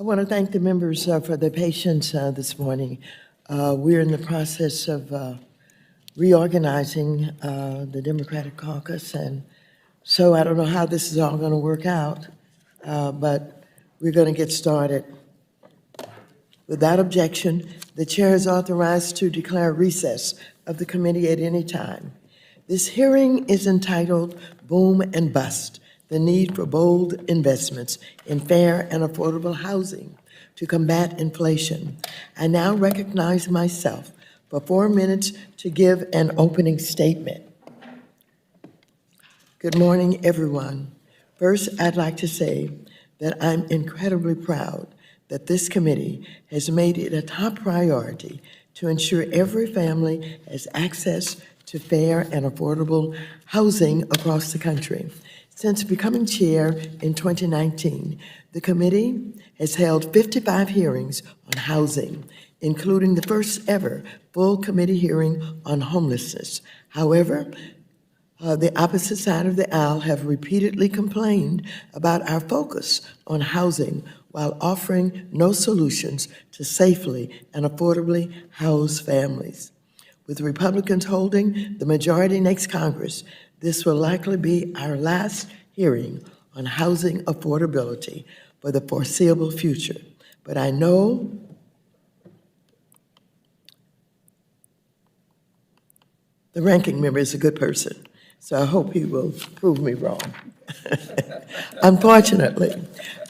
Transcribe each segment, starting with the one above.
want to thank the members for their patience this morning. We're in the process of reorganizing the Democratic caucus, and so I don't know how this is all going to work out, but we're going to get started. Without objection, the chair is authorized to declare recess of the committee at any time. This hearing is entitled Boom and Bust: The Need for Bold Investments in Fair and Affordable Housing to Combat Inflation. I now recognize myself for 4 minutes to give an opening statement. Good morning, everyone. First, I'd like to say that I'm incredibly proud that this committee has made it a top priority to ensure every family has access to fair and affordable housing across the country. Since becoming chair in 2019, the committee has held 55 hearings on housing, including the first ever full committee hearing on homelessness. However, the opposite side of the aisle have repeatedly complained about our focus on housing while offering no solutions to safely and affordably house families. With Republicans holding the majority next Congress, this will likely be our last hearing on housing affordability for the foreseeable future. But I know the ranking member is a good person, so I hope he will prove me wrong. Unfortunately,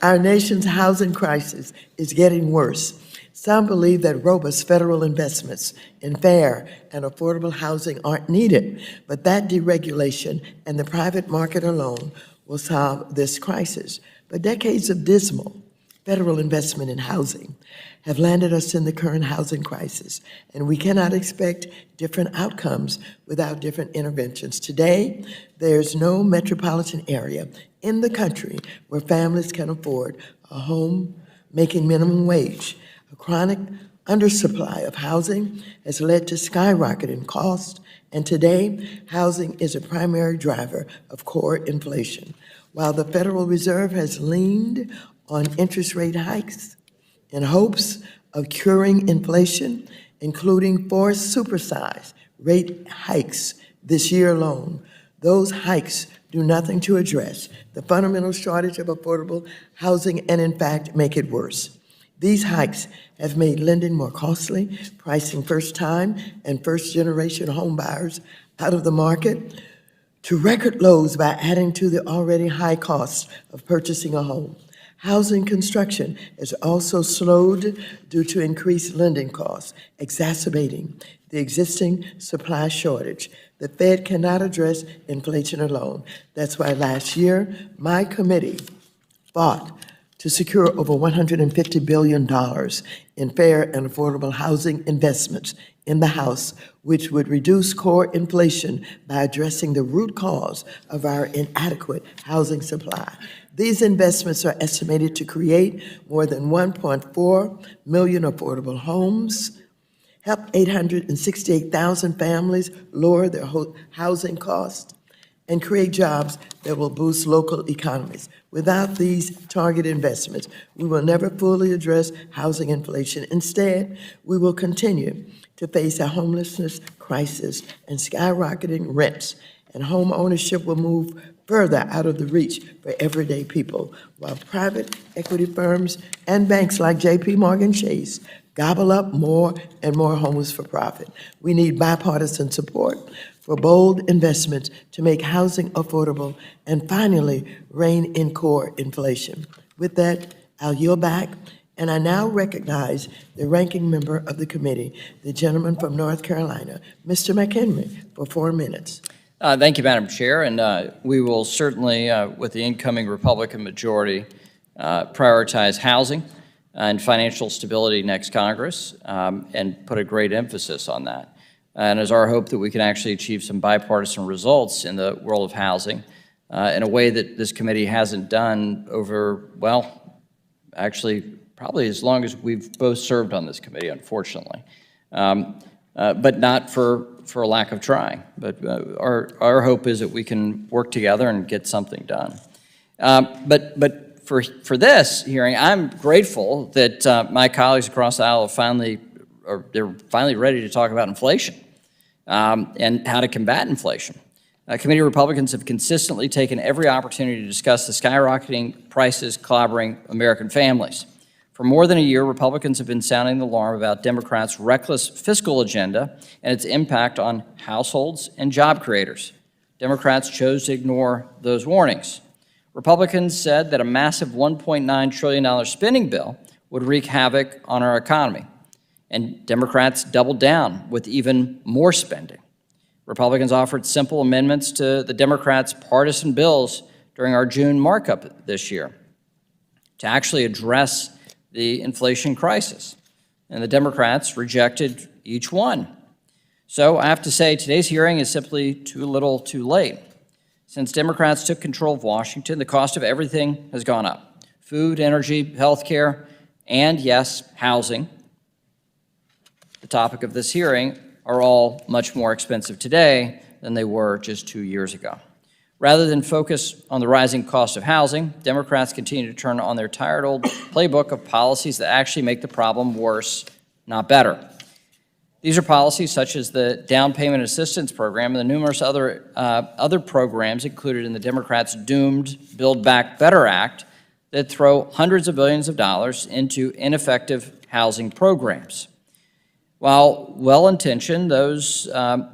our nation's housing crisis is getting worse. Some believe that robust federal investments in fair and affordable housing aren't needed, but that deregulation and the private market alone will solve this crisis. But decades of dismal federal investment in housing have landed us in the current housing crisis, and we cannot expect different outcomes without different interventions. Today, there's no metropolitan area in the country where families can afford a home making minimum wage. A chronic undersupply of housing has led to skyrocketing costs, and today, housing is a primary driver of core inflation. While the Federal Reserve has leaned on interest rate hikes in hopes of curing inflation, including 4 supersized rate hikes this year alone, those hikes do nothing to address the fundamental shortage of affordable housing and, in fact, make it worse. These hikes have made lending more costly, pricing first-time and first-generation home buyers out of the market to record lows by adding to the already high costs of purchasing a home. Housing construction is also slowed due to increased lending costs, exacerbating the existing supply shortage. The Fed cannot address inflation alone. That's why last year, my committee fought to secure over $150 billion in fair and affordable housing investments in the House, which would reduce core inflation by addressing the root cause of our inadequate housing supply. These investments are estimated to create more than 1.4 million affordable homes, help 868,000 families lower their housing costs, and create jobs that will boost local economies. Without these target investments, we will never fully address housing inflation. Instead, we will continue to face a homelessness crisis and skyrocketing rents, and home ownership will move further out of the reach for everyday people, while private equity firms and banks like J.P. Morgan Chase gobble up more and more homes for profit. We need bipartisan support for bold investments to make housing affordable and finally rein in core inflation. With that, I'll yield back, and I now recognize the ranking member of the committee, the gentleman from North Carolina, Mr. McHenry, for 4 minutes. Thank you, Madam Chair, and we will certainly, with the incoming Republican majority, prioritize housing and financial stability next Congress, and put a great emphasis on that. And it's our hope that we can actually achieve some bipartisan results in the world of housing in a way that this committee hasn't done over, well, actually probably as long as we've both served on this committee, unfortunately. But not for a lack of trying. But our hope is that we can work together and get something done. But for this hearing, I'm grateful that my colleagues across the aisle they're finally ready to talk about inflation and how to combat inflation. Committee Republicans have consistently taken every opportunity to discuss the skyrocketing prices clobbering American families. For more than a year, Republicans have been sounding the alarm about Democrats' reckless fiscal agenda and its impact on households and job creators. Democrats chose to ignore those warnings. Republicans said that a massive $1.9 trillion spending bill would wreak havoc on our economy, and Democrats doubled down with even more spending. Republicans offered simple amendments to the Democrats' partisan bills during our June markup this year to actually address the inflation crisis, and the Democrats rejected each one. So I have to say, today's hearing is simply too little too late. Since Democrats took control of Washington, the cost of everything has gone up. Food, energy, health care, and yes, housing, the topic of this hearing, are all much more expensive today than they were just 2 years ago. Rather than focus on the rising cost of housing, Democrats continue to turn on their tired old playbook of policies that actually make the problem worse, not better. These are policies such as the Down Payment Assistance Program and the numerous other programs included in the Democrats' doomed Build Back Better Act that throw hundreds of billions of dollars into ineffective housing programs. While well-intentioned,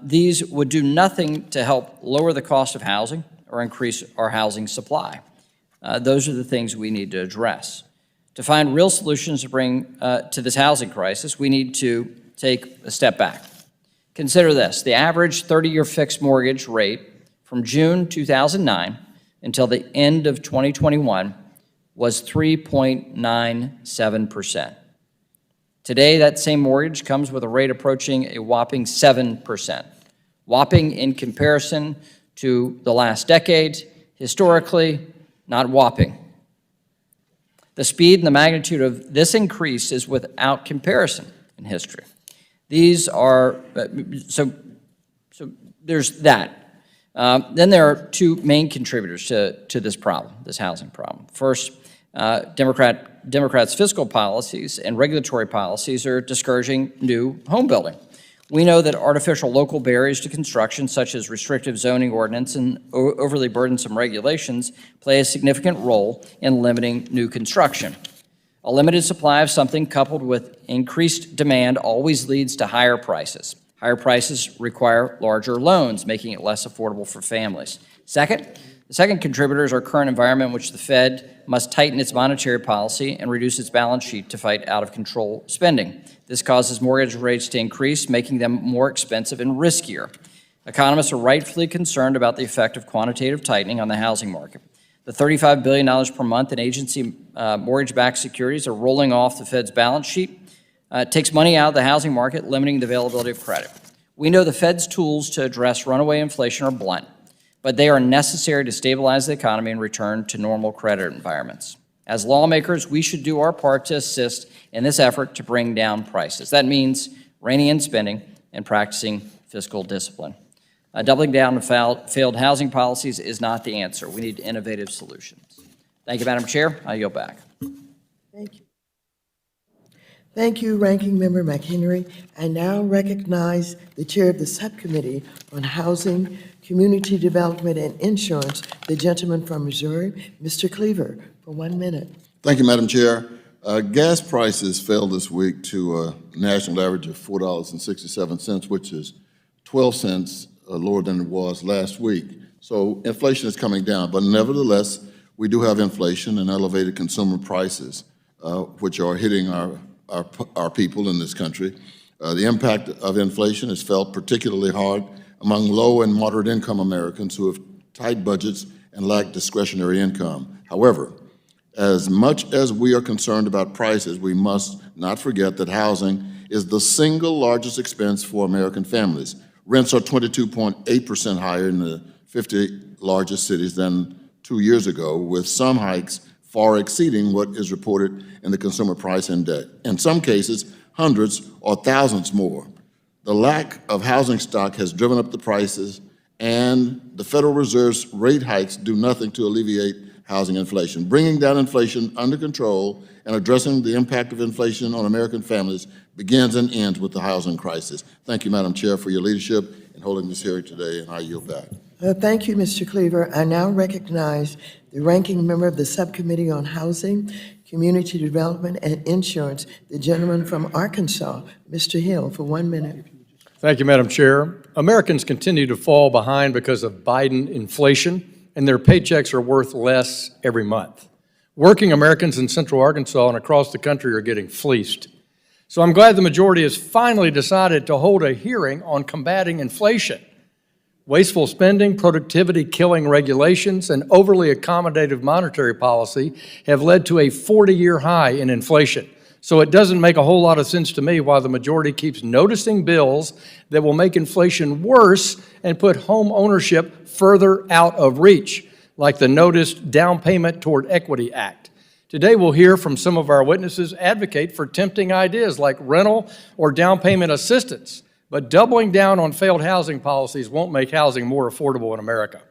these would do nothing to help lower the cost of housing or increase our housing supply. Those are the things we need to address. To find real solutions to bring to this housing crisis, we need to take a step back. Consider this: the average 30-year fixed mortgage rate from June 2009 until the end of 2021 was 3.97%. Today, that same mortgage comes with a rate approaching a whopping 7%. Whopping in comparison to the last decade, historically, not whopping. The speed and the magnitude of this increase is without comparison in history. These are, so there's that. Then there are two main contributors to this problem, this housing problem. First, Democrats' fiscal policies and regulatory policies are discouraging new home building. We know that artificial local barriers to construction, such as restrictive zoning ordinance and overly burdensome regulations, play a significant role in limiting new construction. A limited supply of something coupled with increased demand always leads to higher prices. Higher prices require larger loans, making it less affordable for families. The second contributor is our current environment in which the Fed must tighten its monetary policy and reduce its balance sheet to fight out-of-control spending. This causes mortgage rates to increase, making them more expensive and riskier. Economists are rightfully concerned about the effect of quantitative tightening on the housing market. The $35 billion per month in agency mortgage-backed securities are rolling off the Fed's balance sheet. It takes money out of the housing market, limiting the availability of credit. We know the Fed's tools to address runaway inflation are blunt, but they are necessary to stabilize the economy and return to normal credit environments. As lawmakers, we should do our part to assist in this effort to bring down prices. That means reining in spending and practicing fiscal discipline. Doubling down on failed housing policies is not the answer. We need innovative solutions. Thank you, Madam Chair. I yield back. Thank you. Thank you, Ranking Member McHenry. I now recognize the Chair of the Subcommittee on Housing, Community Development, and Insurance, the gentleman from Missouri, Mr. Cleaver, for 1 minute. Thank you, Madam Chair. Gas prices fell this week to a national average of $4.67, which is 12 cents lower than it was last week. So inflation is coming down, but nevertheless, we do have inflation and elevated consumer prices, which are hitting our people in this country. The impact of inflation is felt particularly hard among low and moderate income Americans who have tight budgets and lack discretionary income. However, as much as we are concerned about prices, we must not forget that housing is the single largest expense for American families. Rents are 22.8% higher in the 50 largest cities than 2 years ago, with some hikes far exceeding what is reported in the Consumer Price Index. In some cases, hundreds or thousands more. The lack of housing stock has driven up the prices, and the Federal Reserve's rate hikes do nothing to alleviate housing inflation. Bringing down inflation under control and addressing the impact of inflation on American families begins and ends with the housing crisis. Thank you, Madam Chair, for your leadership in holding this hearing today, and I yield back. Thank you, Mr. Cleaver. I now recognize the ranking member of the Subcommittee on Housing, Community Development, and Insurance, the gentleman from Arkansas, Mr. Hill, for 1 minute. Thank you, Madam Chair. Americans continue to fall behind because of Biden inflation, and their paychecks are worth less every month. Working Americans in Central Arkansas and across the country are getting fleeced. So I'm glad the majority has finally decided to hold a hearing on combating inflation. Wasteful spending, productivity-killing regulations, and overly accommodative monetary policy have led to a 40-year high in inflation. So it doesn't make a whole lot of sense to me why the majority keeps noticing bills that will make inflation worse and put home ownership further out of reach, like the noticed Down Payment Toward Equity Act. Today we'll hear from some of our witnesses advocate for tempting ideas like rental or down payment assistance, but doubling down on failed housing policies won't make housing more affordable in America.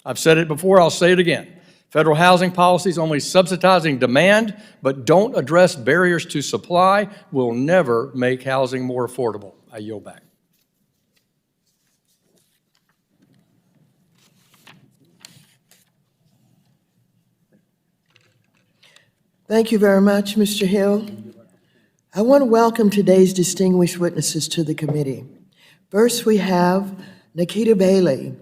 I've said it before, I'll say it again. Federal housing policies only subsidizing demand but don't address barriers to supply will never make housing more affordable. I yield back. Thank you very much, Mr. Hill. I want to welcome today's distinguished witnesses to the committee. First, we have Nikita Bailey,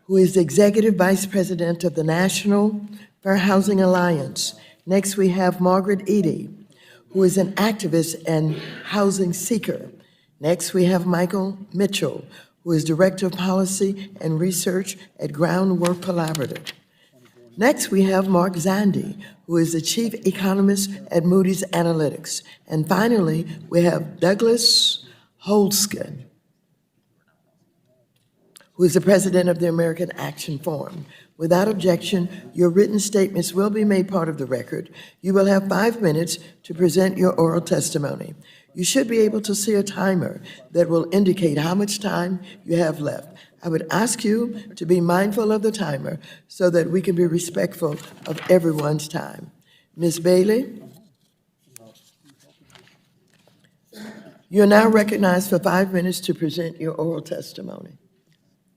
who is the Executive Vice President of the National Fair Housing Alliance. Next, we have Margaret Eady, who is an activist and housing seeker. Next, we have Michael Mitchell, who is Director of Policy and Research at Groundwork Collaborative. Next, we have Mark Zandi, who is the Chief Economist at Moody's Analytics. And finally, we have Douglas Holskin, who is the President of the American Action Forum. Without objection, your written statements will be made part of the record. You will have 5 minutes to present your oral testimony. You should be able to see a timer that will indicate how much time you have left. I would ask you to be mindful of the timer so that we can be respectful of everyone's time. Ms. Bailey? You are now recognized for 5 minutes to present your oral testimony.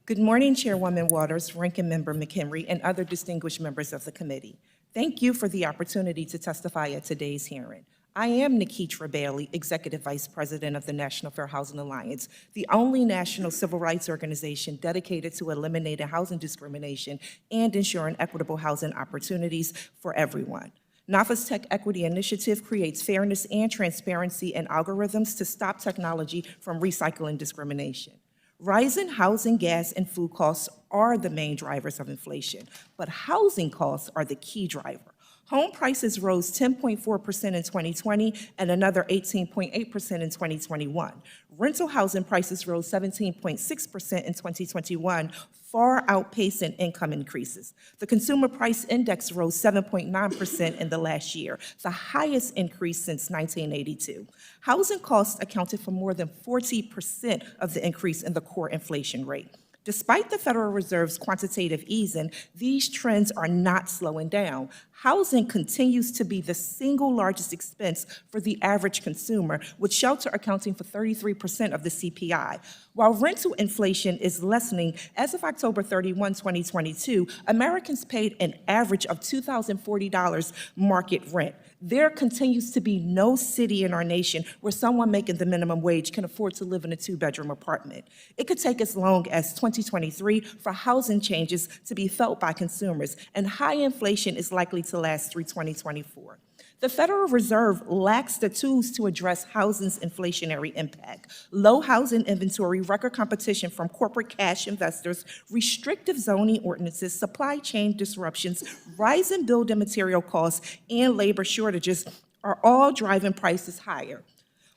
Good morning, Chairwoman Waters, Ranking Member McHenry, and other distinguished members of the committee. Thank you for the opportunity to testify at today's hearing. I am Nikita Bailey, Executive Vice President of the National Fair Housing Alliance, the only national civil rights organization dedicated to eliminating housing discrimination and ensuring equitable housing opportunities for everyone. NAFA's Tech Equity Initiative creates fairness and transparency in algorithms to stop technology from recycling discrimination. Rising housing, gas, and food costs are the main drivers of inflation, but housing costs are the key driver. Home prices rose 10.4% in 2020 and another 18.8% in 2021. Rental housing prices rose 17.6% in 2021, far outpacing income increases. The Consumer Price Index rose 7.9% in the last year, the highest increase since 1982. Housing costs accounted for more than 40% of the increase in the core inflation rate. Despite the Federal Reserve's quantitative easing, these trends are not slowing down. Housing continues to be the single largest expense for the average consumer, with shelter accounting for 33% of the CPI. While rental inflation is lessening, as of October 31, 2022, Americans paid an average of $2,040 market rent. There continues to be no city in our nation where someone making the minimum wage can afford to live in a 2-bedroom apartment. It could take as long as 2023 for housing changes to be felt by consumers, and high inflation is likely to last through 2024. The Federal Reserve lacks the tools to address housing's inflationary impact. Low housing inventory, record competition from corporate cash investors, restrictive zoning ordinances, supply chain disruptions, rising building material costs, and labor shortages are all driving prices higher.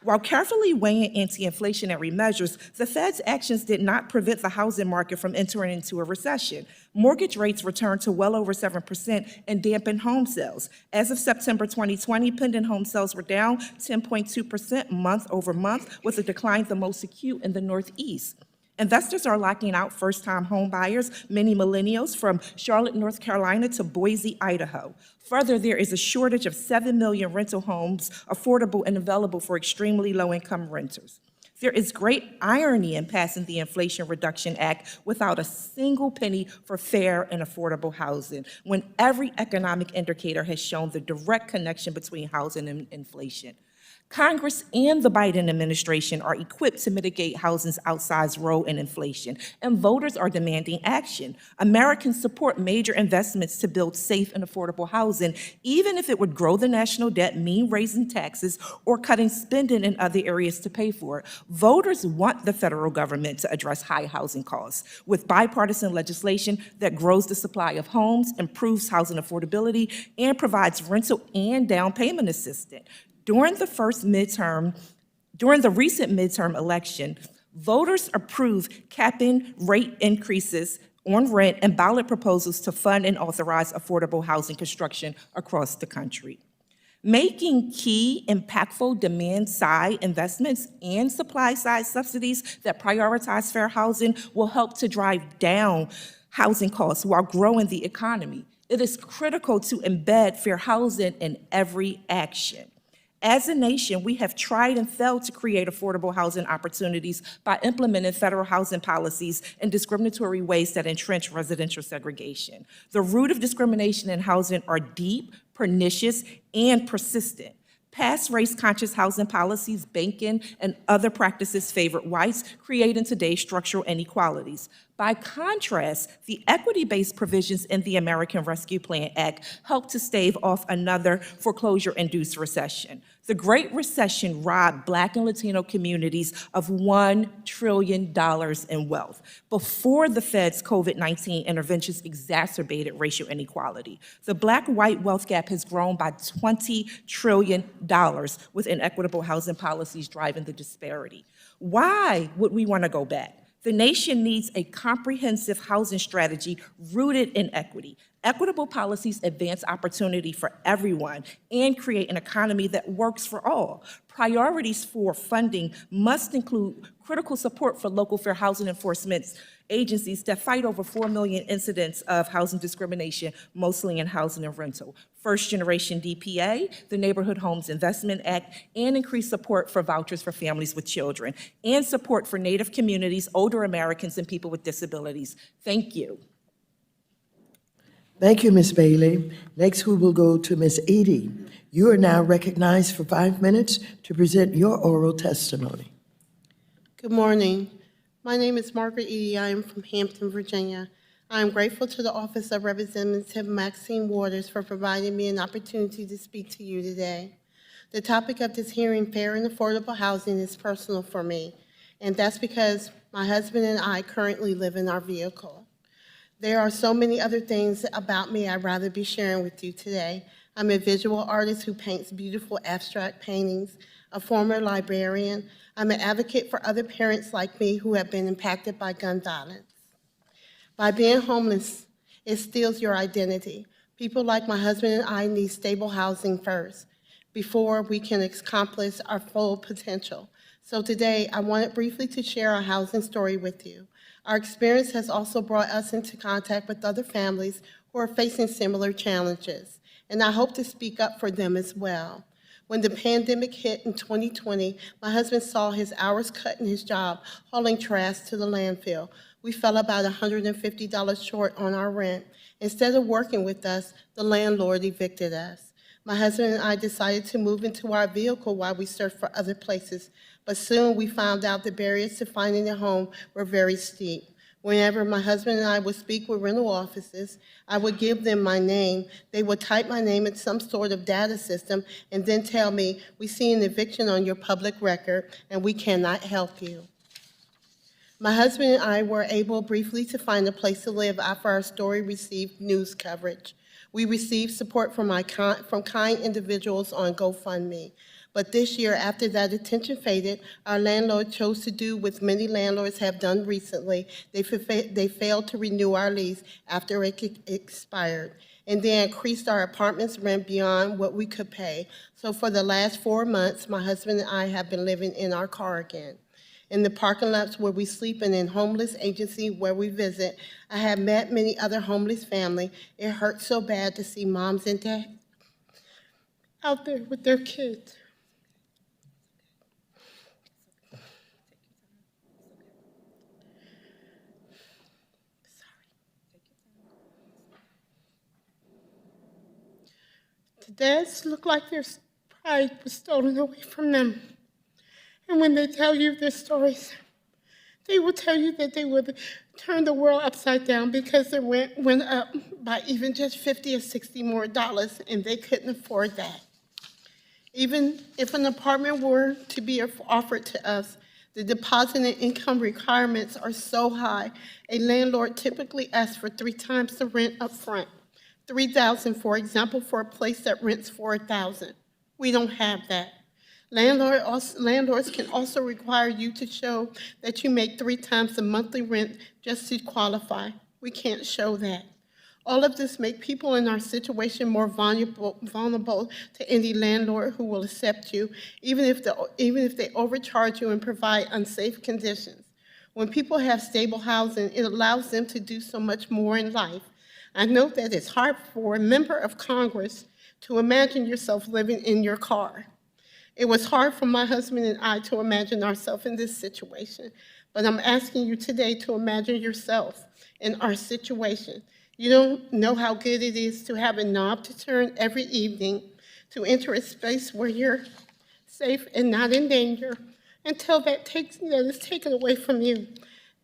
While carefully weighing anti-inflationary measures, the Fed's actions did not prevent the housing market from entering into a recession. Mortgage rates returned to well over 7% and dampened home sales. As of September 2020, pending home sales were down 10.2% month over month, with a decline the most acute in the Northeast. Investors are locking out first-time home buyers, many millennials, from Charlotte, North Carolina to Boise, Idaho. Further, there is a shortage of 7 million rental homes affordable and available for extremely low-income renters. There is great irony in passing the Inflation Reduction Act without a single penny for fair and affordable housing, when every economic indicator has shown the direct connection between housing and inflation. Congress and the Biden administration are equipped to mitigate housing's outsized role in inflation, and voters are demanding action. Americans support major investments to build safe and affordable housing, even if it would grow the national debt, mean raising taxes, or cutting spending in other areas to pay for it. Voters want the federal government to address high housing costs with bipartisan legislation that grows the supply of homes, improves housing affordability, and provides rental and down payment assistance. During the recent midterm election, voters approved capping rate increases on rent and ballot proposals to fund and authorize affordable housing construction across the country. Making key, impactful demand-side investments and supply-side subsidies that prioritize fair housing will help to drive down housing costs while growing the economy. It is critical to embed fair housing in every action. As a nation, we have tried and failed to create affordable housing opportunities by implementing federal housing policies in discriminatory ways that entrench residential segregation. The root of discrimination in housing are deep, pernicious, and persistent. Past race-conscious housing policies, banking, and other practices favored whites, creating today's structural inequalities. By contrast, the equity-based provisions in the American Rescue Plan Act helped to stave off another foreclosure-induced recession. The Great Recession robbed Black and Latino communities of $1 trillion in wealth before the Fed's COVID-19 interventions exacerbated racial inequality. The Black-white wealth gap has grown by $20 trillion, with inequitable housing policies driving the disparity. Why would we want to go back? The nation needs a comprehensive housing strategy rooted in equity. Equitable policies advance opportunity for everyone and create an economy that works for all. Priorities for funding must include critical support for local fair housing enforcement agencies that fight over 4 million incidents of housing discrimination, mostly in housing and rental. First-generation DPA, the Neighborhood Homes Investment Act, and increased support for vouchers for families with children, and support for Native communities, older Americans, and people with disabilities. Thank you. Thank you, Ms. Bailey. Next, we will go to Ms. Edie. You are now recognized for 5 minutes to present your oral testimony. Good morning. My name is Margaret Edie. I am from Hampton, Virginia. I am grateful to the Office of Representative Maxine Waters for providing me an opportunity to speak to you today. The topic of this hearing, fair and affordable housing, is personal for me, and that's because my husband and I currently live in our vehicle. There are so many other things about me I'd rather be sharing with you today. I'm a visual artist who paints beautiful abstract paintings, a former librarian. I'm an advocate for other parents like me who have been impacted by gun violence. By being homeless, it steals your identity. People like my husband and I need stable housing first before we can accomplish our full potential. So today, I wanted briefly to share our housing story with you. Our experience has also brought us into contact with other families who are facing similar challenges, and I hope to speak up for them as well. When the pandemic hit in 2020, my husband saw his hours cut in his job hauling trash to the landfill. We fell about $150 short on our rent. Instead of working with us, the landlord evicted us. My husband and I decided to move into our vehicle while we searched for other places, but soon we found out the barriers to finding a home were very steep. Whenever my husband and I would speak with rental offices, I would give them my name. They would type my name in some sort of data system and then tell me, "We see an eviction on your public record and we cannot help you." My husband and I were able briefly to find a place to live after our story received news coverage. We received support from kind individuals on GoFundMe. But this year, after that attention faded, our landlord chose to do what many landlords have done recently. They failed to renew our lease after it expired, and they increased our apartment's rent beyond what we could pay. So for the last 4 months, my husband and I have been living in our car again. in the parking lots where we sleep and in homeless agency where we visit. I have met many other homeless families. It hurts so bad to see moms and dads out there with their kids. The dads look like their pride was stolen away from them. And when they tell you their stories, they will tell you that they would turn the world upside down because their rent went up by even just $50 or $60 more, and they couldn't afford that. Even if an apartment were to be offered to us, the deposit and income requirements are so high, a landlord typically asks for 3 times the rent up front. $3,000, for example, for a place that rents for $1,000. We don't have that. Landlords can also require you to show that you make 3 times the monthly rent just to qualify. We can't show that. All of this makes people in our situation more vulnerable to any landlord who will accept you, even if they overcharge you and provide unsafe conditions. When people have stable housing, it allows them to do so much more in life. I know that it's hard for a member of Congress to imagine yourself living in your car. It was hard for my husband and I to imagine ourselves in this situation, but I'm asking you today to imagine yourself in our situation. You don't know how good it is to have a knob to turn every evening, to enter a space where you're safe and not in danger, until that is taken away from you.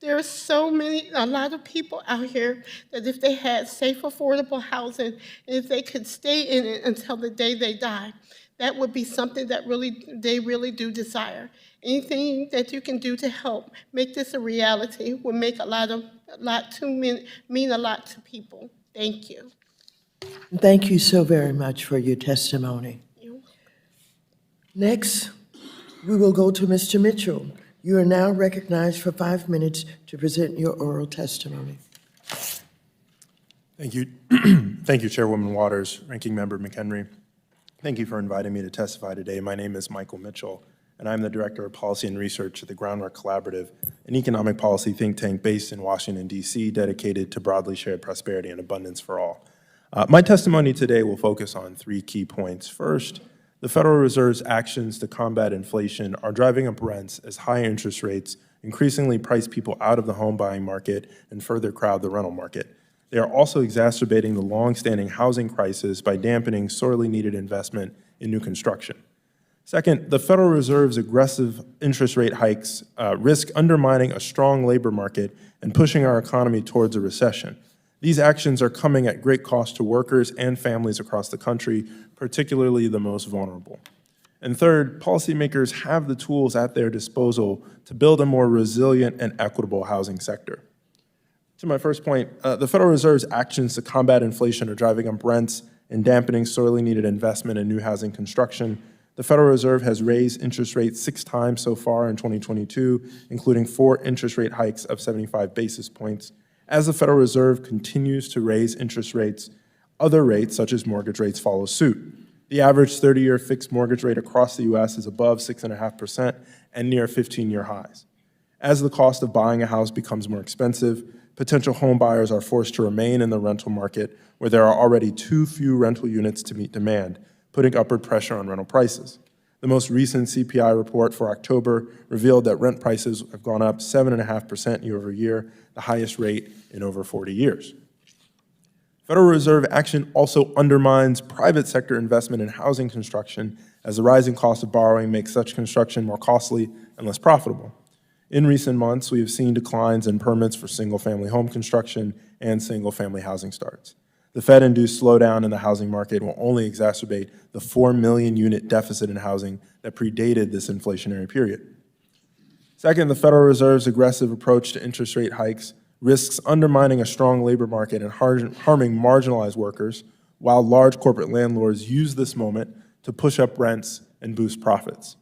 There are a lot of people out here that if they had safe, affordable housing, and if they could stay in it until the day they die, that would be something that they really do desire. Anything that you can do to help make this a reality would make mean a lot to people. Thank you. Thank you so very much for your testimony. Next, we will go to Mr. Mitchell. You are now recognized for 5 minutes to present your oral testimony. Thank you. Thank you, Chairwoman Waters, Ranking Member McHenry. Thank you for inviting me to testify today. My name is Michael Mitchell, and I'm the Director of Policy and Research at the Groundwork Collaborative, an economic policy think tank based in Washington, D.C., dedicated to broadly shared prosperity and abundance for all. My testimony today will focus on 3 key points. First, the Federal Reserve's actions to combat inflation are driving up rents as high interest rates increasingly price people out of the home buying market and further crowd the rental market. They are also exacerbating the long-standing housing crisis by dampening sorely needed investment in new construction. Second, the Federal Reserve's aggressive interest rate hikes risk undermining a strong labor market and pushing our economy towards a recession. These actions are coming at great cost to workers and families across the country, particularly the most vulnerable. And third, policymakers have the tools at their disposal to build a more resilient and equitable housing sector. To my first point, the Federal Reserve's actions to combat inflation are driving up rents and dampening sorely needed investment in new housing construction. The Federal Reserve has raised interest rates 6 times so far in 2022, including 4 interest rate hikes of 75 basis points. As the Federal Reserve continues to raise interest rates, other rates, such as mortgage rates, follow suit. The average 30-year fixed mortgage rate across the U.S. is above 6.5% and near 15-year highs. As the cost of buying a house becomes more expensive, potential home buyers are forced to remain in the rental market where there are already too few rental units to meet demand, putting upward pressure on rental prices. The most recent CPI report for October revealed that rent prices have gone up 7.5% year over year, the highest rate in over 40 years. Federal Reserve action also undermines private sector investment in housing construction as the rising cost of borrowing makes such construction more costly and less profitable. In recent months, we have seen declines in permits for single-family home construction and single-family housing starts. The Fed-induced slowdown in the housing market will only exacerbate the 4 million unit deficit in housing that predated this inflationary period. Second, the Federal Reserve's aggressive approach to interest rate hikes risks undermining a strong labor market and harming marginalized workers, while large corporate landlords use this moment to push up rents and boost profits.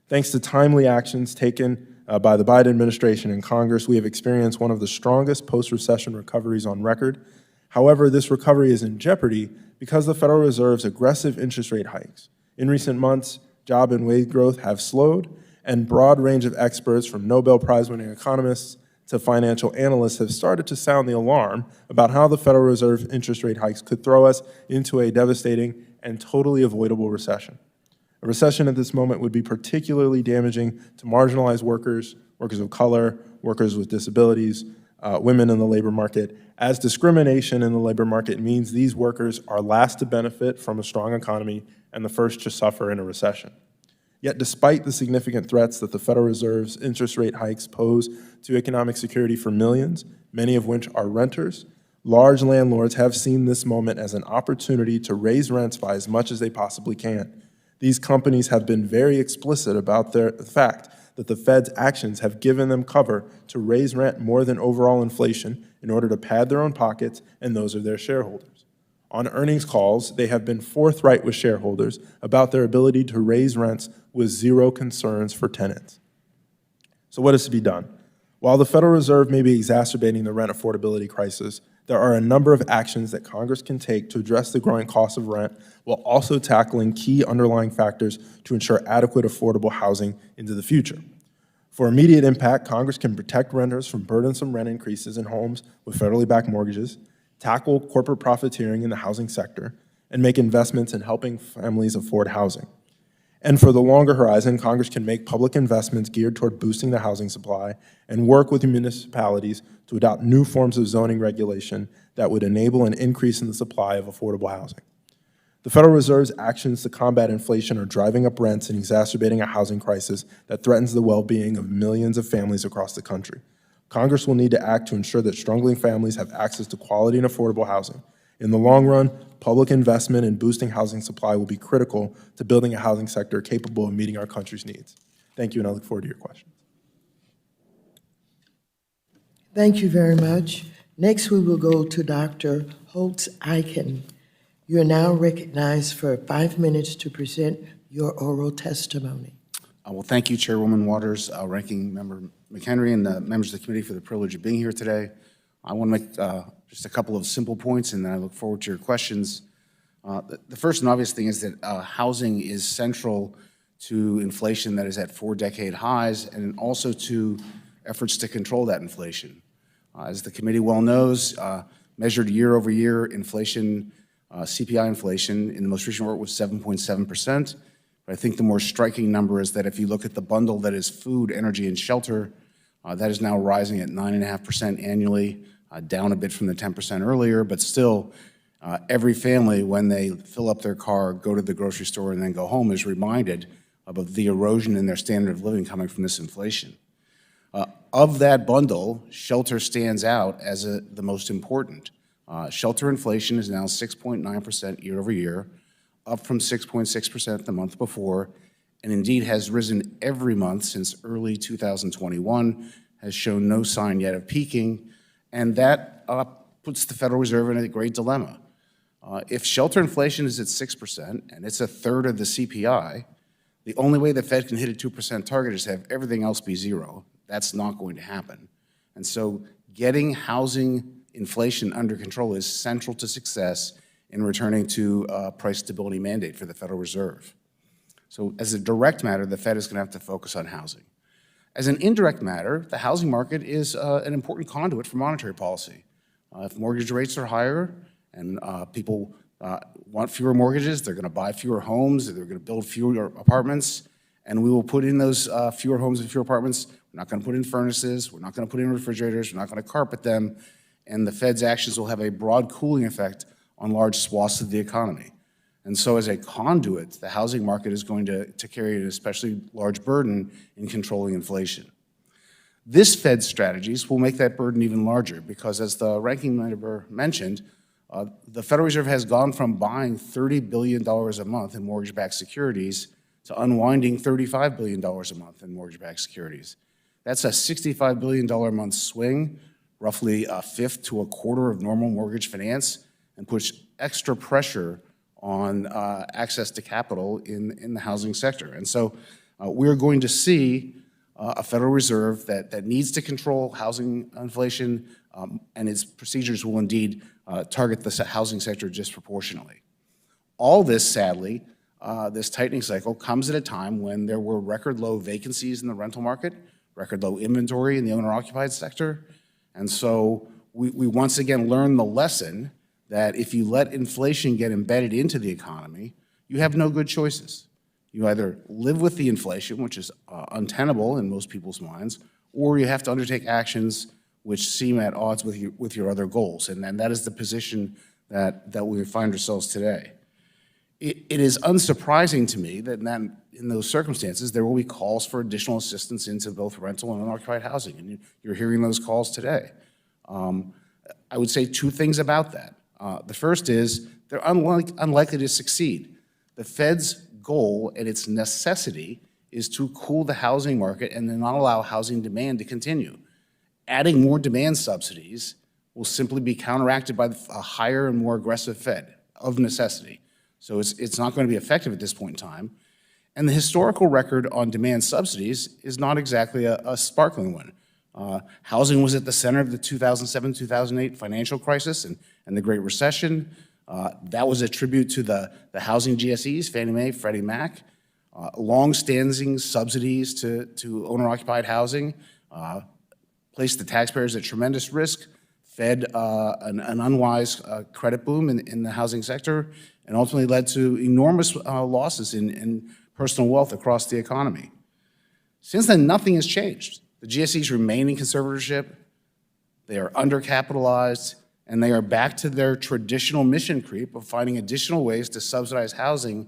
Thanks to timely actions taken by the Biden administration and Congress, we have experienced one of the strongest post-recession recoveries on record. However, this recovery is in jeopardy because of the Federal Reserve's aggressive interest rate hikes. In recent months, job and wage growth have slowed, and broad range of experts from Nobel Prize-winning economists to financial analysts have started to sound the alarm about how the Federal Reserve interest rate hikes could throw us into a devastating and totally avoidable recession. A recession at this moment would be particularly damaging to marginalized workers, workers of color, workers with disabilities, women in the labor market, as discrimination in the labor market means these workers are last to benefit from a strong economy and the first to suffer in a recession. Yet despite the significant threats that the Federal Reserve's interest rate hikes pose to economic security for millions, many of which are renters, large landlords have seen this moment as an opportunity to raise rents by as much as they possibly can. These companies have been very explicit about the fact that the Fed's actions have given them cover to raise rent more than overall inflation in order to pad their own pockets and those of their shareholders. On earnings calls, they have been forthright with shareholders about their ability to raise rents with zero concerns for tenants. So what is to be done? While the Federal Reserve may be exacerbating the rent affordability crisis, there are a number of actions that Congress can take to address the growing cost of rent while also tackling key underlying factors to ensure adequate affordable housing into the future. For immediate impact, Congress can protect renters from burdensome rent increases in homes with federally backed mortgages, tackle corporate profiteering in the housing sector, and make investments in helping families afford housing. And for the longer horizon, Congress can make public investments geared toward boosting the housing supply and work with municipalities to adopt new forms of zoning regulation that would enable an increase in the supply of affordable housing. The Federal Reserve's actions to combat inflation are driving up rents and exacerbating a housing crisis that threatens the well-being of millions of families across the country. Congress will need to act to ensure that struggling families have access to quality and affordable housing. In the long run, public investment in boosting housing supply will be critical to building a housing sector capable of meeting our country's needs. Thank you, and I look forward to your questions. Thank you very much. Next, we will go to Dr. Holtz-Eichen. You are now recognized for 5 minutes to present your oral testimony. Well, thank you, Chairwoman Waters, Ranking Member McHenry, and the members of the committee for the privilege of being here today. I want to make just a couple of simple points, and then I look forward to your questions. The first and obvious thing is that housing is central to inflation that is at 4-decade highs, and also to efforts to control that inflation. As the committee well knows, measured year-over-year inflation, CPI inflation in the most recent report was 7.7%. But I think the more striking number is that if you look at the bundle that is food, energy, and shelter, that is now rising at 9.5% annually, down a bit from the 10% earlier, but still, every family, when they fill up their car, go to the grocery store, and then go home, is reminded of the erosion in their standard of living coming from this inflation. Of that bundle, shelter stands out as the most important. Shelter inflation is now 6.9% year over year, up from 6.6% the month before, and indeed has risen every month since early 2021, has shown no sign yet of peaking, and that puts the Federal Reserve in a great dilemma. If shelter inflation is at 6%, and it's a third of the CPI, the only way the Fed can hit a 2% target is to have everything else be zero. That's not going to happen. And so getting housing inflation under control is central to success in returning to a price stability mandate for the Federal Reserve. So as a direct matter, the Fed is going to have to focus on housing. As an indirect matter, the housing market is an important conduit for monetary policy. If mortgage rates are higher and people want fewer mortgages, they're going to buy fewer homes, they're going to build fewer apartments, and we will put in those fewer homes and fewer apartments. We're not going to put in furnaces, we're not going to put in refrigerators, we're not going to carpet them, and the Fed's actions will have a broad cooling effect on large swaths of the economy. And so as a conduit, the housing market is going to carry an especially large burden in controlling inflation. This Fed strategies will make that burden even larger because, as the ranking member mentioned, the Federal Reserve has gone from buying $30 billion a month in mortgage-backed securities to unwinding $35 billion a month in mortgage-backed securities. That's a $65 billion a month swing, roughly a fifth to a quarter of normal mortgage finance, and puts extra pressure on access to capital in the housing sector. And so we're going to see a Federal Reserve that needs to control housing inflation, and its procedures will indeed target the housing sector disproportionately. All this, sadly, this tightening cycle comes at a time when there were record low vacancies in the rental market, record low inventory in the owner-occupied sector. And so we once again learned the lesson that if you let inflation get embedded into the economy, you have no good choices. You either live with the inflation, which is untenable in most people's minds, or you have to undertake actions which seem at odds with your other goals. And that is the position that we find ourselves today. It is unsurprising to me that in those circumstances, there will be calls for additional assistance into both rental and unoccupied housing, and you're hearing those calls today. I would say two things about that. The first is they're unlikely to succeed. The Fed's goal and its necessity is to cool the housing market and then not allow housing demand to continue. Adding more demand subsidies will simply be counteracted by a higher and more aggressive Fed of necessity. So it's not going to be effective at this point in time. And the historical record on demand subsidies is not exactly a sparkling one. Housing was at the center of the 2007-2008 financial crisis and the Great Recession. That was a tribute to the housing GSEs, Fannie Mae, Freddie Mac. Long-standing subsidies to owner-occupied housing placed the taxpayers at tremendous risk, fed an unwise credit boom in the housing sector, and ultimately led to enormous losses in personal wealth across the economy. Since then, nothing has changed. The GSEs remain in conservatorship, they are undercapitalized, and they are back to their traditional mission creep of finding additional ways to subsidize housing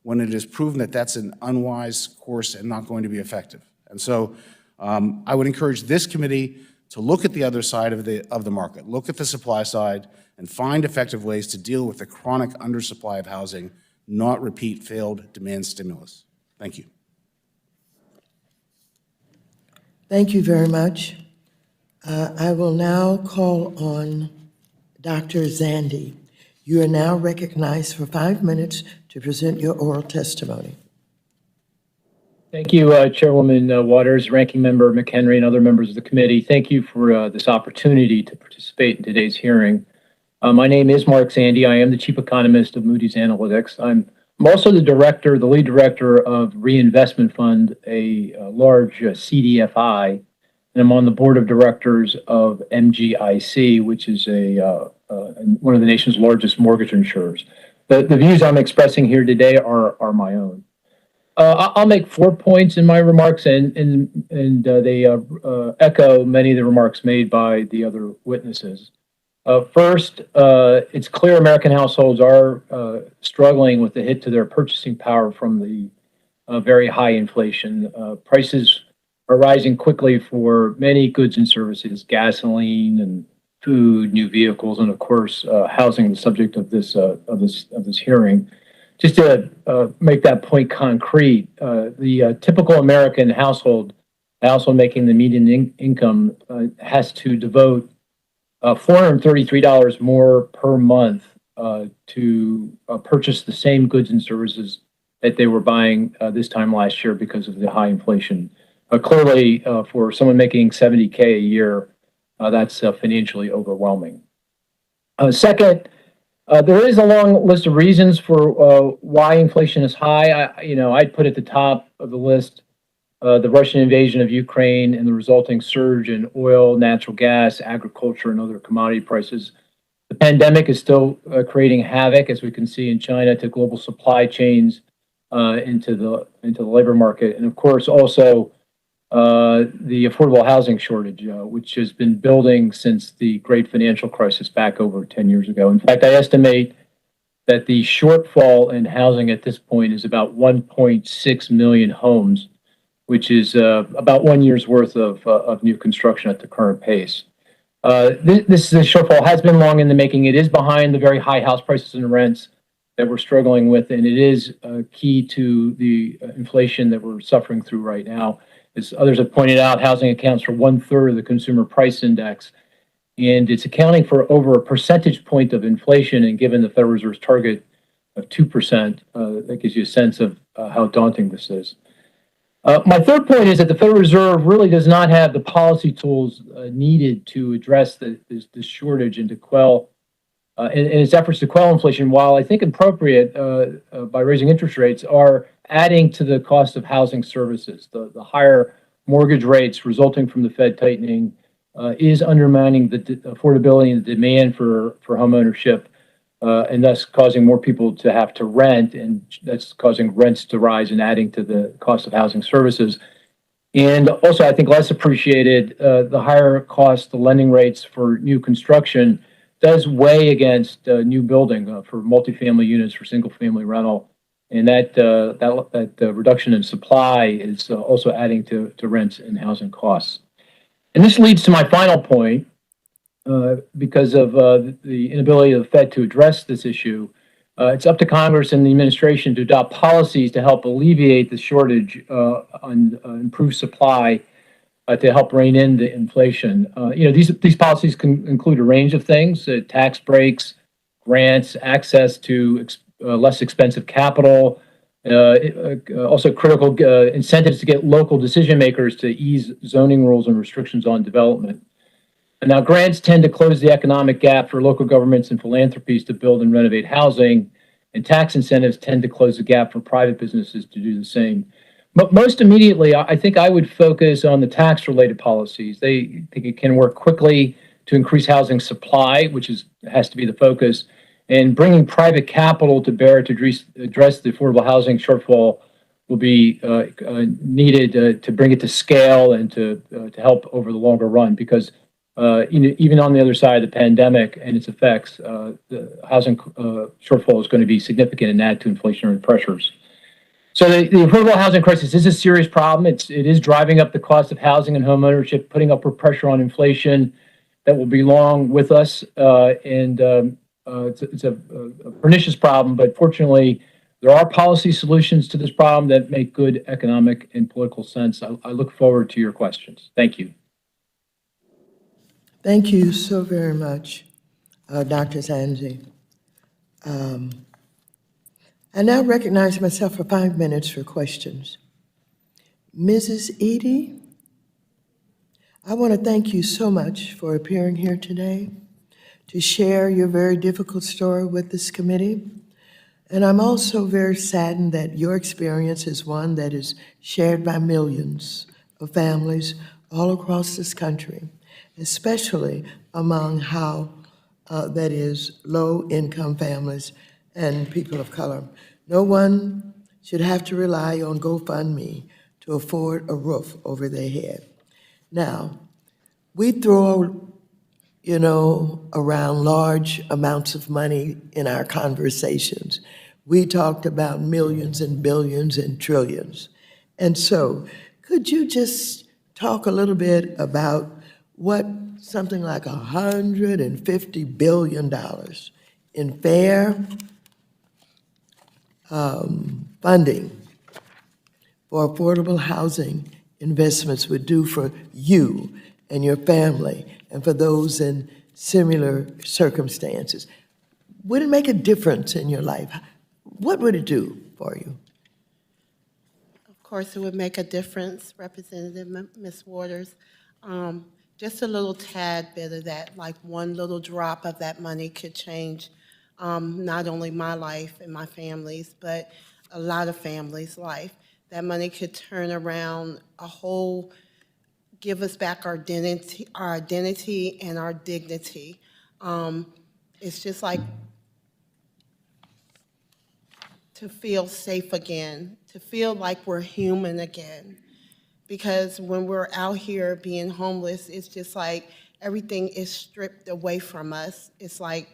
when it is proven that that's an unwise course and not going to be effective. And so I would encourage this committee to look at the other side of the market, look at the supply side, and find effective ways to deal with the chronic undersupply of housing, not repeat failed demand stimulus. Thank you. Thank you very much. I will now call on Dr. Zandi. You are now recognized for 5 minutes to present your oral testimony. Thank you, Chairwoman Waters, Ranking Member McHenry, and other members of the committee. Thank you for this opportunity to participate in today's hearing. My name is Mark Zandi. I am the Chief Economist of Moody's Analytics. I'm also the lead director of Reinvestment Fund, a large CDFI, and I'm on the board of directors of MGIC, which is one of the nation's largest mortgage insurers. The views I'm expressing here today are my own. I'll make 4 points in my remarks, and they echo many of the remarks made by the other witnesses. First, it's clear American households are struggling with the hit to their purchasing power from the very high inflation. Prices are rising quickly for many goods and services, gasoline and food, new vehicles, and of course, housing, the subject of this hearing. Just to make that point concrete, the typical American household making the median income has to devote $433 more per month to purchase the same goods and services that they were buying this time last year because of the high inflation. Clearly, for someone making $70K a year, that's financially overwhelming. Second, there is a long list of reasons for why inflation is high. I'd put at the top of the list the Russian invasion of Ukraine and the resulting surge in oil, natural gas, agriculture, and other commodity prices. The pandemic is still creating havoc, as we can see in China, to global supply chains, into the labor market, and of course also the affordable housing shortage, which has been building since the great financial crisis back over 10 years ago. In fact, I estimate that the shortfall in housing at this point is about 1.6 million homes, which is about 1 year's worth of new construction at the current pace. This shortfall has been long in the making. It is behind the very high house prices and rents that we're struggling with, and it is key to the inflation that we're suffering through right now. As others have pointed out, housing accounts for 1/3 of the consumer price index, and it's accounting for over a percentage point of inflation. And given the Federal Reserve's target of 2%, that gives you a sense of how daunting this is. My third point is that the Federal Reserve really does not have the policy tools needed to address this shortage and to quell in its efforts to quell inflation, while I think appropriate by raising interest rates, are adding to the cost of housing services. The higher mortgage rates resulting from the Fed tightening is undermining the affordability and the demand for homeownership, and thus causing more people to have to rent, and that's causing rents to rise and adding to the cost of housing services. And also, I think less appreciated, the higher cost, the lending rates for new construction does weigh against new building for multifamily units, for single-family rental, and that reduction in supply is also adding to rents and housing costs. And this leads to my final point, because of the inability of the Fed to address this issue. It's up to Congress and the administration to adopt policies to help alleviate the shortage on improved supply to help rein in the inflation. These policies can include a range of things: tax breaks, grants, access to less expensive capital, also critical incentives to get local decision makers to ease zoning rules and restrictions on development. And now, grants tend to close the economic gap for local governments and philanthropies to build and renovate housing, and tax incentives tend to close the gap for private businesses to do the same. But most immediately, I think I would focus on the tax-related policies. They think it can work quickly to increase housing supply, which has to be the focus, and bringing private capital to bear to address the affordable housing shortfall will be needed to bring it to scale and to help over the longer run, because even on the other side of the pandemic and its effects, the housing shortfall is going to be significant and add to inflationary pressures. So the affordable housing crisis is a serious problem. It is driving up the cost of housing and home ownership, putting upward pressure on inflation that will be long with us. It's a pernicious problem, but fortunately, there are policy solutions to this problem that make good economic and political sense. I look forward to your questions. Thank you. Thank you so very much, Dr. Zanzi. I now recognize myself for 5 minutes for questions. Mrs. Edie, I want to thank you so much for appearing here today to share your very difficult story with this committee. And I'm also very saddened that your experience is one that is shared by millions of families all across this country, especially among that is, low-income families and people of color. No one should have to rely on GoFundMe to afford a roof over their head. Now, we throw, around large amounts of money in our conversations. We talked about millions and billions and trillions. And so, could you just talk a little bit about what something like $150 billion in fair funding for affordable housing investments would do for you and your family and for those in similar circumstances? Would it make a difference in your life? What would it do for you? Of course, it would make a difference, Representative Ms. Waters. Just a little tad bit of that, like one little drop of that money could change not only my life and my family's, but a lot of families' life. That money could turn around give us back our identity and our dignity. It's just like to feel safe again, to feel like we're human again. Because when we're out here being homeless, it's just like everything is stripped away from us. It's like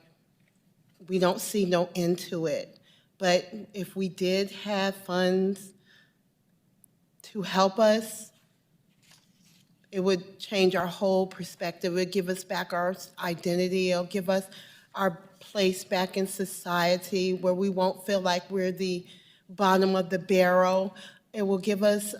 we don't see no end to it. But if we did have funds to help us, it would change our whole perspective. It would give us back our identity. It'll give us our place back in society where we won't feel like we're the bottom of the barrel. It will give us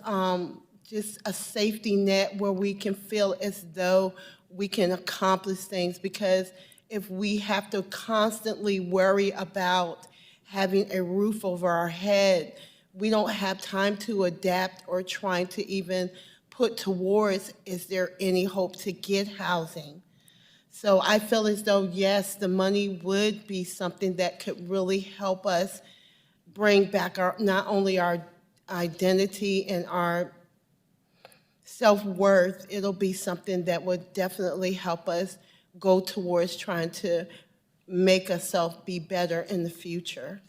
just a safety net where we can feel as though we can accomplish things, because if we have to constantly worry about having a roof over our head, we don't have time to adapt or trying to even put towards, is there any hope to get housing? So I feel as though, yes, the money would be something that could really help us bring back not only our identity and our self-worth, it'll be something that would definitely help us go towards trying to make ourselves be better in the future.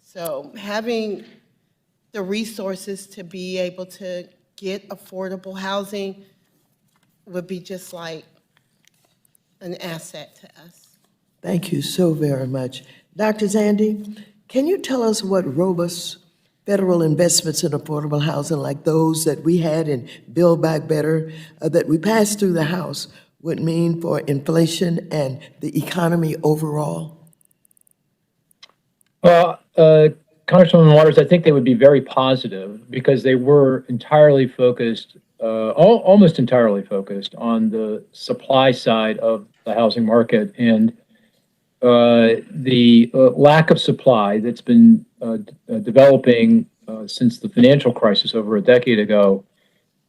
So having the resources to be able to get affordable housing would be just like an asset to us. Thank you so very much. Dr. Zandy, can you tell us what robust federal investments in affordable housing like those that we had in Build Back Better, that we passed through the House, would mean for inflation and the economy overall? Well, Congresswoman Waters, I think they would be very positive because they were entirely focused, almost entirely focused on the supply side of the housing market. And the lack of supply that's been developing since the financial crisis over a decade ago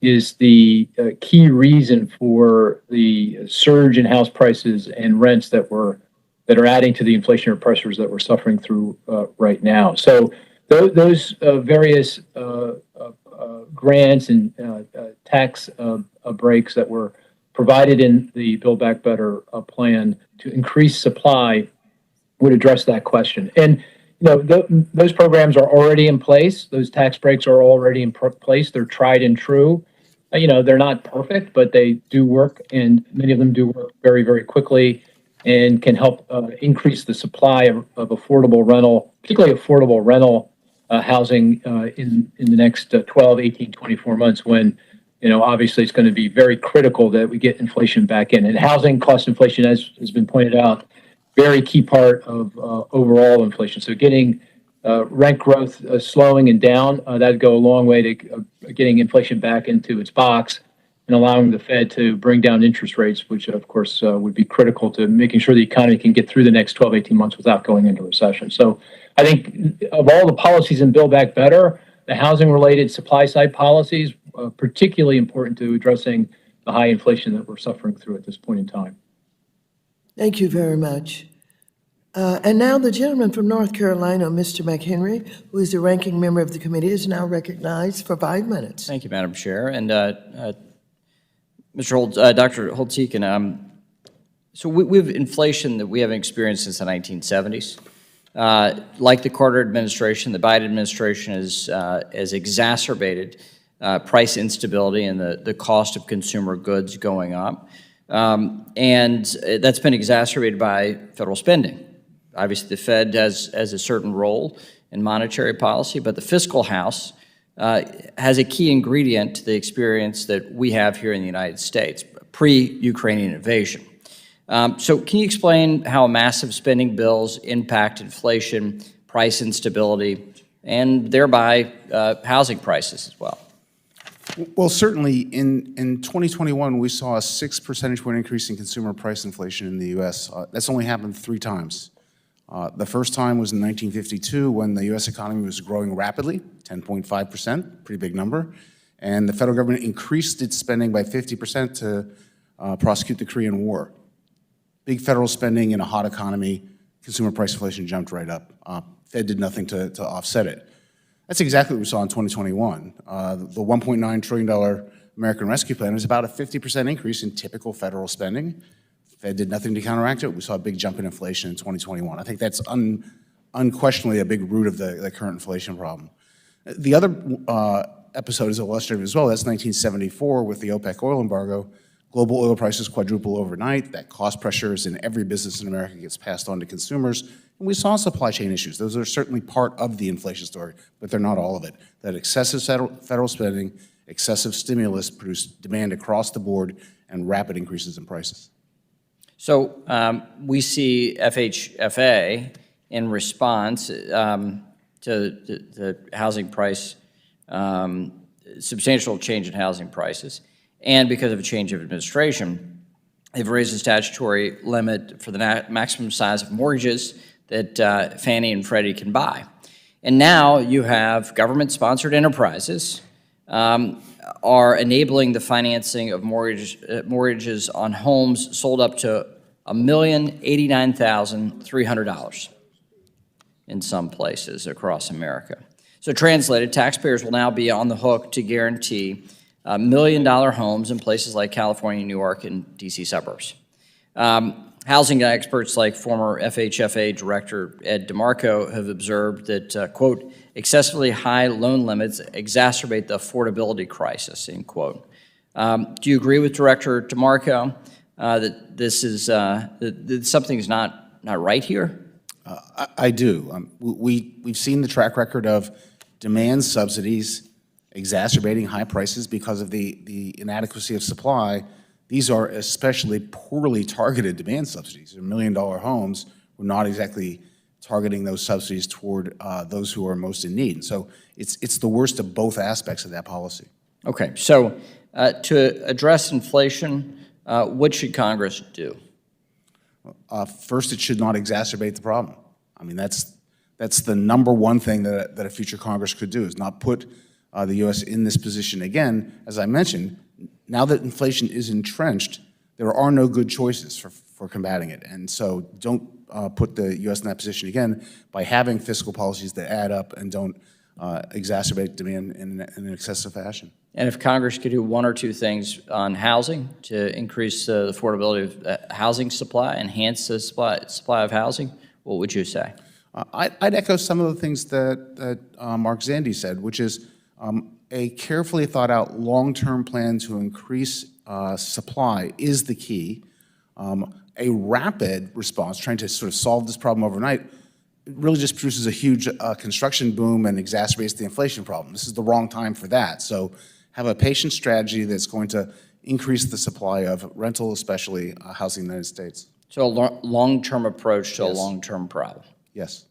is the key reason for the surge in house prices and rents that are adding to the inflationary pressures that we're suffering through right now. So those various grants and tax breaks that were provided in the Build Back Better plan to increase supply would address that question. And those programs are already in place. Those tax breaks are already in place. They're tried and true. They're not perfect, but they do work, and many of them do work very, very quickly and can help increase the supply of affordable rental, particularly affordable rental housing in the next 12, 18, 24 months when, obviously it's going to be very critical that we get inflation back in. And housing cost inflation, as has been pointed out, very key part of overall inflation. So getting rent growth slowing and down, that'd go a long way to getting inflation back into its box and allowing the Fed to bring down interest rates, which of course would be critical to making sure the economy can get through the next 12, 18 months without going into recession. So I think of all the policies in Build Back Better, the housing-related supply-side policies, particularly important to addressing the high inflation that we're suffering through at this point in time. Thank you very much. And now the gentleman from North Carolina, Mr. McHenry, who is the ranking member of the committee, is now recognized for 5 minutes. Thank you, Madam Chair. And Mr. Holt, Dr. Holtz-Eakin, so we have inflation that we haven't experienced since the 1970s. Like the Carter administration, the Biden administration has exacerbated price instability and the cost of consumer goods going up. And that's been exacerbated by federal spending. Obviously, the Fed has a certain role in monetary policy, but the fiscal house has a key ingredient to the experience that we have here in the United States, pre-Ukrainian invasion. So can you explain how massive spending bills impact inflation, price instability, and thereby housing prices as well? Well, certainly in 2021, we saw a 6 percentage point increase in consumer price inflation in the U.S. That's only happened 3 times. The first time was in 1952 when the U.S. economy was growing rapidly, 10.5%, pretty big number. And the federal government increased its spending by 50% to prosecute the Korean War. Big federal spending in a hot economy, consumer price inflation jumped right up. Fed did nothing to offset it. That's exactly what we saw in 2021. The $1.9 trillion American Rescue Plan was about a 50% increase in typical federal spending. Fed did nothing to counteract it. We saw a big jump in inflation in 2021. I think that's unquestionably a big root of the current inflation problem. The other episode is illustrative as well. That's 1974 with the OPEC oil embargo. Global oil prices quadruple overnight. That cost pressure is in every business in America gets passed on to consumers. And we saw supply chain issues. Those are certainly part of the inflation story, but they're not all of it. That excessive federal spending, excessive stimulus produced demand across the board and rapid increases in prices. So we see FHFA in response to the housing price, substantial change in housing prices, and because of a change of administration, they've raised the statutory limit for the maximum size of mortgages that Fannie and Freddie can buy. And now you have government-sponsored enterprises are enabling the financing of mortgages on homes sold up to $1,089,300 in some places across America. So translated, taxpayers will now be on the hook to guarantee $1 million homes in places like California, New York, and DC suburbs. Housing experts like former FHFA Director Ed DeMarco have observed that, quote, excessively high loan limits exacerbate the affordability crisis, end quote. Do you agree with Director DeMarco that this is that something's not right here? I do. We've seen the track record of demand subsidies exacerbating high prices because of the inadequacy of supply. These are especially poorly targeted demand subsidies. They're $1 million homes. We're not exactly targeting those subsidies toward those who are most in need. And so it's the worst of both aspects of that policy. Okay, so to address inflation, what should Congress do? First, it should not exacerbate the problem. I mean, that's the number one thing that a future Congress could do, is not put the U.S. in this position again. As I mentioned, now that inflation is entrenched, there are no good choices for combating it. And so don't put the U.S. in that position again by having fiscal policies that add up and don't exacerbate demand in an excessive fashion. And if Congress could do one or two things on housing to increase the affordability of housing supply, enhance the supply of housing, what would you say? I'd echo some of the things that Mark Zandi said, which is a carefully thought out long-term plan to increase supply is the key. A rapid response, trying to sort of solve this problem overnight, really just produces a huge construction boom and exacerbates the inflation problem. This is the wrong time for that. So have a patient strategy that's going to increase the supply of rental, especially housing in the United States. So a long-term approach to Yes. a long-term problem. Yes.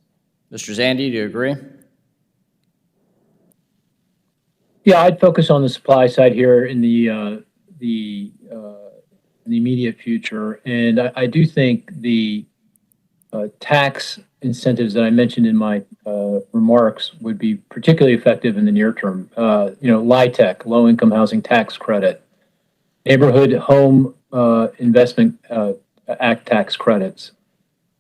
Mr. Zandi, do you agree? Yeah, I'd focus on the supply side here in the immediate future, and I do think the tax incentives that I mentioned in my remarks would be particularly effective in the near term. LIHTC, Low-Income Housing Tax Credit, Neighborhood Home Investment Act tax credits,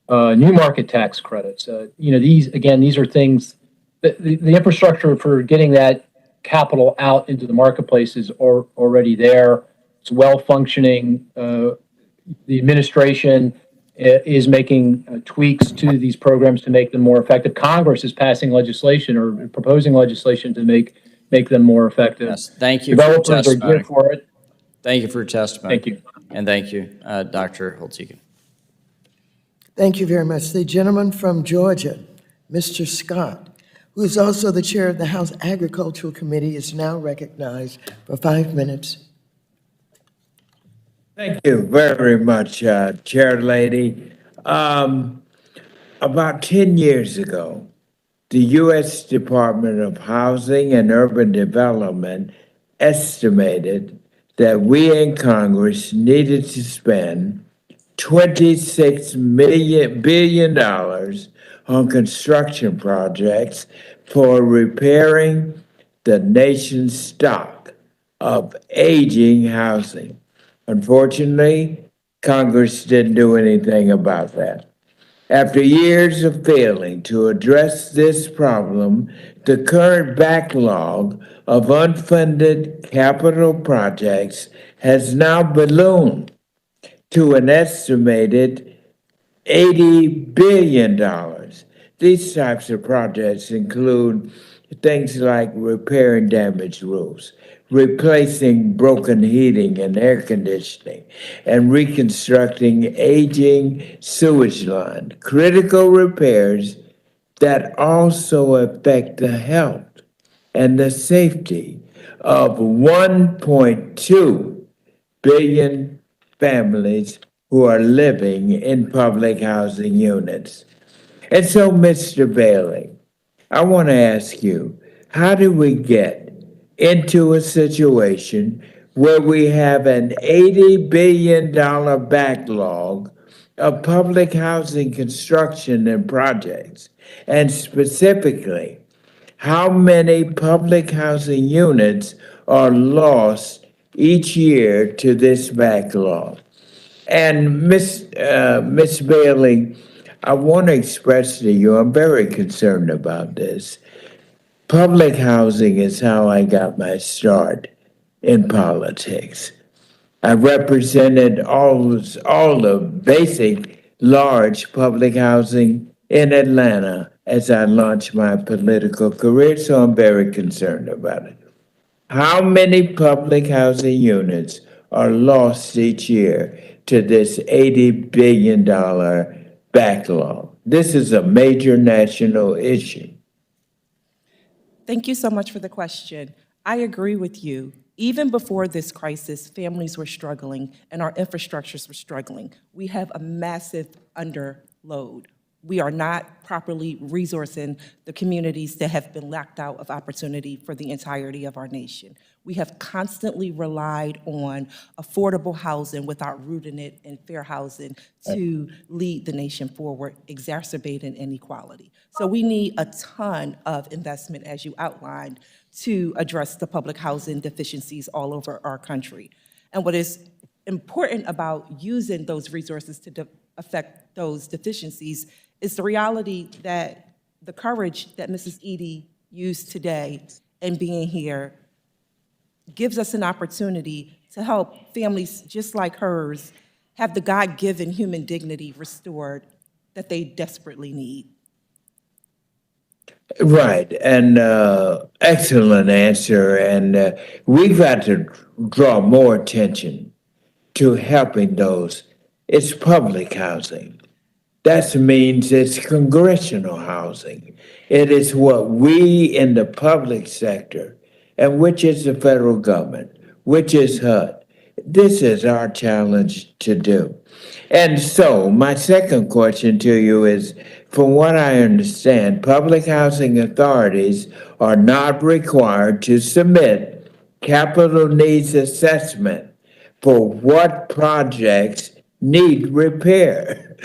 new market tax credits. These are things that the infrastructure for getting that capital out into the marketplace is already there. It's well functioning. The administration is making tweaks to these programs to make them more effective. Congress is passing legislation or proposing legislation to make them more effective. Yes, thank you for your Developers are testimony. good for it. Thank you for your testimony. Thank you. And thank you, Dr. Holtzigen. Thank you very much. The gentleman from Georgia, Mr. Scott, who is also the chair of the House Agricultural Committee, is now recognized for 5 minutes. Thank you very much, Chair Lady. About 10 years ago, the U.S. Department of Housing and Urban Development estimated that we in Congress needed to spend $26 billion on construction projects for repairing the nation's stock of aging housing. Unfortunately, Congress didn't do anything about that. After years of failing to address this problem, the current backlog of unfunded capital projects has now ballooned to an estimated $80 billion. These types of projects include things like repairing damaged roofs, replacing broken heating and air conditioning, and reconstructing aging sewage line. Critical repairs that also affect the health and the safety of 1.2 billion families who are living in public housing units. And so, Mr. Bailey, I want to ask you, how do we get into a situation where we have an $80 billion backlog of public housing construction and projects? And specifically, how many public housing units are lost each year to this backlog? And Miss Bailey, I want to express to you, I'm very concerned about this. Public housing is how I got my start in politics. I represented all the basic large public housing in Atlanta as I launched my political career, so I'm very concerned about it. How many public housing units are lost each year to this $80 billion backlog? This is a major national issue. Thank you so much for the question. I agree with you. Even before this crisis, families were struggling and our infrastructures were struggling. We have a massive underload. We are not properly resourcing the communities that have been locked out of opportunity for the entirety of our nation. We have constantly relied on affordable housing without rooting it in fair housing to lead the nation forward, exacerbating inequality. So we need a ton of investment, as you outlined, to address the public housing deficiencies all over our country. And what is important about using those resources to affect those deficiencies is the reality that the courage that Mrs. Edie used today in being here gives us an opportunity to help families just like hers have the God-given human dignity restored that they desperately need. Right, and excellent answer. And we've got to draw more attention to helping those. It's public housing. That means it's congressional housing. It is what we in the public sector, and which is the federal government, which is HUD. This is our challenge to do. And so my second question to you is, from what I understand, public housing authorities are not required to submit capital needs assessment for what projects need repair.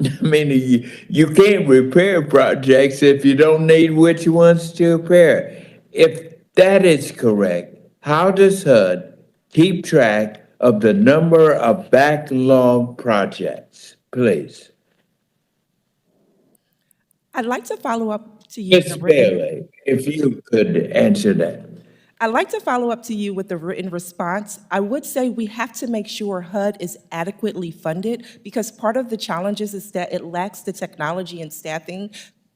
I mean, you can't repair projects if you don't need which ones to repair. If that is correct, how does HUD keep track of the number of backlog projects, please? I'd like to follow up to you. Ms. Bailey, if you could answer that. I'd like to follow up to you with a written response. I would say we have to make sure HUD is adequately funded, because part of the challenges is that it lacks the technology and staffing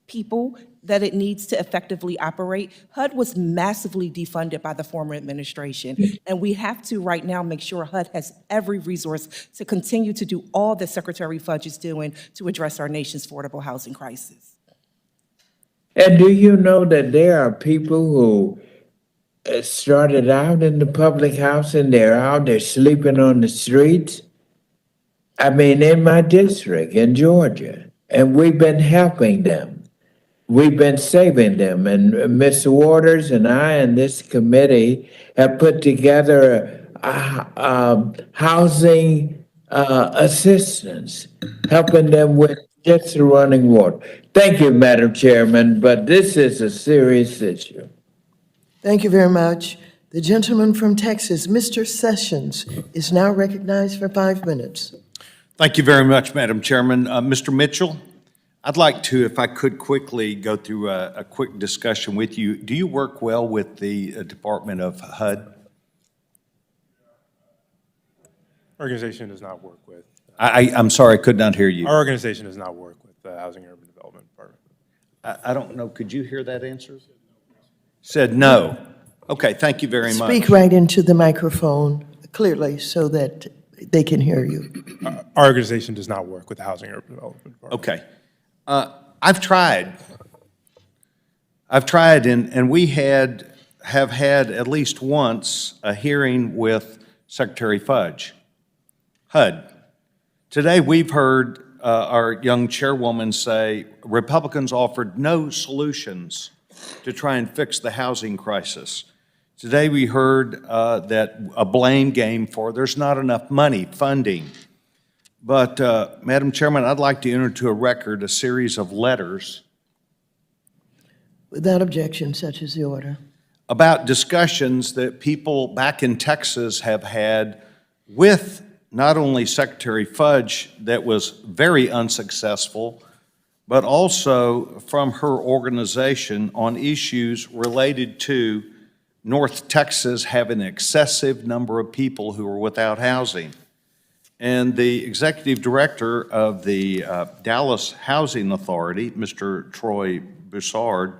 people that it needs to effectively operate. HUD was massively defunded by the former administration, and we have to right now make sure HUD has every resource to continue to do all that Secretary Fudge is doing to address our nation's affordable housing crisis. And do you know that there are people who started out in the public house and they're out there sleeping on the streets? I mean, in my district in Georgia, and we've been helping them. We've been saving them, and Ms. Waters and I and this committee have put together housing assistance, helping them with just the running water. Thank you, Madam Chairman, but this is a serious issue. Thank you very much. The gentleman from Texas, Mr. Sessions, is now recognized for 5 minutes. Thank you very much, Madam Chairman. Mr. Mitchell, I'd like to, if I could quickly go through a quick discussion with you. Do you work well with the Department of HUD? Organization does not work with. I'm sorry, I could not hear you. Our organization does not work with the Housing and Urban Development Department. I don't know, could you hear that answer? Said no. Okay, thank you very much. Speak right into the microphone clearly so that they can hear you. Our organization does not work with the Housing and Urban Development Department. Okay. I've tried, and we have had at least once a hearing with Secretary Fudge, HUD. Today, we've heard our young chairwoman say Republicans offered no solutions to try and fix the housing crisis. Today, we heard that a blame game for there's not enough money, funding. But, Madam Chairman, I'd like to enter into a record a series of letters Without objection, such is the order. about discussions that people back in Texas have had with not only Secretary Fudge that was very unsuccessful, but also from her organization on issues related to North Texas having an excessive number of people who are without housing. And the executive director of the Dallas Housing Authority, Mr. Troy Broussard,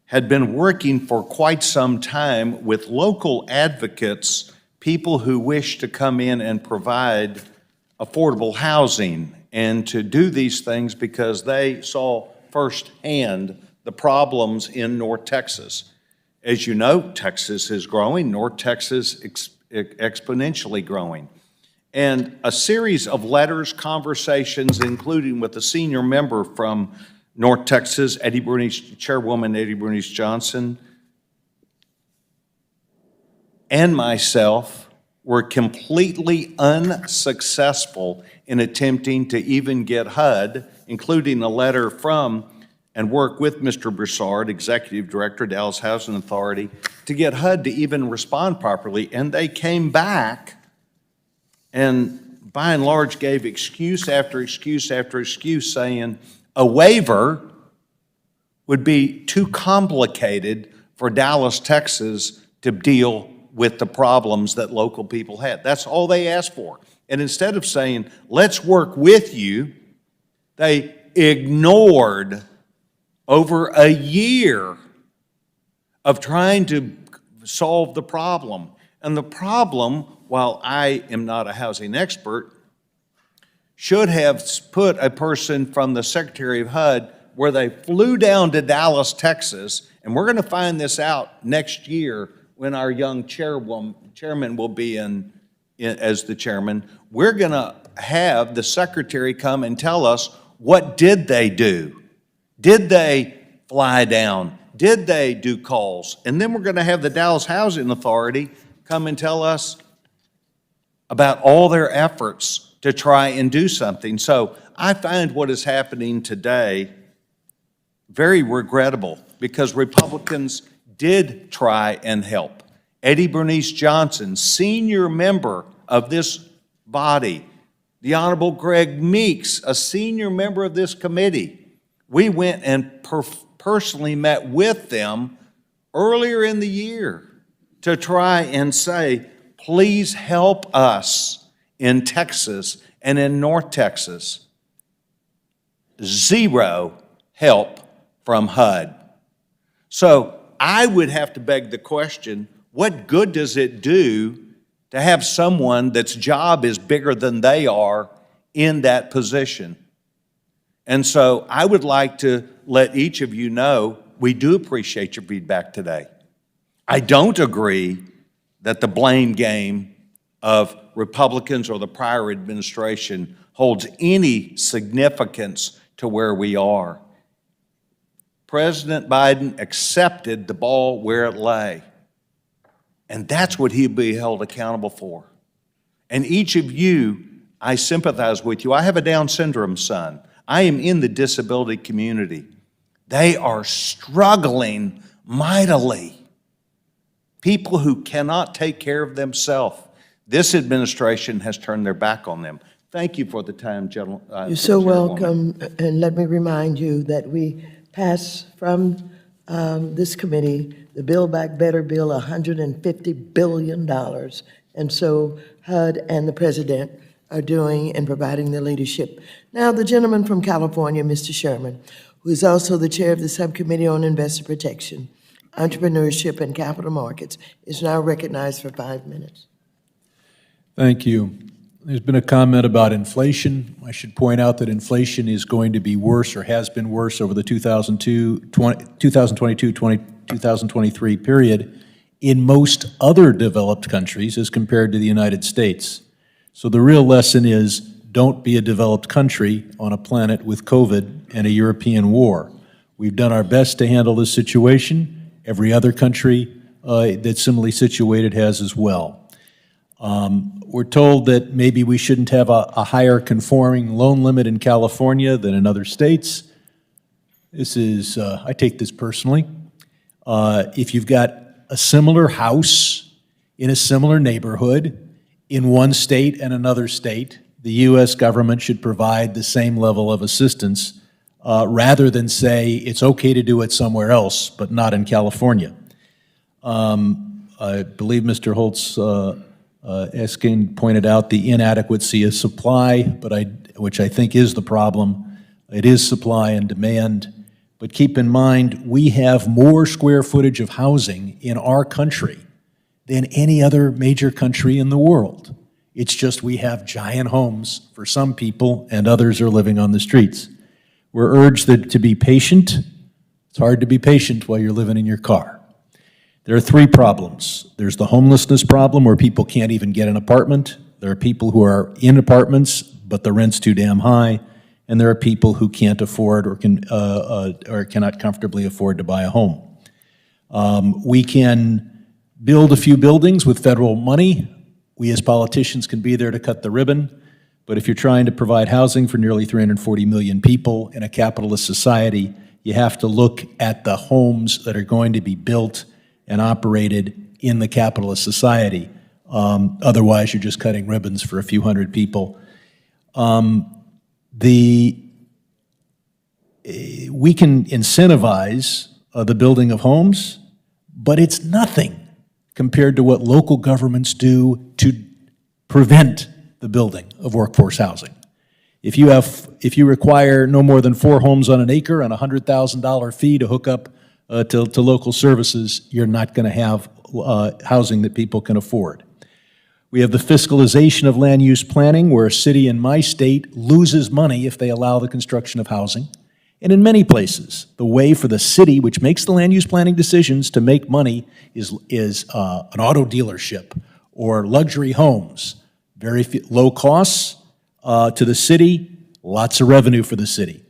had been working for quite some time with local advocates, people who wish to come in and provide affordable housing and to do these things because they saw firsthand the problems in North Texas. As you know, Texas is growing, North Texas exponentially growing. And a series of letters, conversations, including with a senior member from North Texas, Chairwoman Eddie Bernice Johnson, and myself were completely unsuccessful in attempting to even get HUD, including a letter from and work with Mr. Broussard, Executive Director, Dallas Housing Authority, to get HUD to even respond properly. And they came back and by and large gave excuse after excuse after excuse, saying a waiver would be too complicated for Dallas, Texas to deal with the problems that local people had. That's all they asked for. And instead of saying, let's work with you, they ignored over a year of trying to solve the problem. And the problem, while I am not a housing expert, should have put a person from the Secretary of HUD where they flew down to Dallas, Texas, and we're going to find this out next year when our young chairman will be in as the chairman. We're going to have the secretary come and tell us, what did they do? Did they fly down? Did they do calls? And then we're going to have the Dallas Housing Authority come and tell us about all their efforts to try and do something. So I find what is happening today very regrettable because Republicans did try and help. Eddie Bernice Johnson, senior member of this body, the Honorable Greg Meeks, a senior member of this committee, we went and personally met with them earlier in the year to try and say, please help us in Texas and in North Texas. Zero help from HUD. So I would have to beg the question, what good does it do to have someone that's job is bigger than they are in that position? And so I would like to let each of you know we do appreciate your feedback today. I don't agree that the blame game of Republicans or the prior administration holds any significance to where we are. President Biden accepted the ball where it lay, and that's what he'll be held accountable for. And each of you, I sympathize with you. I have a Down syndrome son. I am in the disability community. They are struggling mightily. People who cannot take care of themselves. This administration has turned their back on them. Thank you for the time, gentlemen. You're so welcome, and let me remind you that we passed from this committee the Build Back Better bill, $150 billion. And so HUD and the president are doing and providing the leadership. Now, the gentleman from California, Mr. Sherman, who is also the chair of the Subcommittee on Investor Protection, Entrepreneurship and Capital Markets, is now recognized for 5 minutes. Thank you. There's been a comment about inflation. I should point out that inflation is going to be worse or has been worse over the 2022-2023 period in most other developed countries as compared to the United States. So the real lesson is don't be a developed country on a planet with COVID and a European war. We've done our best to handle this situation. Every other country that's similarly situated has as well. We're told that maybe we shouldn't have a higher conforming loan limit in California than in other states. This is, I take this personally. If you've got a similar house in a similar neighborhood in one state and another state, the U.S. government should provide the same level of assistance rather than say it's okay to do it somewhere else, but not in California. I believe Mr. Holtz Eskin pointed out the inadequacy of supply, which I think is the problem. It is supply and demand. But keep in mind, we have more square footage of housing in our country than any other major country in the world. It's just we have giant homes for some people and others are living on the streets. We're urged to be patient. It's hard to be patient while you're living in your car. There are three problems. There's the homelessness problem where people can't even get an apartment. There are people who are in apartments, but the rent's too damn high. And there are people who can't afford or cannot comfortably afford to buy a home. We can build a few buildings with federal money. We as politicians can be there to cut the ribbon. But if you're trying to provide housing for nearly 340 million people in a capitalist society, you have to look at the homes that are going to be built and operated in the capitalist society. Otherwise, you're just cutting ribbons for a few hundred people. We can incentivize the building of homes, but it's nothing compared to what local governments do to prevent the building of workforce housing. If you require no more than 4 homes on an acre and a $100,000 fee to hook up to local services, you're not going to have housing that people can afford. We have the fiscalization of land use planning, where a city in my state loses money if they allow the construction of housing. And in many places, the way for the city, which makes the land use planning decisions, to make money is an auto dealership or luxury homes. Very low costs to the city, lots of revenue for the city.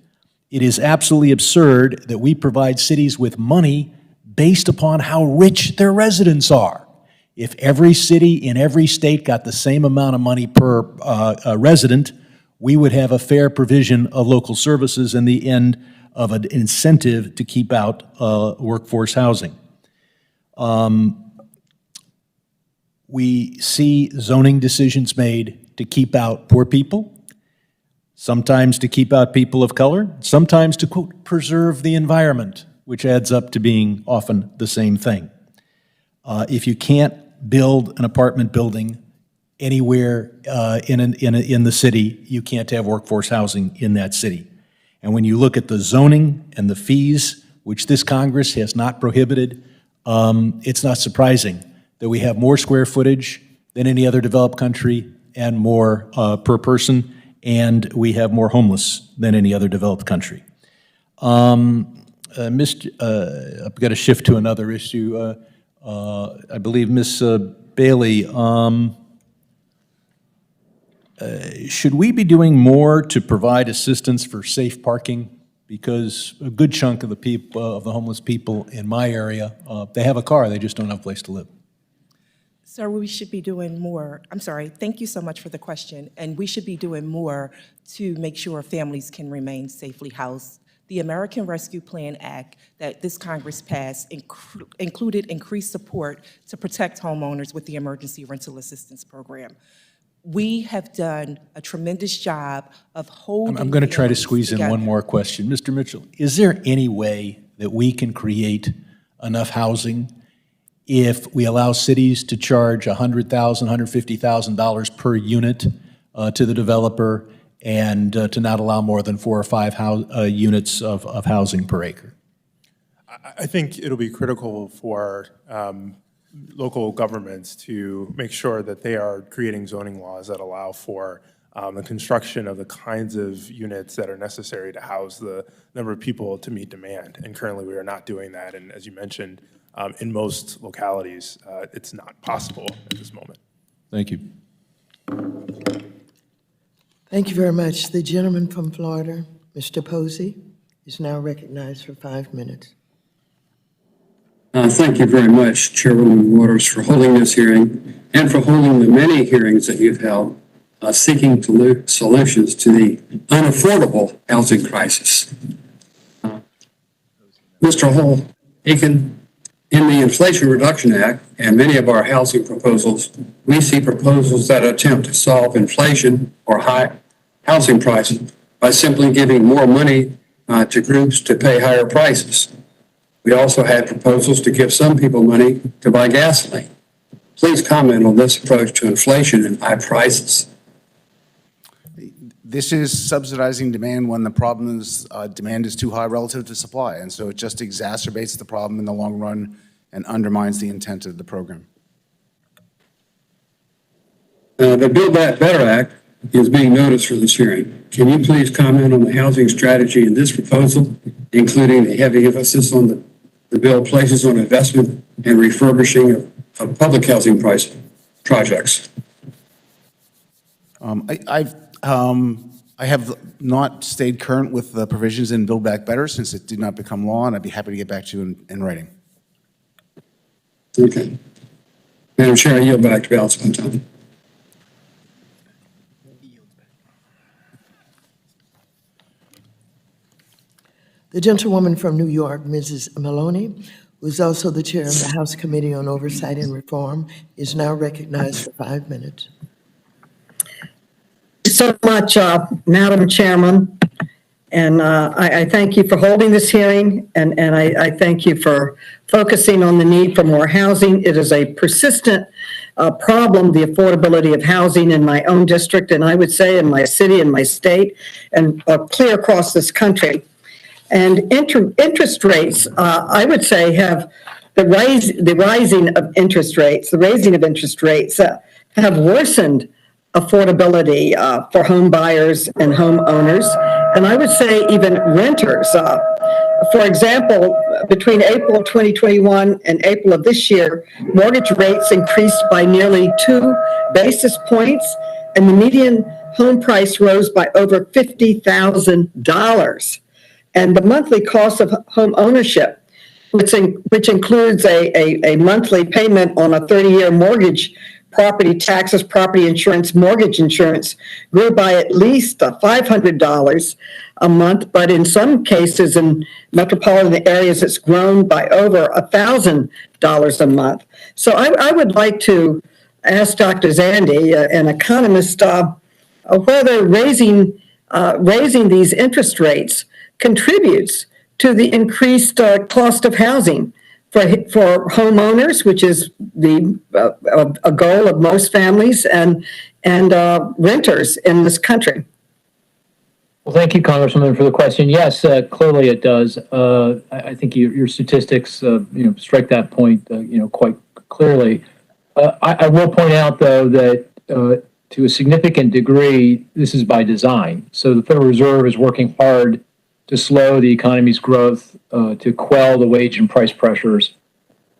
It is absolutely absurd that we provide cities with money based upon how rich their residents are. If every city in every state got the same amount of money per resident, we would have a fair provision of local services and the end of an incentive to keep out workforce housing. We see zoning decisions made to keep out poor people, sometimes to keep out people of color, sometimes to, quote, preserve the environment, which adds up to being often the same thing. If you can't build an apartment building anywhere in the city, you can't have workforce housing in that city. And when you look at the zoning and the fees, which this Congress has not prohibited, it's not surprising that we have more square footage than any other developed country and more per person, and we have more homeless than any other developed country. I've got to shift to another issue. I believe Ms. Bailey, should we be doing more to provide assistance for safe parking? Because a good chunk of the homeless people in my area, they have a car, they just don't have a place to live. Sir, we should be doing more. I'm sorry, thank you so much for the question. And we should be doing more to make sure families can remain safely housed. The American Rescue Plan Act that this Congress passed included increased support to protect homeowners with the Emergency Rental Assistance Program. We have done a tremendous job of holding. I'm going to try to squeeze together. in one more question. Mr. Mitchell, is there any way that we can create enough housing if we allow cities to charge $100,000, $150,000 per unit to the developer and to not allow more than 4 or 5 units of housing per acre? I think it'll be critical for local governments to make sure that they are creating zoning laws that allow for the construction of the kinds of units that are necessary to house the number of people to meet demand. And currently we are not doing that. And as you mentioned, in most localities, it's not possible at this moment. Thank you. Thank you very much. The gentleman from Florida, Mr. Posey, is now recognized for 5 minutes. Thank you very much, Chairwoman Waters, for holding this hearing and for holding the many hearings that you've held seeking solutions to the unaffordable housing crisis. Mr. Hall, Aiken, In the Inflation Reduction Act and many of our housing proposals, we see proposals that attempt to solve inflation or high housing prices by simply giving more money to groups to pay higher prices. We also had proposals to give some people money to buy gasoline. Please comment on this approach to inflation and high prices. This is subsidizing demand when the problem is demand is too high relative to supply, and so it just exacerbates the problem in the long run and undermines the intent of the program. The Build Back Better Act is being noticed for this hearing. Can you please comment on the housing strategy in this proposal, including the heavy emphasis on the bill places on investment and refurbishing of public housing projects? I have not stayed current with the provisions in Build Back Better since it did not become law, and I'd be happy to get back to you in writing. Okay. Madam Chair, I yield back to balance my time. The gentlewoman from New York, Mrs. Maloney, who is also the chair of the House Committee on Oversight and Reform, is now recognized for 5 minutes. So much, Madam Chairman, and I thank you for holding this hearing, and I thank you for focusing on the need for more housing. It is a persistent problem, the affordability of housing in my own district, and I would say in my city and my state, and clear across this country. And interest rates, I would say, have the raising of interest rates have worsened affordability for home buyers and homeowners, and I would say even renters. For example, between April 2021 and April of this year, mortgage rates increased by nearly 2 basis points, and the median home price rose by over $50,000. And the monthly cost of home ownership, which includes a monthly payment on a 30-year mortgage, property taxes, property insurance, mortgage insurance, grew by at least $500 a month, but in some cases in metropolitan areas, it's grown by over $1,000 a month. So I would like to ask Dr. Zandi, an economist, whether raising these interest rates contributes to the increased cost of housing for homeowners, which is a goal of most families, and renters in this country. Well, thank you, Congresswoman, for the question. Yes, clearly it does. I think your statistics, strike that point, quite clearly. I will point out, though, that to a significant degree, this is by design. So the Federal Reserve is working hard to slow the economy's growth, to quell the wage and price pressures.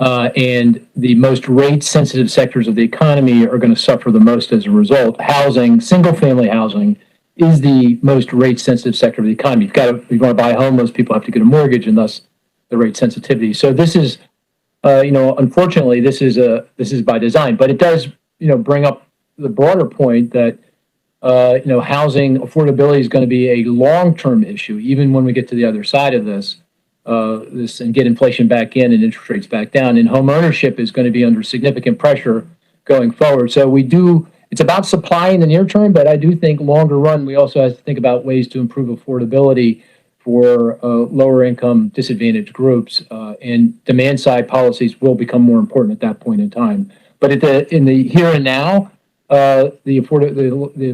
And the most rate-sensitive sectors of the economy are going to suffer the most as a result. Housing, single-family housing, is the most rate-sensitive sector of the economy. If you want to buy a home, most people have to get a mortgage, and thus the rate sensitivity. So this is, unfortunately, this is by design. But it does, bring up the broader point that housing affordability is going to be a long-term issue, even when we get to the other side of this and get inflation back in and interest rates back down. And home ownership is going to be under significant pressure going forward. So it's about supply in the near term, but I do think longer run, we also have to think about ways to improve affordability for lower income disadvantaged groups. And demand side policies will become more important at that point in time. But in the here and now, the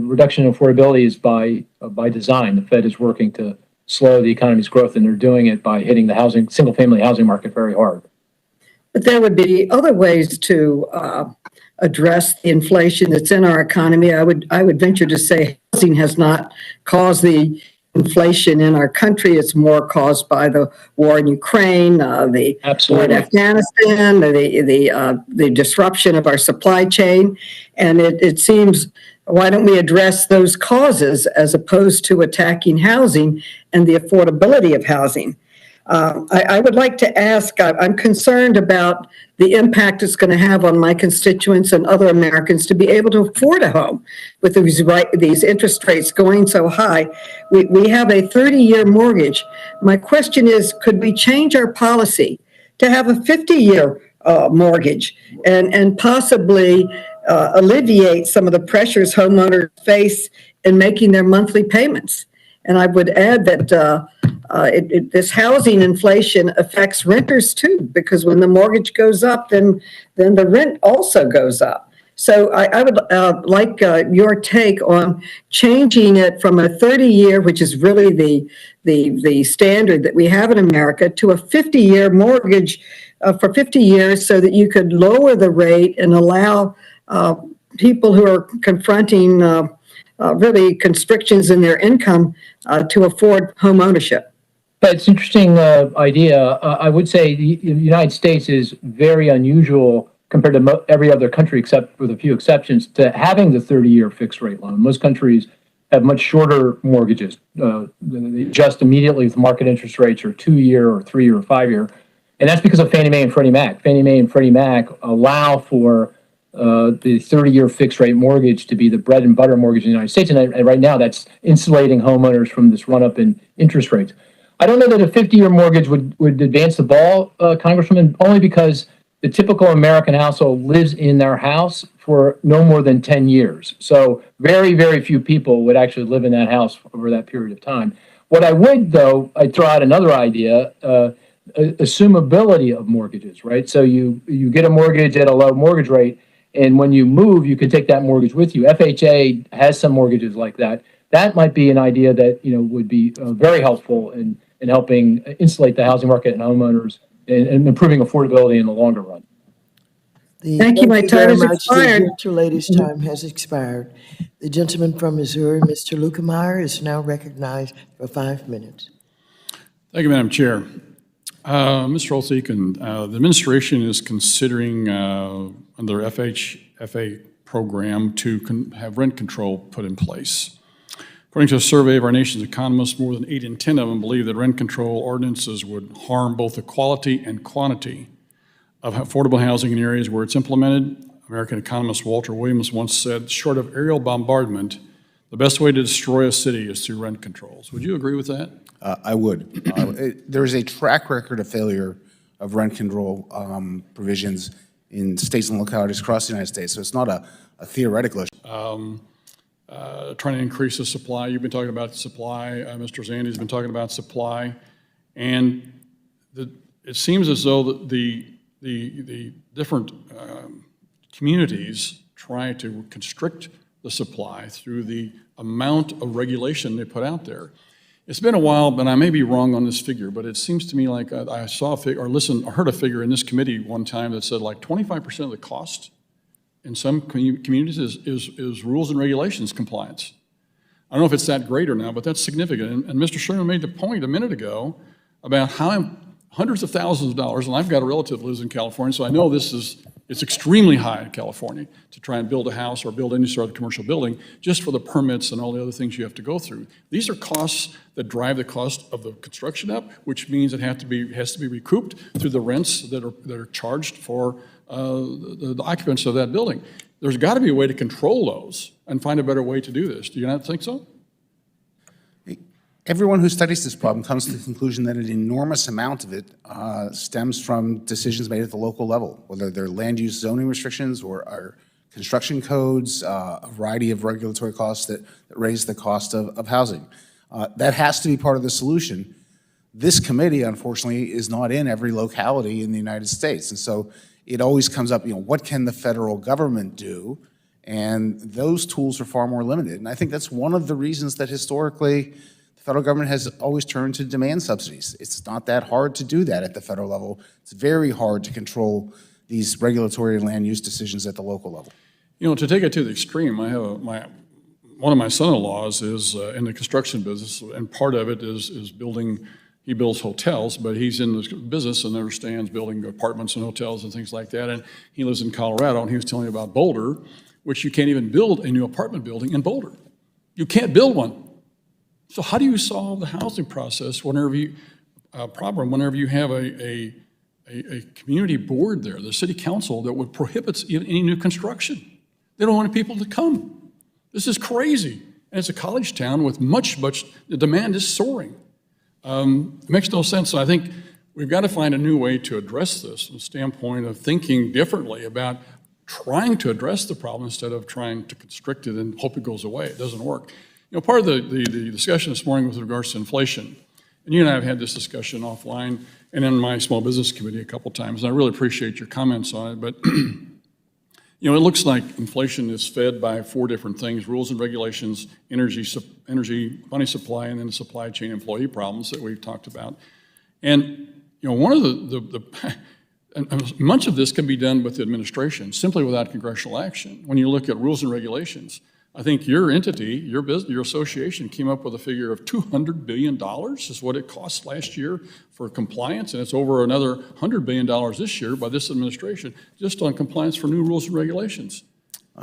reduction in affordability is by design. The Fed is working to slow the economy's growth, and they're doing it by hitting the single-family housing market very hard. But there would be other ways to address the inflation that's in our economy. I would venture to say housing has not caused the inflation in our country. It's more caused by the war in Ukraine, the war in Afghanistan, the disruption of our supply chain. And it seems, why don't we address those causes as opposed to attacking housing and the affordability of housing? I would like to ask, I'm concerned about the impact it's going to have on my constituents and other Americans to be able to afford a home with these interest rates going so high. We have a 30-year mortgage. My question is, could we change our policy to have a 50-year mortgage and possibly alleviate some of the pressures homeowners face in making their monthly payments. And I would add that this housing inflation affects renters too, because when the mortgage goes up, then the rent also goes up. So I would like your take on changing it from a 30-year, which is really the standard that we have in America, to a 50-year mortgage for 50 years, so that you could lower the rate and allow people who are confronting really constrictions in their income to afford home ownership. But it's an interesting idea. I would say the United States is very unusual compared to every other country, except with a few exceptions, to having the 30-year fixed rate loan. Most countries have much shorter mortgages. They adjust immediately with market interest rates, or 2-year or 3-year or 5-year. And that's because of Fannie Mae and Freddie Mac. Fannie Mae and Freddie Mac allow for the 30-year fixed rate mortgage to be the bread and butter mortgage in the United States. And right now that's insulating homeowners from this run up in interest rates. I don't know that a 50-year mortgage would advance the ball, Congresswoman, only because the typical American household lives in their house for no more than 10 years. So very, very few people would actually live in that house over that period of time. What I would, though, I'd throw out another idea, assumability of mortgages, right? So you get a mortgage at a low mortgage rate, and when you move, you can take that mortgage with you. FHA has some mortgages like that. That might be an idea that would be very helpful in helping insulate the housing market and homeowners and improving affordability in the longer run. Thank you. My time has expired. The gentle lady's time has expired. The gentleman from Missouri, Mr. Lukemeyer, is now recognized for 5 minutes. Thank you, Madam Chair. Mr. Olsekin, the administration is considering under FHFA program to have rent control put in place. According to a survey of our nation's economists, more than 8 in 10 of them believe that rent control ordinances would harm both the quality and quantity of affordable housing in areas where it's implemented. American economist Walter Williams once said, short of aerial bombardment, the best way to destroy a city is through rent controls. Would you agree with that? I would. There is a track record of failure of rent control provisions in states and localities across the United States, so it's not a theoretical issue. Trying to increase the supply. You've been talking about supply. Mr. Zandi's been talking about supply. And it seems as though the different communities try to constrict the supply through the amount of regulation they put out there. It's been a while, but I may be wrong on this figure, but it seems to me like I saw a figure, or heard a figure in this committee one time that said like 25% of the cost in some communities is rules and regulations compliance. I don't know if it's that great or not, but that's significant. And Mr. Sherman made the point a minute ago about how hundreds of thousands of dollars, and I've got a relative who lives in California, so I know it's extremely high in California to try and build a house or build any sort of commercial building just for the permits and all the other things you have to go through. These are costs that drive the cost of the construction up, which means it has to be recouped through the rents that are charged for the occupants of that building. There's got to be a way to control those and find a better way to do this. Do you not think so? Everyone who studies this problem comes to the conclusion that an enormous amount of it stems from decisions made at the local level, whether they're land use zoning restrictions or construction codes, a variety of regulatory costs that raise the cost of housing. That has to be part of the solution. This committee, unfortunately, is not in every locality in the United States. And so it always comes up, what can the federal government do? And those tools are far more limited. And I think that's one of the reasons that historically the federal government has always turned to demand subsidies. It's not that hard to do that at the federal level. It's very hard to control these regulatory and land use decisions at the local level. To take it to the extreme, I have one of my son-in-laws is in the construction business, and part of it is building. He builds hotels, but he's in the business and understands building apartments and hotels and things like that. And he lives in Colorado, and he was telling me about Boulder, which you can't even build a new apartment building in Boulder. You can't build one. So how do you solve the housing process whenever you have a community board there, the city council, that would prohibit any new construction? They don't want people to come. This is crazy. And it's a college town with much, the demand is soaring. It makes no sense. So I think we've got to find a new way to address this from the standpoint of thinking differently about trying to address the problem instead of trying to constrict it and hope it goes away. It doesn't work. You know, part of the discussion this morning with regards to inflation, and you and I have had this discussion offline and in my small business committee a couple times, and I really appreciate your comments on it, but you know, it looks like inflation is fed by 4 different things: rules and regulations, energy, money supply, and then supply chain employee problems that we've talked about. And you know, one of and much of this can be done with the administration, simply without congressional action. When you look at rules and regulations, I think your entity, your business, your association came up with a figure of $200 billion is what it cost last year for compliance, and it's over another $100 billion this year by this administration just on compliance for new rules and regulations.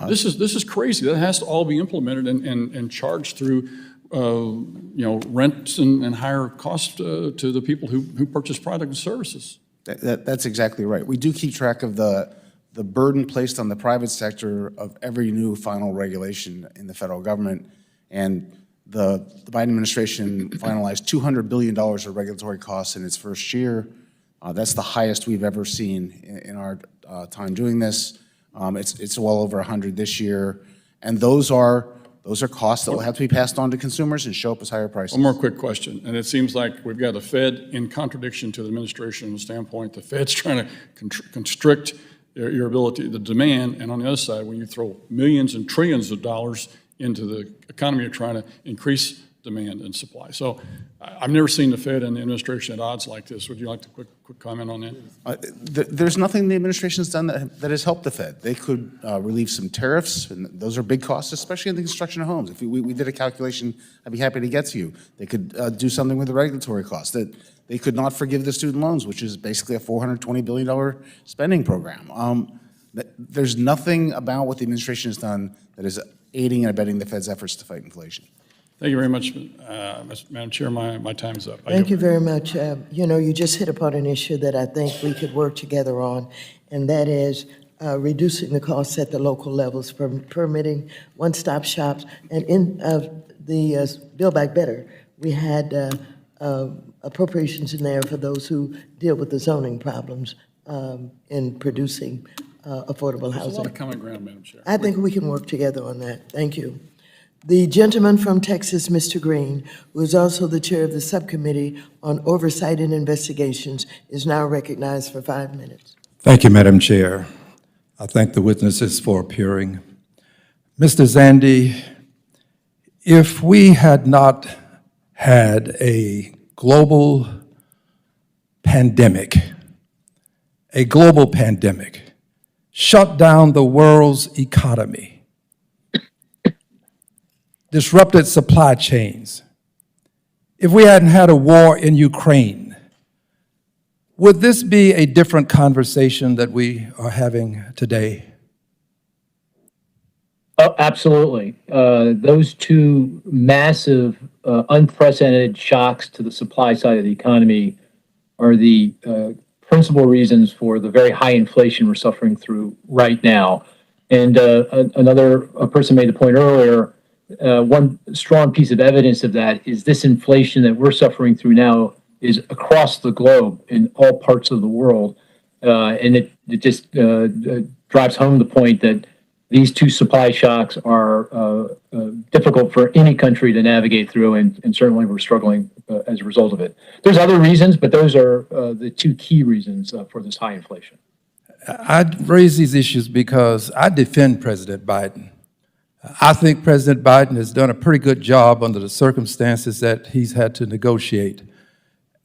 This is crazy. That has to all be implemented and charged through you know, rents and higher costs to the people who purchase products and services. That's exactly right. We do keep track of the burden placed on the private sector of every new final regulation in the federal government. And the Biden administration finalized $200 billion of regulatory costs in its first year. That's the highest we've ever seen in our time doing this. It's well over 100 this year. And those are costs that will have to be passed on to consumers and show up as higher prices. One more quick question, and it seems like we've got the Fed in contradiction to the administration standpoint. The Fed's trying to constrict your ability, the demand, and on the other side, when you throw millions and trillions of dollars into the economy, you're trying to increase demand and supply. So I've never seen the Fed and the administration at odds like this. Would you like to quick comment on that? There's nothing the administration's done that has helped the Fed. They could relieve some tariffs, and those are big costs, especially in the construction of homes. If we did a calculation, I'd be happy to get to you. They could do something with the regulatory costs. That they could not forgive the student loans, which is basically a $420 billion spending program. There's nothing about what the administration has done that is aiding and abetting the Fed's efforts to fight inflation. Thank you very much, Madam Chair. My time's up. Thank you very much. You know, you just hit upon an issue that I think we could work together on, and that is reducing the costs at the local levels, permitting one-stop shops. And in the Build Back Better, we had appropriations in there for those who deal with the zoning problems in producing affordable housing. There's a lot of common ground, Madam Chair. I think we can work together on that. Thank you. The gentleman from Texas, Mr. Green, who is also the chair of the subcommittee on oversight and investigations, is now recognized for 5 minutes. Thank you, Madam Chair. I thank the witnesses for appearing. Mr. Zandy, if we had not had a global pandemic, shut down the world's economy, disrupted supply chains, if we hadn't had a war in Ukraine, would this be a different conversation that we are having today? Oh, absolutely. Those two massive, unprecedented shocks to the supply side of the economy are the principal reasons for the very high inflation we're suffering through right now. And another person made the point earlier, one strong piece of evidence of that is this inflation that we're suffering through now is across the globe in all parts of the world. And it just drives home the point that these two supply shocks are difficult for any country to navigate through, and certainly we're struggling as a result of it. There's other reasons, but those are the two key reasons for this high inflation. I raise these issues because I defend President Biden. I think President Biden has done a pretty good job under the circumstances that he's had to negotiate.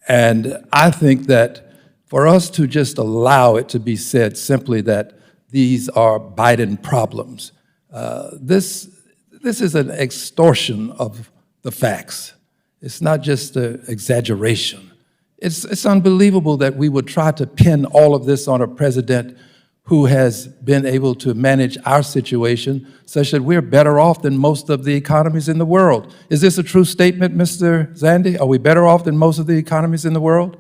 And I think that for us to just allow it to be said simply that these are Biden problems, this is an extortion of the facts. It's not just an exaggeration. It's unbelievable that we would try to pin all of this on a president who has been able to manage our situation such that we're better off than most of the economies in the world. Is this a true statement, Mr. Zandy? Are we better off than most of the economies in the world?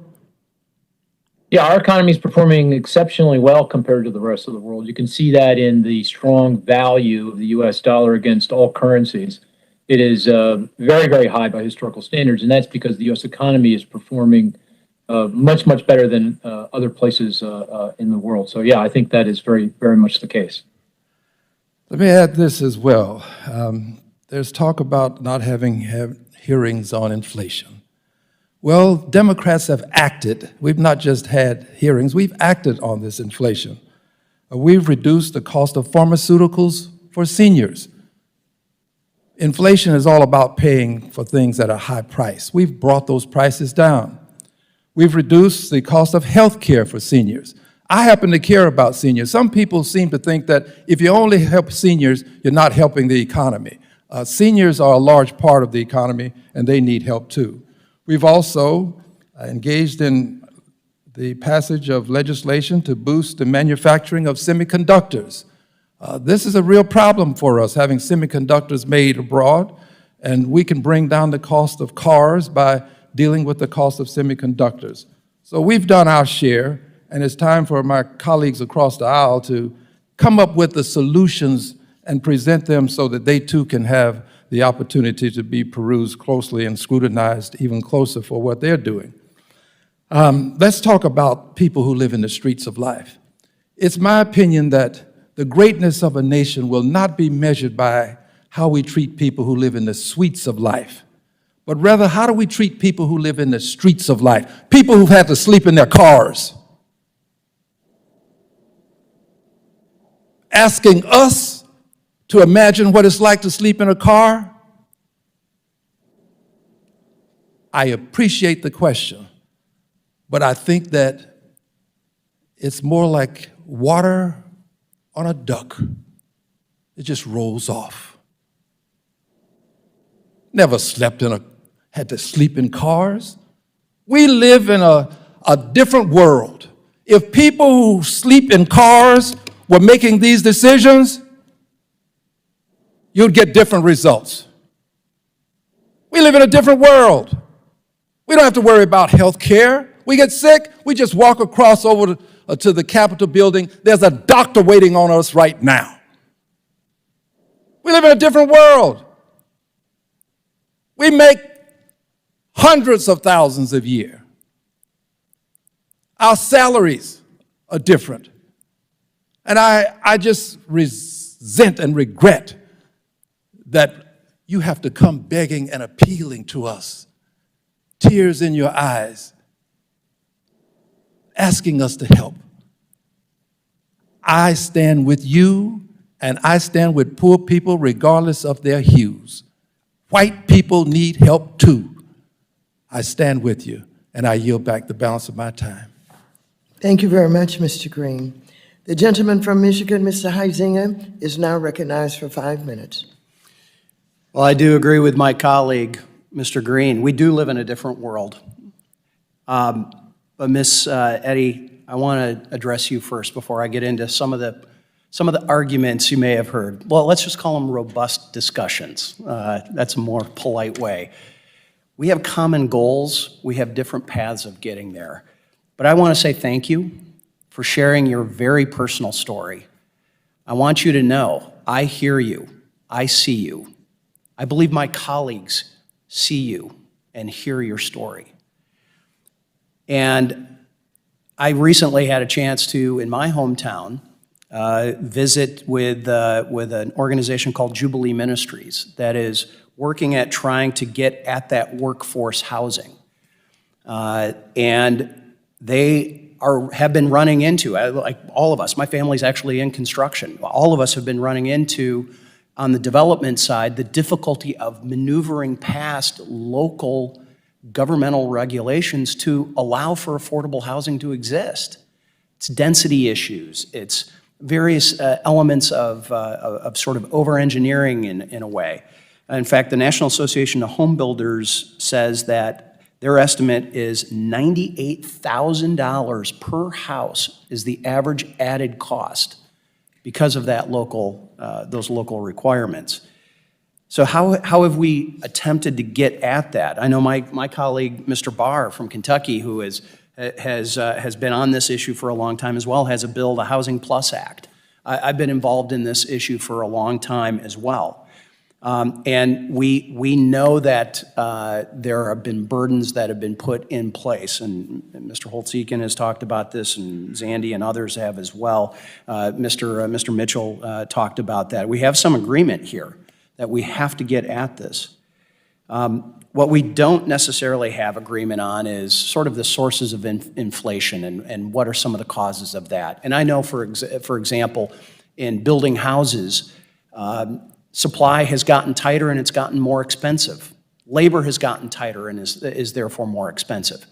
Yeah, our economy is performing exceptionally well compared to the rest of the world. You can see that in the strong value of the U.S. dollar against all currencies. It is very, very high by historical standards, and that's because the U.S. economy is performing much, much better than other places in the world. So yeah, I think that is very, very much the case. Let me add this as well. There's talk about not having hearings on inflation. Well, Democrats have acted. We've not just had hearings, we've acted on this inflation. We've reduced the cost of pharmaceuticals for seniors. Inflation is all about paying for things at a high price. We've brought those prices down. We've reduced the cost of health care for seniors. I happen to care about seniors. Some people seem to think that if you only help seniors, you're not helping the economy. Seniors are a large part of the economy, and they need help too. We've also engaged in the passage of legislation to boost the manufacturing of semiconductors. This is a real problem for us, having semiconductors made abroad, and we can bring down the cost of cars by dealing with the cost of semiconductors. So we've done our share, and it's time for my colleagues across the aisle to come up with the solutions and present them so that they too can have the opportunity to be perused closely and scrutinized even closer for what they're doing. Let's talk about people who live in the streets of life. It's my opinion that the greatness of a nation will not be measured by how we treat people who live in the suites of life, but rather how do we treat people who live in the streets of life, people who've had to sleep in their cars. Asking us to imagine what it's like to sleep in a car? I appreciate the question, but I think that it's more like water on a duck. It just rolls off. Never had to sleep in cars. We live in a different world. If people who sleep in cars were making these decisions, you'd get different results. We live in a different world. We don't have to worry about health care. We get sick, we just walk across over to the Capitol building. There's a doctor waiting on us right now. We live in a different world. We make hundreds of thousands a year. Our salaries are different. And I just resent and regret that you have to come begging and appealing to us, tears in your eyes, asking us to help. I stand with you, and I stand with poor people regardless of their hues. White people need help too. I stand with you, and I yield back the balance of my time. Thank you very much, Mr. Green. The gentleman from Michigan, Mr. Huizinga, is now recognized for 5 minutes. Well, I do agree with my colleague, Mr. Green. We do live in a different world. But Ms. Eddy, I want to address you first before I get into some of the arguments you may have heard. Well, let's just call them robust discussions. That's a more polite way. We have common goals. We have different paths of getting there. But I want to say thank you for sharing your very personal story. I want you to know, I hear you. I see you. I believe my colleagues see you and hear your story. And I recently had a chance to, in my hometown, visit with an organization called Jubilee Ministries that is working at trying to get at that workforce housing. And they have been running into, like all of us, my family's actually in construction, all of us have been running into, on the development side, the difficulty of maneuvering past local governmental regulations to allow for affordable housing to exist. It's density issues, it's various elements of sort of over-engineering in a way. In fact, the National Association of Home Builders says that their estimate is $98,000 per house is the average added cost because of that those local requirements. So how have we attempted to get at that? I know my colleague, Mr. Barr from Kentucky, who has been on this issue for a long time as well, has a bill, the Housing Plus Act. I've been involved in this issue for a long time as well. And we know that there have been burdens that have been put in place, and Mr. Holtz-Eakin has talked about this, and Zandy and others have as well. Mr. Mitchell talked about that. We have some agreement here that we have to get at this. What we don't necessarily have agreement on is sort of the sources of inflation and what are some of the causes of that. And I know, for example, in building houses, supply has gotten tighter and it's gotten more expensive. Labor has gotten tighter and is therefore more expensive.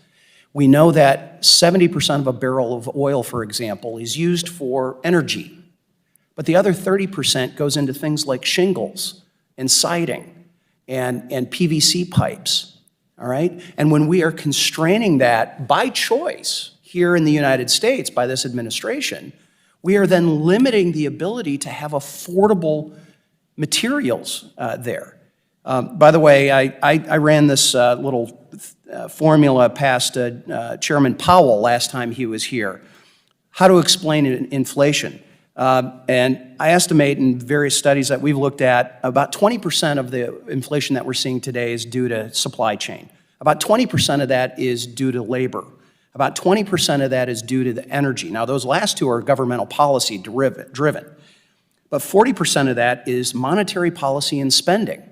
We know that 70% of a barrel of oil, for example, is used for energy, but the other 30% goes into things like shingles and siding and PVC pipes, all right? And when we are constraining that by choice here in the United States by this administration, we are then limiting the ability to have affordable materials there. By the way, I ran this little formula past Chairman Powell last time he was here. How to explain inflation. And I estimate in various studies that we've looked at, about 20% of the inflation that we're seeing today is due to supply chain. About 20% of that is due to labor. About 20% of that is due to the energy. Now, those last two are governmental policy driven. But 40% of that is monetary policy and spending.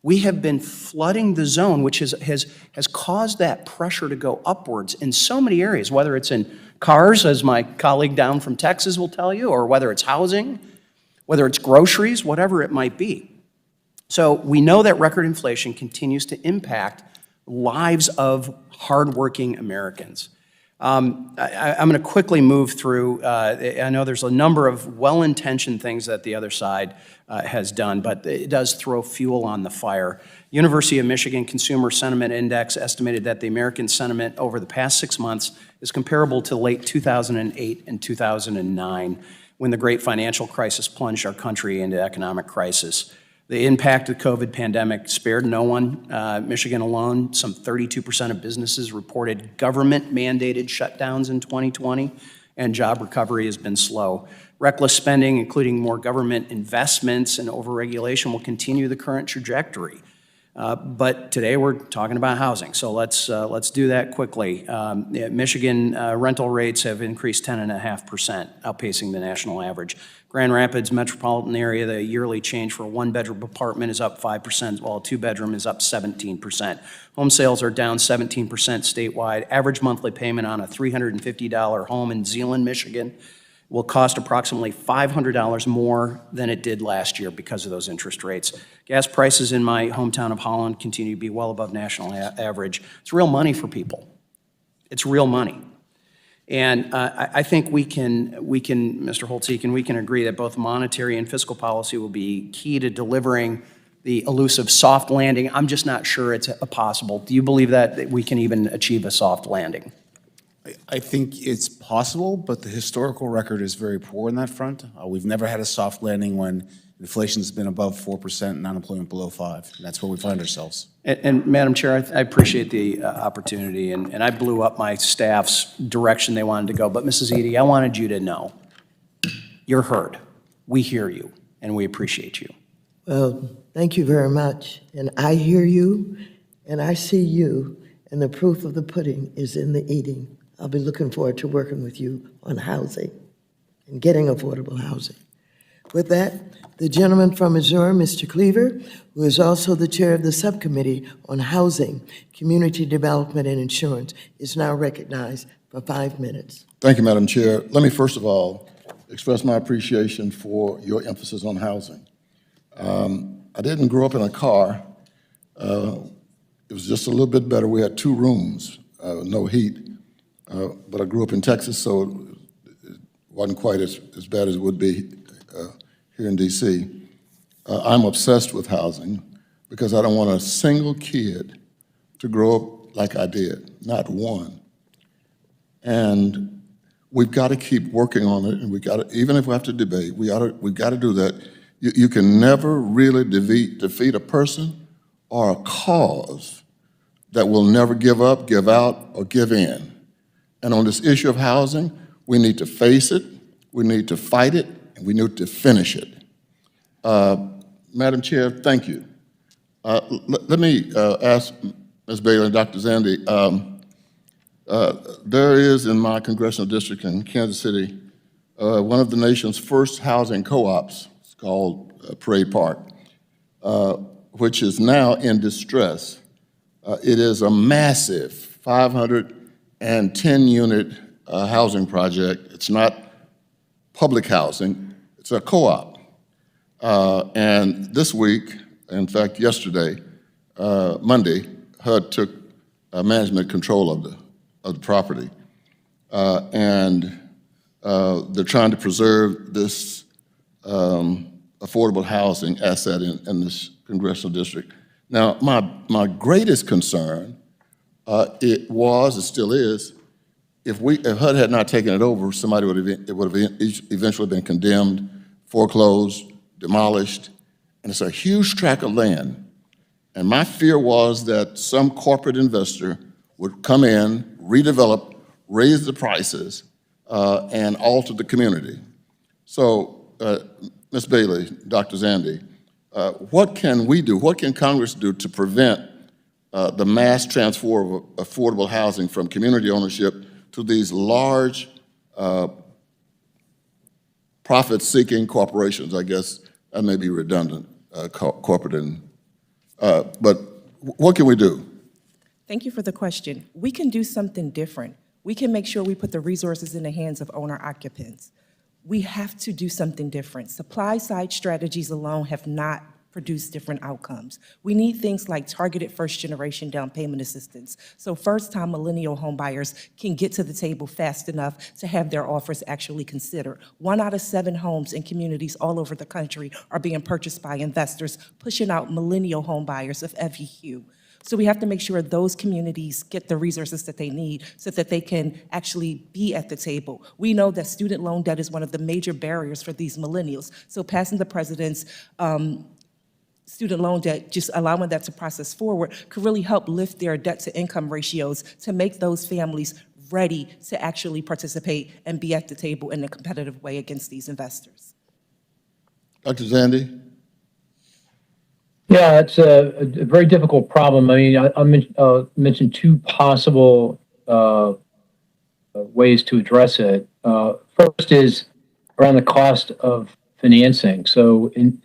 We have been flooding the zone, which has caused that pressure to go upwards in so many areas, whether it's in cars, as my colleague down from Texas will tell you, or whether it's housing, whether it's groceries, whatever it might be. So we know that record inflation continues to impact lives of hardworking Americans. I'm going to quickly move through. I know there's a number of well-intentioned things that the other side has done, but it does throw fuel on the fire. University of Michigan Consumer Sentiment Index estimated that the American sentiment over the past 6 months is comparable to late 2008 and 2009, when the great financial crisis plunged our country into economic crisis. The impact of the COVID pandemic spared no one. Michigan alone, some 32% of businesses reported government-mandated shutdowns in 2020, and job recovery has been slow. Reckless spending, including more government investments and overregulation, will continue the current trajectory. But today we're talking about housing, so let's do that quickly. Michigan rental rates have increased 10.5%, outpacing the national average. Grand Rapids metropolitan area, the yearly change for a one-bedroom apartment is up 5%, while a two-bedroom is up 17%. Home sales are down 17% statewide. Average monthly payment on a $350 home in Zeeland, Michigan, will cost approximately $500 more than it did last year because of those interest rates. Gas prices in my hometown of Holland continue to be well above national average. It's real money for people. It's real money. And I think we can, Mr. Holtz-Eakin, we can agree that both monetary and fiscal policy will be key to delivering the elusive soft landing. I'm just not sure it's possible. Do you believe that we can even achieve a soft landing? I think it's possible, but the historical record is very poor on that front. We've never had a soft landing when inflation's been above 4% and unemployment below 5%. And that's where we find ourselves. And Madam Chair, I appreciate the opportunity, and I blew up my staff's direction they wanted to go. But Mrs. Edie, I wanted you to know, you're heard. We hear you, and we appreciate you. Well, thank you very much. And I hear you, and I see you, and the proof of the pudding is in the eating. I'll be looking forward to working with you on housing and getting affordable housing. With that, the gentleman from Missouri, Mr. Cleaver, who is also the chair of the subcommittee on housing, community development, and insurance, is now recognized for 5 minutes. Thank you, Madam Chair. Let me first of all express my appreciation for your emphasis on housing. I didn't grow up in a car. It was just a little bit better. We had 2 rooms, no heat. But I grew up in Texas, so it wasn't quite as bad as it would be here in D.C. I'm obsessed with housing because I don't want a single kid to grow up like I did, not one. And we've got to keep working on it, and we got to, even if we have to debate, we've got to do that. You can never really defeat a person or a cause that will never give up, give out, or give in. And on this issue of housing, we need to face it, we need to fight it, and we need to finish it. Madam Chair, thank you. Let me ask Ms. Bailey and Dr. Zandy. There is in my congressional district in Kansas City one of the nation's first housing co-ops. It's called Parade Park, which is now in distress. It is a massive 510-unit housing project. It's not public housing, it's a co-op. And this week, in fact, yesterday, Monday, HUD took management control of the property. And they're trying to preserve this affordable housing asset in this congressional district. Now, my greatest concern, it still is, if HUD had not taken it over, somebody would have eventually been condemned, foreclosed, demolished, and it's a huge tract of land. And my fear was that some corporate investor would come in, redevelop, raise the prices, and alter the community. So, Ms. Bailey, Dr. Zandy, what can we do, what can Congress do to prevent the mass transfer of affordable housing from community ownership to these large profit-seeking corporations? I guess that may be redundant, corporate, but what can we do? Thank you for the question. We can do something different. We can make sure we put the resources in the hands of owner-occupants. We have to do something different. Supply-side strategies alone have not produced different outcomes. We need things like targeted first-generation down payment assistance, so first-time millennial homebuyers can get to the table fast enough to have their offers actually considered. 1 out of 7 homes in communities all over the country are being purchased by investors, pushing out millennial homebuyers of every hue. So we have to make sure those communities get the resources that they need so that they can actually be at the table. We know that student loan debt is one of the major barriers for these millennials. So passing the president's student loan debt, just allowing that to process forward, could really help lift their debt-to-income ratios to make those families ready to actually participate and be at the table in a competitive way against these investors. Dr. Zandy? Yeah, it's a very difficult problem. I mean, I'll mention 2 possible ways to address it. First is around the cost of financing. So in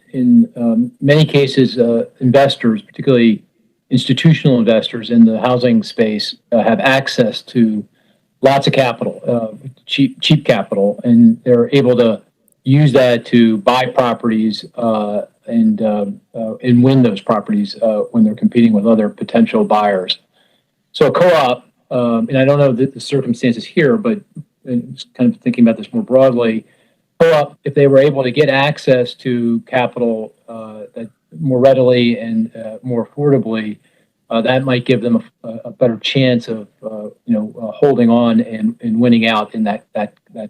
many cases, investors, particularly institutional investors in the housing space, have access to lots of capital, cheap capital, and they're able to use that to buy properties and win those properties when they're competing with other potential buyers. So a co-op, and I don't know the circumstances here, but just kind of thinking about this more broadly, co-op, if they were able to get access to capital that more readily and more affordably, that might give them a better chance of holding on and winning out in that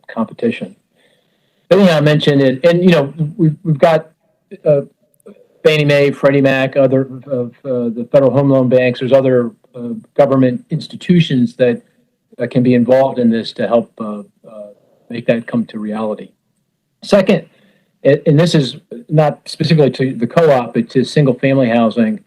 competition. The thing I mentioned is, and we've got Fannie Mae, Freddie Mac, other of the federal home loan banks. There's other government institutions that can be involved in this to help make that come to reality. Second, and this is not specifically to the co-op, but to single-family housing.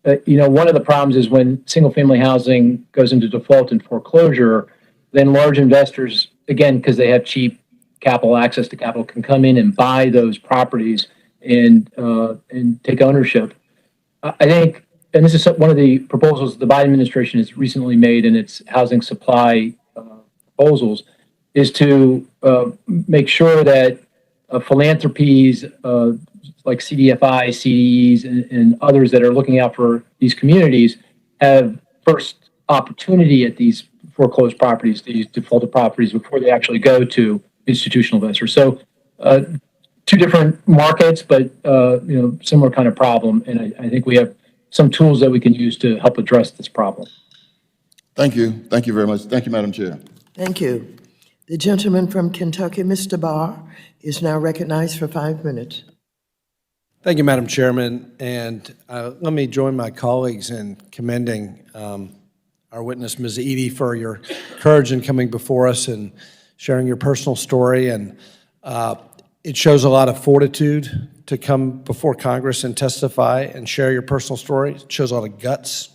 One of the problems is when single-family housing goes into default and foreclosure, then large investors, again, because they have cheap capital, access to capital, can come in and buy those properties and take ownership. I think, and this is one of the proposals the Biden administration has recently made in its housing supply proposals, is to make sure that philanthropies like CDFI, CDEs, and others that are looking out for these communities have first opportunity at these foreclosed properties, these defaulted properties, before they actually go to institutional investors. So 2 different markets, but similar kind of problem. And I think we have some tools that we can use to help address this problem. Thank you. Thank you very much. Thank you, Madam Chair. Thank you. The gentleman from Kentucky, Mr. Barr, is now recognized for 5 minutes. Thank you, Madam Chairman. And let me join my colleagues in commending our witness, Ms. Edie, for your courage in coming before us and sharing your personal story. And it shows a lot of fortitude to come before Congress and testify and share your personal story. It shows a lot of guts.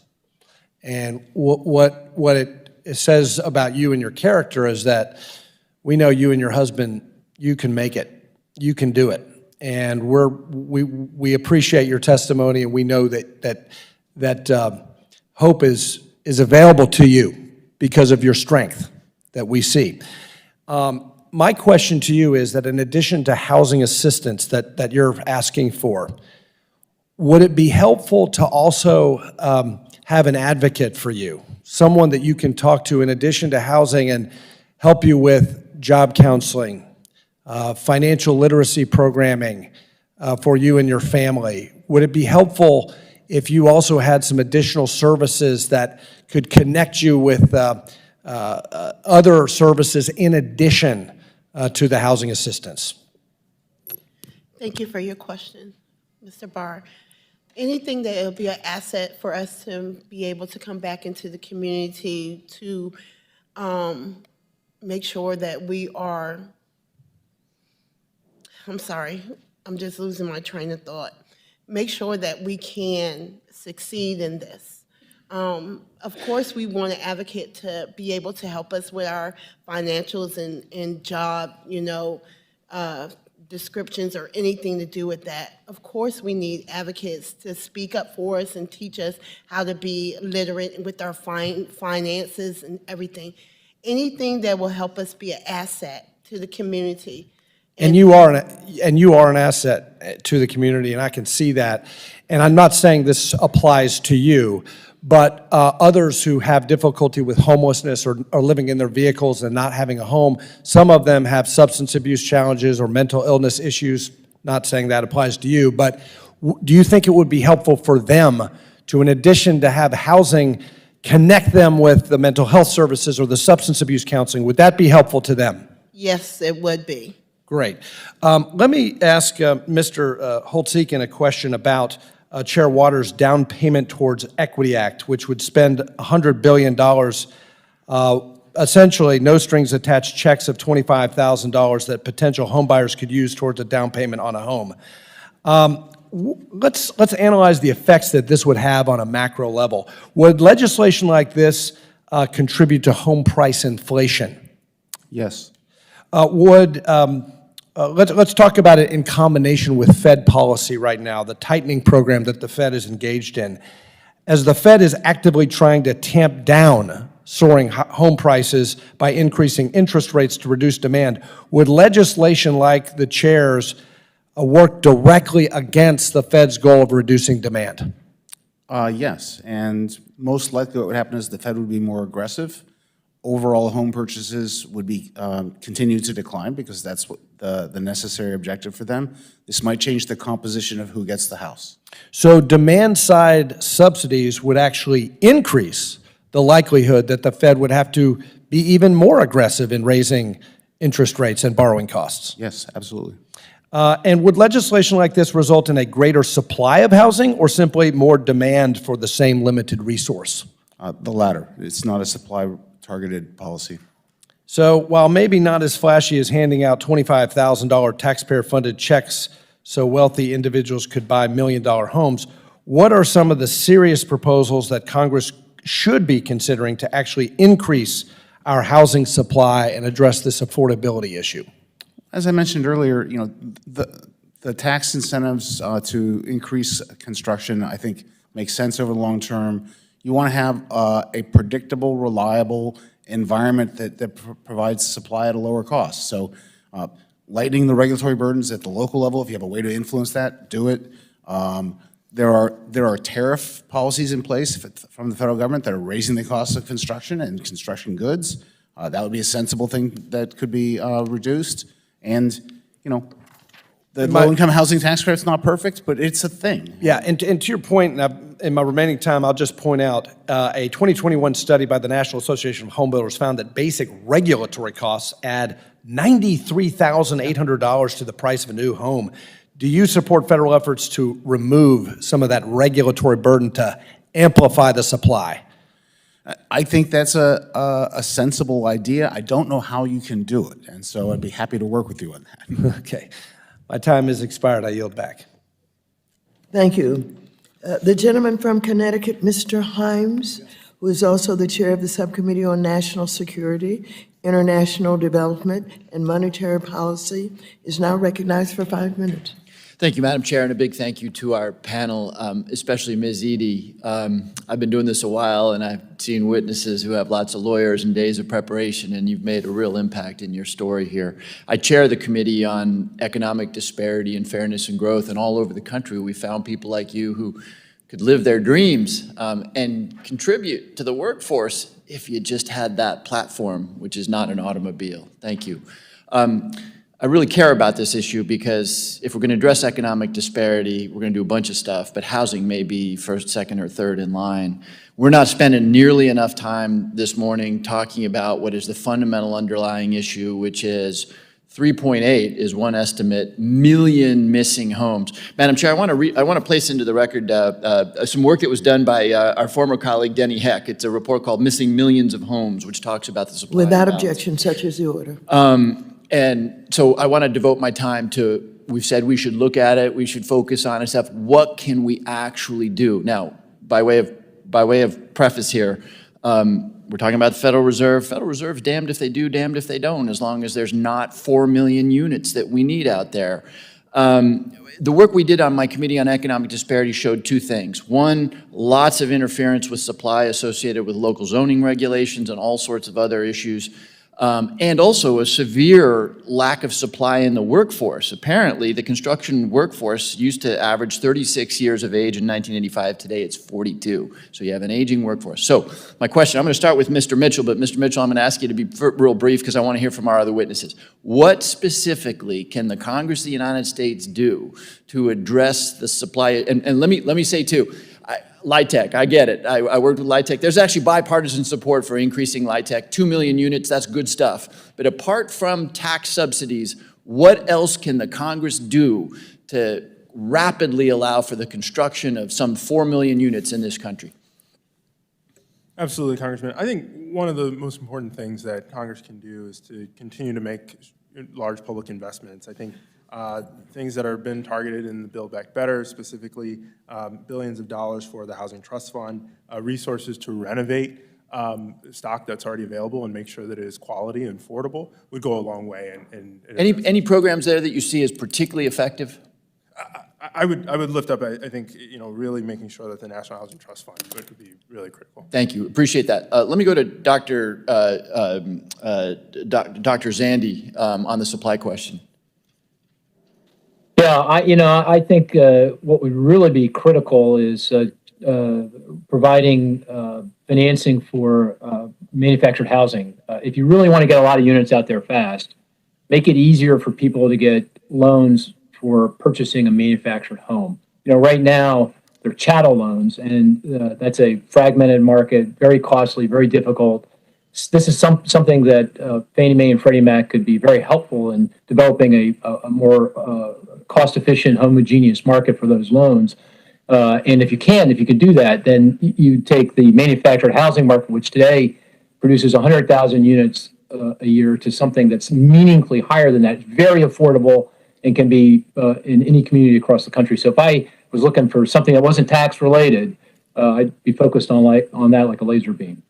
And what it says about you and your character is that we know you and your husband, you can make it. You can do it. And we appreciate your testimony, and we know that hope is available to you because of your strength that we see. My question to you is that in addition to housing assistance that you're asking for, would it be helpful to also have an advocate for you, someone that you can talk to in addition to housing and help you with job counseling, financial literacy programming for you and your family? Would it be helpful if you also had some additional services that could connect you with other services in addition to the housing assistance? Thank you for your question, Mr. Barr. Anything that will be an asset for us to be able to come back into the community to make sure that we are, I'm sorry, I'm just losing my train of thought. Make sure that we can succeed in this. Of course, we want an advocate to be able to help us with our financials and job, descriptions or anything to do with that. Of course, we need advocates to speak up for us and teach us how to be literate with our finances and everything. Anything that will help us be an asset to the community. And you are an asset to the community, and I can see that. And I'm not saying this applies to you, but others who have difficulty with homelessness or living in their vehicles and not having a home, some of them have substance abuse challenges or mental illness issues. Not saying that applies to you, but do you think it would be helpful for them to, in addition to have housing, connect them with the mental health services or the substance abuse counseling? Would that be helpful to them? Yes, it would be. Great. Let me ask Mr. Holtz-Eakin a question about Chair Waters' Down Payment Towards Equity Act, which would spend $100 billion, essentially no strings attached checks of $25,000 that potential homebuyers could use towards a down payment on a home. Let's analyze the effects that this would have on a macro level. Would legislation like this contribute to home price inflation? Yes. Let's talk about it in combination with Fed policy right now, the tightening program that the Fed is engaged in. As the Fed is actively trying to tamp down soaring home prices by increasing interest rates to reduce demand, would legislation like the chair's work directly against the Fed's goal of reducing demand? Yes, and most likely what would happen is the Fed would be more aggressive. Overall home purchases would be continue to decline because that's what the necessary objective for them. This might change the composition of who gets the house. So demand-side subsidies would actually increase the likelihood that the Fed would have to be even more aggressive in raising interest rates and borrowing costs. Yes, absolutely. And would legislation like this result in a greater supply of housing or simply more demand for the same limited resource? The latter. It's not a supply-targeted policy. So while maybe not as flashy as handing out $25,000 taxpayer-funded checks so wealthy individuals could buy million-dollar homes, what are some of the serious proposals that Congress should be considering to actually increase our housing supply and address this affordability issue? As I mentioned earlier, the tax incentives to increase construction, I think, make sense over the long term. You want to have a predictable, reliable environment that provides supply at a lower cost. So lightening the regulatory burdens at the local level, if you have a way to influence that, do it. There are tariff policies in place from the federal government that are raising the cost of construction and construction goods. That would be a sensible thing that could be reduced. And, the low-income housing tax credit's not perfect, but it's a thing. Yeah, and to your point, and in my remaining time, I'll just point out a 2021 study by the National Association of Home Builders found that basic regulatory costs add $93,800 to the price of a new home. Do you support federal efforts to remove some of that regulatory burden to amplify the supply? I think that's a sensible idea. I don't know how you can do it, and so I'd be happy to work with you on that. Okay. My time has expired. I yield back. Thank you. The gentleman from Connecticut, Mr. Himes, who is also the chair of the Subcommittee on National Security, International Development, and Monetary Policy, is now recognized for 5 minutes. Thank you, Madam Chair, and a big thank you to our panel, especially Ms. Edie. I've been doing this a while, and I've seen witnesses who have lots of lawyers and days of preparation, and you've made a real impact in your story here. I chair the Committee on Economic Disparity and Fairness and Growth, and all over the country we found people like you who could live their dreams and contribute to the workforce if you just had that platform, which is not an automobile. Thank you. I really care about this issue because if we're going to address economic disparity, we're going to do a bunch of stuff, but housing may be first, second, or third in line. We're not spending nearly enough time this morning talking about what is the fundamental underlying issue, which is 3.8 is one estimate, million missing homes. Madam Chair, I want to place into the record some work that was done by our former colleague Denny Heck. It's a report called Missing Millions of Homes, which talks about the supply Without and balance. objection, such is the order. And so I want to devote my time to, we've said we should look at it, we should focus on it, stuff. What can we actually do? Now, by way of preface here, we're talking about the Federal Reserve. Federal Reserve's damned if they do, damned if they don't, as long as there's not 4 million units that we need out there. The work we did on my Committee on Economic Disparity showed two things. One, lots of interference with supply associated with local zoning regulations and all sorts of other issues. And also a severe lack of supply in the workforce. Apparently, the construction workforce used to average 36 years of age in 1985. Today, it's 42. So you have an aging workforce. So my question, I'm going to start with Mr. Mitchell, but Mr. Mitchell, I'm going to ask you to be real brief because I want to hear from our other witnesses. What specifically can the Congress of the United States do to address the supply? And let me say, too, LIHTC, I get it. I worked with LIHTC. There's actually bipartisan support for increasing LIHTC. 2 million units, that's good stuff. But apart from tax subsidies, what else can the Congress do to rapidly allow for the construction of some 4 million units in this country? Absolutely, Congressman. I think one of the most important things that Congress can do is to continue to make large public investments. I think things that have been targeted in the Build Back Better, specifically billions of dollars for the Housing Trust Fund, resources to renovate stock that's already available and make sure that it is quality and affordable would go a long way. Any programs there that you see as particularly effective? I would lift up, I think, really making sure that the National Housing Trust Fund would be really critical. Thank you. Appreciate that. Let me go to Dr. Zandi on the supply question. Yeah, I think what would really be critical is providing financing for manufactured housing. If you really want to get a lot of units out there fast, make it easier for people to get loans for purchasing a manufactured home. Right now, they're chattel loans, and that's a fragmented market, very costly, very difficult. This is something that Fannie Mae and Freddie Mac could be very helpful in developing a more cost-efficient, homogeneous market for those loans. And if you could do that, then you take the manufactured housing market, which today produces 100,000 units a year, to something that's meaningfully higher than that, very affordable, and can be in any community across the country. So if I was looking for something that wasn't tax-related, I'd be focused on that like a laser beam.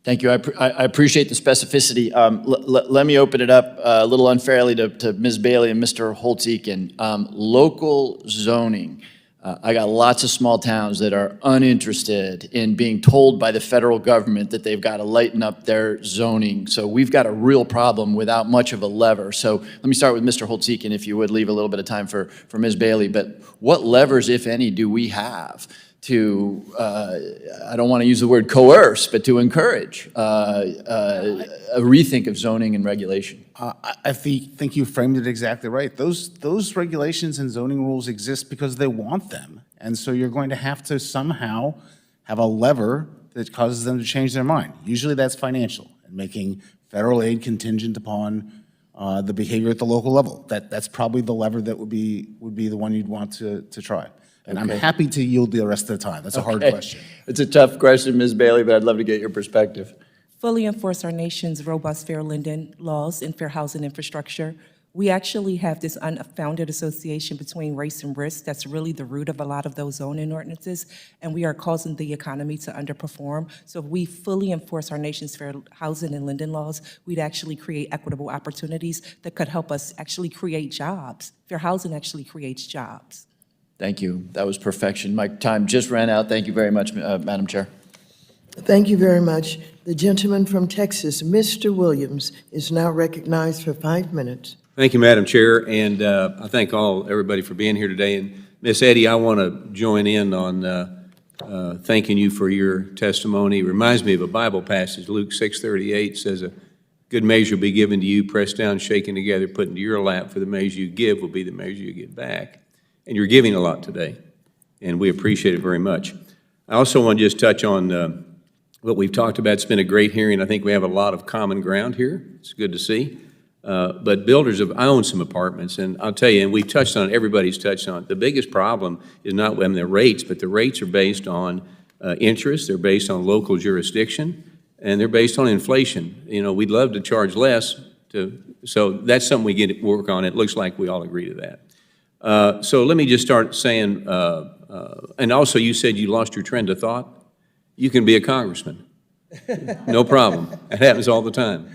Thank you. I appreciate the specificity. Let me open it up a little unfairly to Ms. Bailey and Mr. Holtz-Eakin. Local zoning. I got lots of small towns that are uninterested in being told by the federal government that they've got to lighten up their zoning. So we've got a real problem without much of a lever. So let me start with Mr. Holtz-Eakin, if you would leave a little bit of time for Ms. Bailey. But what levers, if any, do we have to, I don't want to use the word coerce, but to encourage a rethink of zoning and regulation? I think you framed it exactly right. Those regulations and zoning rules exist because they want them. And so you're going to have to somehow have a lever that causes them to change their mind. Usually that's financial, and making federal aid contingent upon the behavior at the local level. That's probably the lever that would be the one you'd want to try. And I'm happy to yield the rest of the time. That's a hard question. It's a tough question, Ms. Bailey, but I'd love to get your perspective. Fully enforce our nation's robust fair lending laws and fair housing infrastructure. We actually have this unfounded association between race and risk that's really the root of a lot of those zoning ordinances, and we are causing the economy to underperform. So if we fully enforce our nation's fair housing and lending laws, we'd actually create equitable opportunities that could help us actually create jobs. Fair housing actually creates jobs. Thank you. That was perfection. My time just ran out. Thank you very much, Madam Chair. Thank you very much. The gentleman from Texas, Mr. Williams, is now recognized for 5 minutes. Thank you, Madam Chair, and I thank everybody for being here today. And Miss Eddy, I want to join in on thanking you for your testimony. It reminds me of a Bible passage. Luke 6:38 says, "A good measure will be given to you, pressed down, shaken together, put into your lap, for the measure you give will be the measure you get back." And you're giving a lot today, and we appreciate it very much. I also want to just touch on what we've talked about. It's been a great hearing. I think we have a lot of common ground here. It's good to see. But I own some apartments, and I'll tell you, and we've touched on it, everybody's touched on it, the biggest problem is not the rates, but the rates are based on interest, they're based on local jurisdiction, and they're based on inflation. You know, we'd love to charge less, so that's something we get to work on. It looks like we all agree to that. So let me just start saying, and also you said you lost your trend of thought. You can be a congressman. No problem. That happens all the time.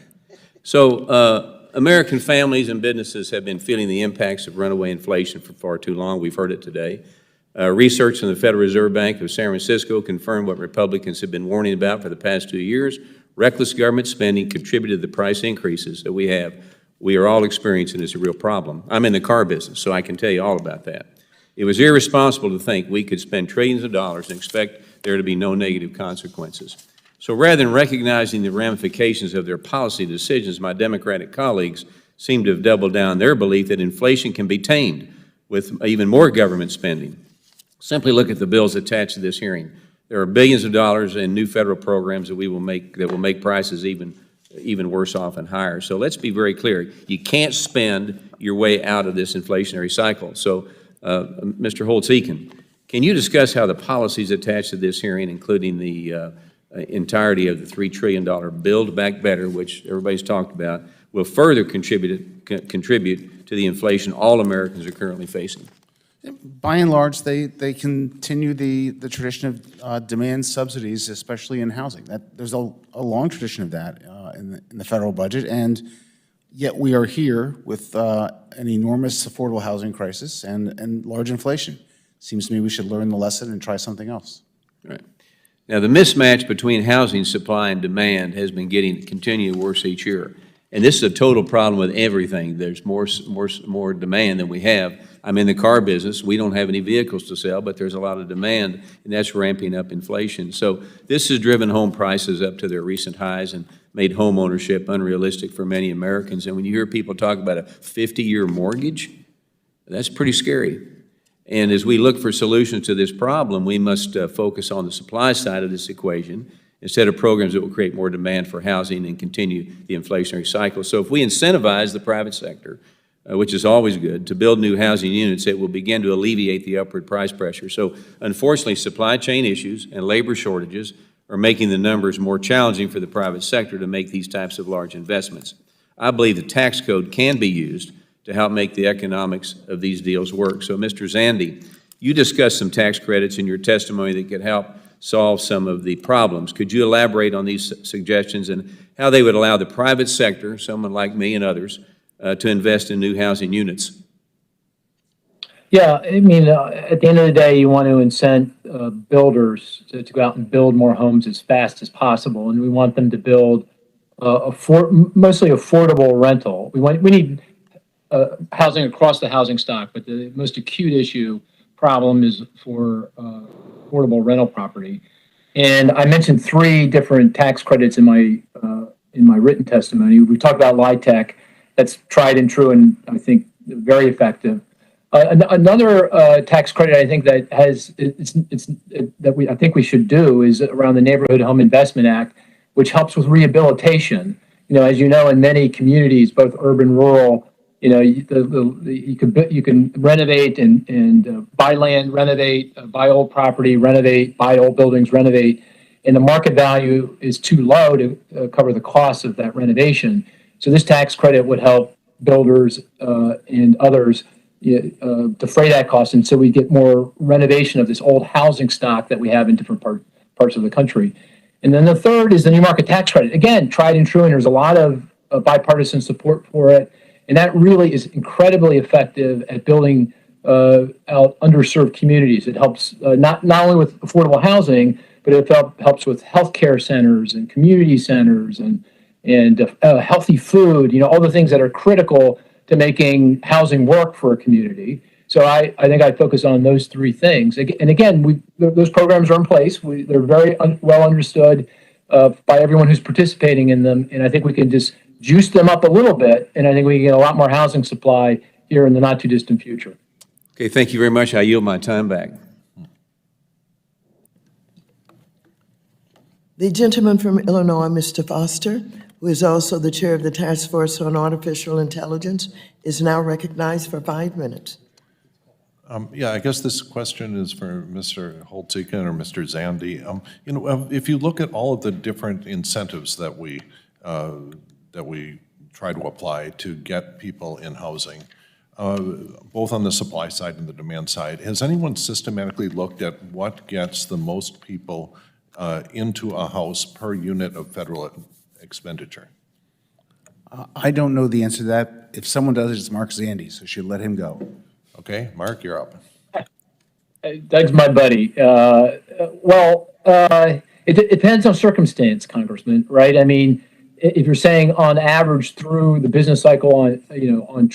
So American families and businesses have been feeling the impacts of runaway inflation for far too long. We've heard it today. Research from the Federal Reserve Bank of San Francisco confirmed what Republicans have been warning about for the past 2 years. Reckless government spending contributed to the price increases that we are all experiencing as a real problem. I'm in the car business, so I can tell you all about that. It was irresponsible to think we could spend trillions of dollars and expect there to be no negative consequences. So rather than recognizing the ramifications of their policy decisions, my Democratic colleagues seem to have doubled down their belief that inflation can be tamed with even more government spending. Simply look at the bills attached to this hearing. There are billions of dollars in new federal programs that will make prices even worse off and higher. So let's be very clear. You can't spend your way out of this inflationary cycle. So, Mr. Holtz-Eakin, can you discuss how the policies attached to this hearing, including the entirety of the $3 trillion Build Back Better, which everybody's talked about, will further contribute to the inflation all Americans are currently facing? By and large, they continue the tradition of demand subsidies, especially in housing. There's a long tradition of that in the federal budget, and yet we are here with an enormous affordable housing crisis and large inflation. Seems to me we should learn the lesson and try something else. Right. Now, the mismatch between housing supply and demand has been getting continually worse each year. And this is a total problem with everything. There's more demand than we have. I'm in the car business. We don't have any vehicles to sell, but there's a lot of demand, and that's ramping up inflation. So this has driven home prices up to their recent highs and made home ownership unrealistic for many Americans. And when you hear people talk about a 50-year mortgage, that's pretty scary. And as we look for solutions to this problem, we must focus on the supply side of this equation instead of programs that will create more demand for housing and continue the inflationary cycle. So if we incentivize the private sector, which is always good, to build new housing units, it will begin to alleviate the upward price pressure. So unfortunately, supply chain issues and labor shortages are making the numbers more challenging for the private sector to make these types of large investments. I believe the tax code can be used to help make the economics of these deals work. So, Mr. Zandi, you discussed some tax credits in your testimony that could help solve some of the problems. Could you elaborate on these suggestions and how they would allow the private sector, someone like me and others, to invest in new housing units? Yeah, I mean, at the end of the day, you want to incent builders to go out and build more homes as fast as possible, and we want them to build mostly affordable rental. We need housing across the housing stock, but the most acute problem is for affordable rental property. And I mentioned 3 different tax credits in my written testimony. We talked about LIHTC. That's tried and true, and I think very effective. Another tax credit I think that I think we should do is around the Neighborhood Home Investment Act, which helps with rehabilitation. You know, as you know, in many communities, both urban, rural, you know, you can renovate and buy land, renovate, buy old property, renovate, buy old buildings, renovate, and the market value is too low to cover the cost of that renovation. So this tax credit would help builders and others defray that cost, and so we get more renovation of this old housing stock that we have in different parts of the country. And then the third is the new market tax credit. Again, tried and true, and there's a lot of bipartisan support for it, and that really is incredibly effective at building out underserved communities. It helps not only with affordable housing, but it helps with healthcare centers and community centers and healthy food, all the things that are critical to making housing work for a community. So I think I focus on those three things. And again, those programs are in place. They're very well understood by everyone who's participating in them. And I think we can just juice them up a little bit. And I think we can get a lot more housing supply here in the not too distant future. Okay, thank you very much. I yield my time back. The gentleman from Illinois, Mr. Foster, who is also the chair of the Task Force on Artificial Intelligence, is now recognized for 5 minutes. Yeah, I guess this question is for Mr. Holtziken or Mr. Zandi. If you look at all of the different incentives that we try to apply to get people in housing, both on the supply side and the demand side, has anyone systematically looked at what gets the most people into a house per unit of federal expenditure? I don't know the answer to that. If someone does, it's Mark Zandi, so should let him go. Okay, Mark, you're up. Doug's my buddy. It depends on circumstance, Congressman, right? I mean, if you're saying on average through the business cycle on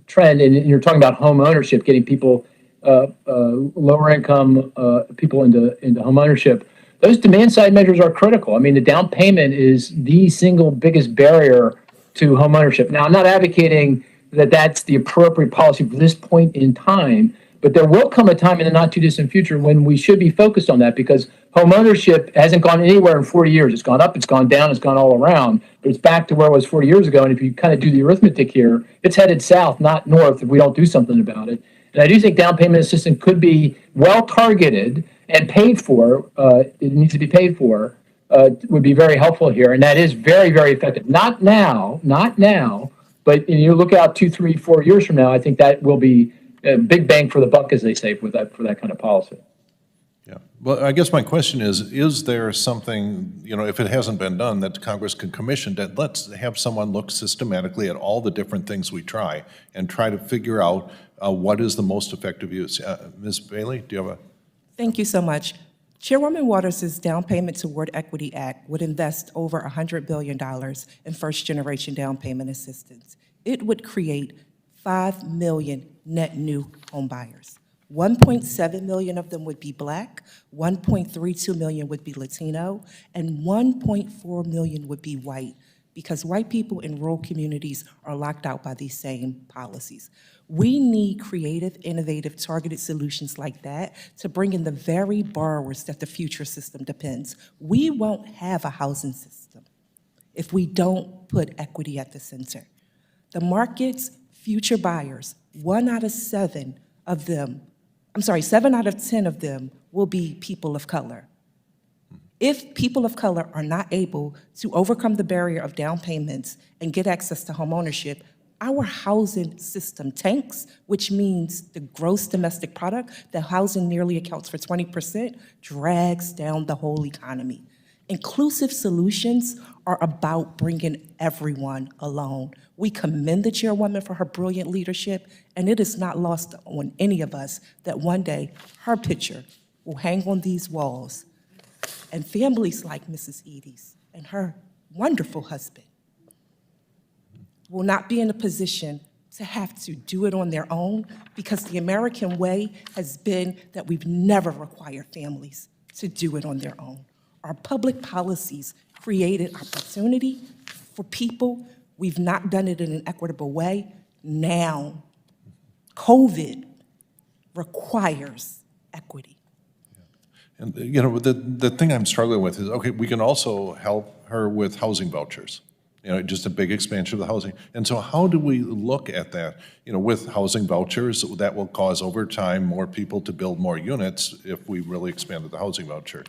trend, and you're talking about home ownership, getting people, lower income people into home ownership, those demand side measures are critical. I mean, the down payment is the single biggest barrier to home ownership. Now, I'm not advocating that that's the appropriate policy for this point in time, but there will come a time in the not too distant future when we should be focused on that, because home ownership hasn't gone anywhere in 40 years. It's gone up, it's gone down, it's gone all around, but it's back to where it was 40 years ago. And if you kind of do the arithmetic here, it's headed south, not north, if we don't do something about it. And I do think down payment assistance could be well targeted and paid for. It needs to be paid for. Would be very helpful here, and that is very, very effective. Not now, but you look out 2, 3, 4 years from now, I think that will be a big bang for the buck, as they say, for that kind of policy. Yeah. Well, I guess my question is there something, if it hasn't been done, that Congress can commission, that let's have someone look systematically at all the different things we try and try to figure out what is the most effective use. Ms. Bailey, do you have a? Thank you so much. Chairwoman Waters' Down Payment Toward Equity Act would invest over $100 billion in first-generation down payment assistance. It would create 5 million net new home buyers. 1.7 million of them would be Black, 1.32 million would be Latino, and 1.4 million would be white, because white people in rural communities are locked out by these same policies. We need creative, innovative, targeted solutions like that to bring in the very borrowers that the future system depends. We won't have a housing system if we don't put equity at the center. The market's future buyers, 7 out of 10 of them will be people of color. If people of color are not able to overcome the barrier of down payments and get access to home ownership, our housing system tanks, which means the gross domestic product, that housing nearly accounts for 20%, drags down the whole economy. Inclusive solutions are about bringing everyone along. We commend the chairwoman for her brilliant leadership, and it is not lost on any of us that one day her picture will hang on these walls, and families like Mrs. Edie's and her wonderful husband will not be in a position to have to do it on their own, because the American way has been that we've never required families to do it on their own. Our public policies created opportunity for people. We've not done it in an equitable way. Now, COVID requires equity. And, the thing I'm struggling with is, okay, we can also help her with housing vouchers, just a big expansion of the housing. And so how do we look at that, with housing vouchers that will cause over time more people to build more units if we really expanded the housing voucher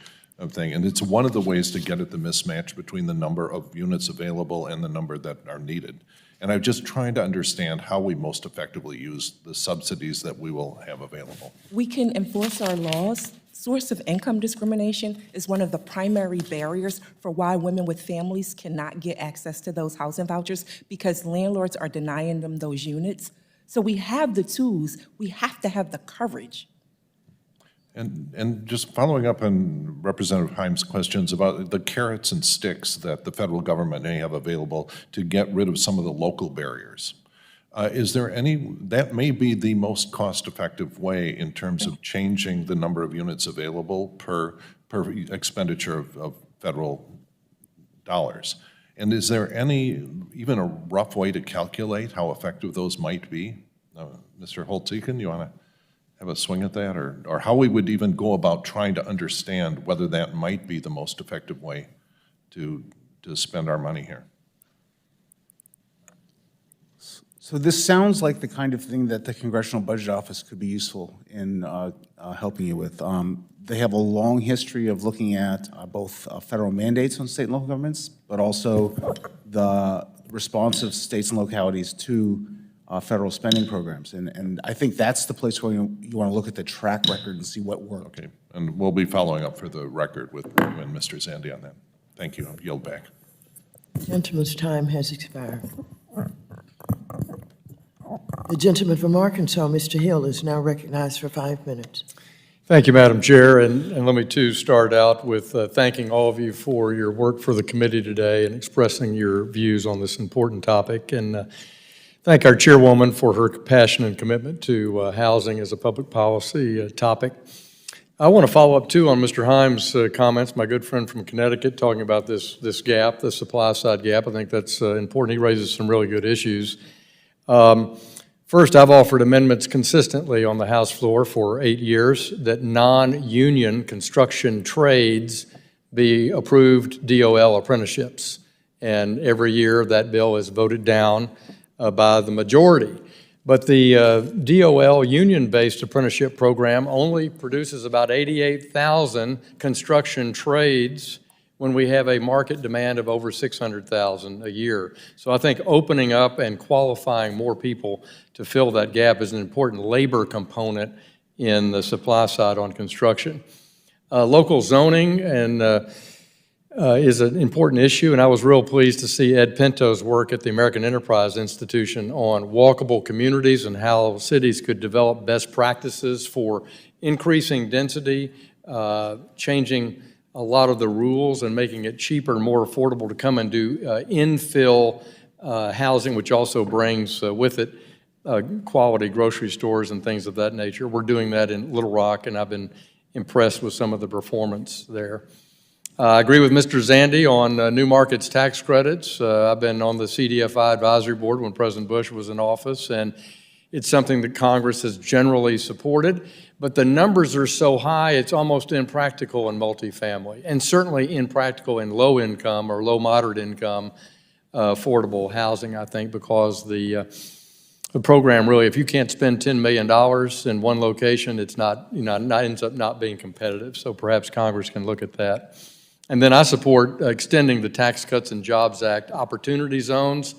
thing. And it's one of the ways to get at the mismatch between the number of units available and the number that are needed. And I'm just trying to understand how we most effectively use the subsidies that we will have available. We can enforce our laws. Source of income discrimination is one of the primary barriers for why women with families cannot get access to those housing vouchers, because landlords are denying them those units. So we have the tools, we have to have the courage. And just following up on Representative Himes' questions about the carrots and sticks that the federal government may have available to get rid of some of the local barriers. Is there any, that may be the most cost-effective way in terms of changing the number of units available per expenditure of federal dollars. And is there any, even a rough way to calculate how effective those might be? Mr. Holtz-Eakin, you want to have a swing at that, or how we would even go about trying to understand whether that might be the most effective way to spend our money here? So this sounds like the kind of thing that the Congressional Budget Office could be useful in helping you with. They have a long history of looking at both federal mandates on state and local governments, but also the response of states and localities to federal spending programs. And I think that's the place where you want to look at the track record and see what worked. Okay, and we'll be following up for the record with you and Mr. Zandy on that. Thank you. I'll yield back. Gentleman's time has expired. The gentleman from Arkansas, Mr. Hill, is now recognized for 5 minutes. Thank you, Madam Chair, and let me too start out with thanking all of you for your work for the committee today and expressing your views on this important topic, and thank our chairwoman for her compassion and commitment to housing as a public policy topic. I want to follow up too on Mr. Himes' comments, my good friend from Connecticut, talking about this gap, the supply side gap. I think that's important. He raises some really good issues. First, I've offered amendments consistently on the House floor for 8 years that non-union construction trades be approved DOL apprenticeships. And every year that bill is voted down by the majority. But the DOL union-based apprenticeship program only produces about 88,000 construction trades when we have a market demand of over 600,000 a year. So I think opening up and qualifying more people to fill that gap is an important labor component in the supply side on construction. Local zoning and is an important issue, and I was real pleased to see Ed Pinto's work at the American Enterprise Institution on walkable communities and how cities could develop best practices for increasing density, changing a lot of the rules and making it cheaper and more affordable to come and do infill housing, which also brings with it quality grocery stores and things of that nature. We're doing that in Little Rock, and I've been impressed with some of the performance there. I agree with Mr. Zandy on new markets tax credits. I've been on the CDFI advisory board when President Bush was in office, and it's something that Congress has generally supported, but the numbers are so high it's almost impractical in multifamily, and certainly impractical in low income or low moderate income affordable housing, I think, because the program really, if you can't spend $10 million in one location, it's not, ends up not being competitive. So perhaps Congress can look at that. And then I support extending the Tax Cuts and Jobs Act opportunity zones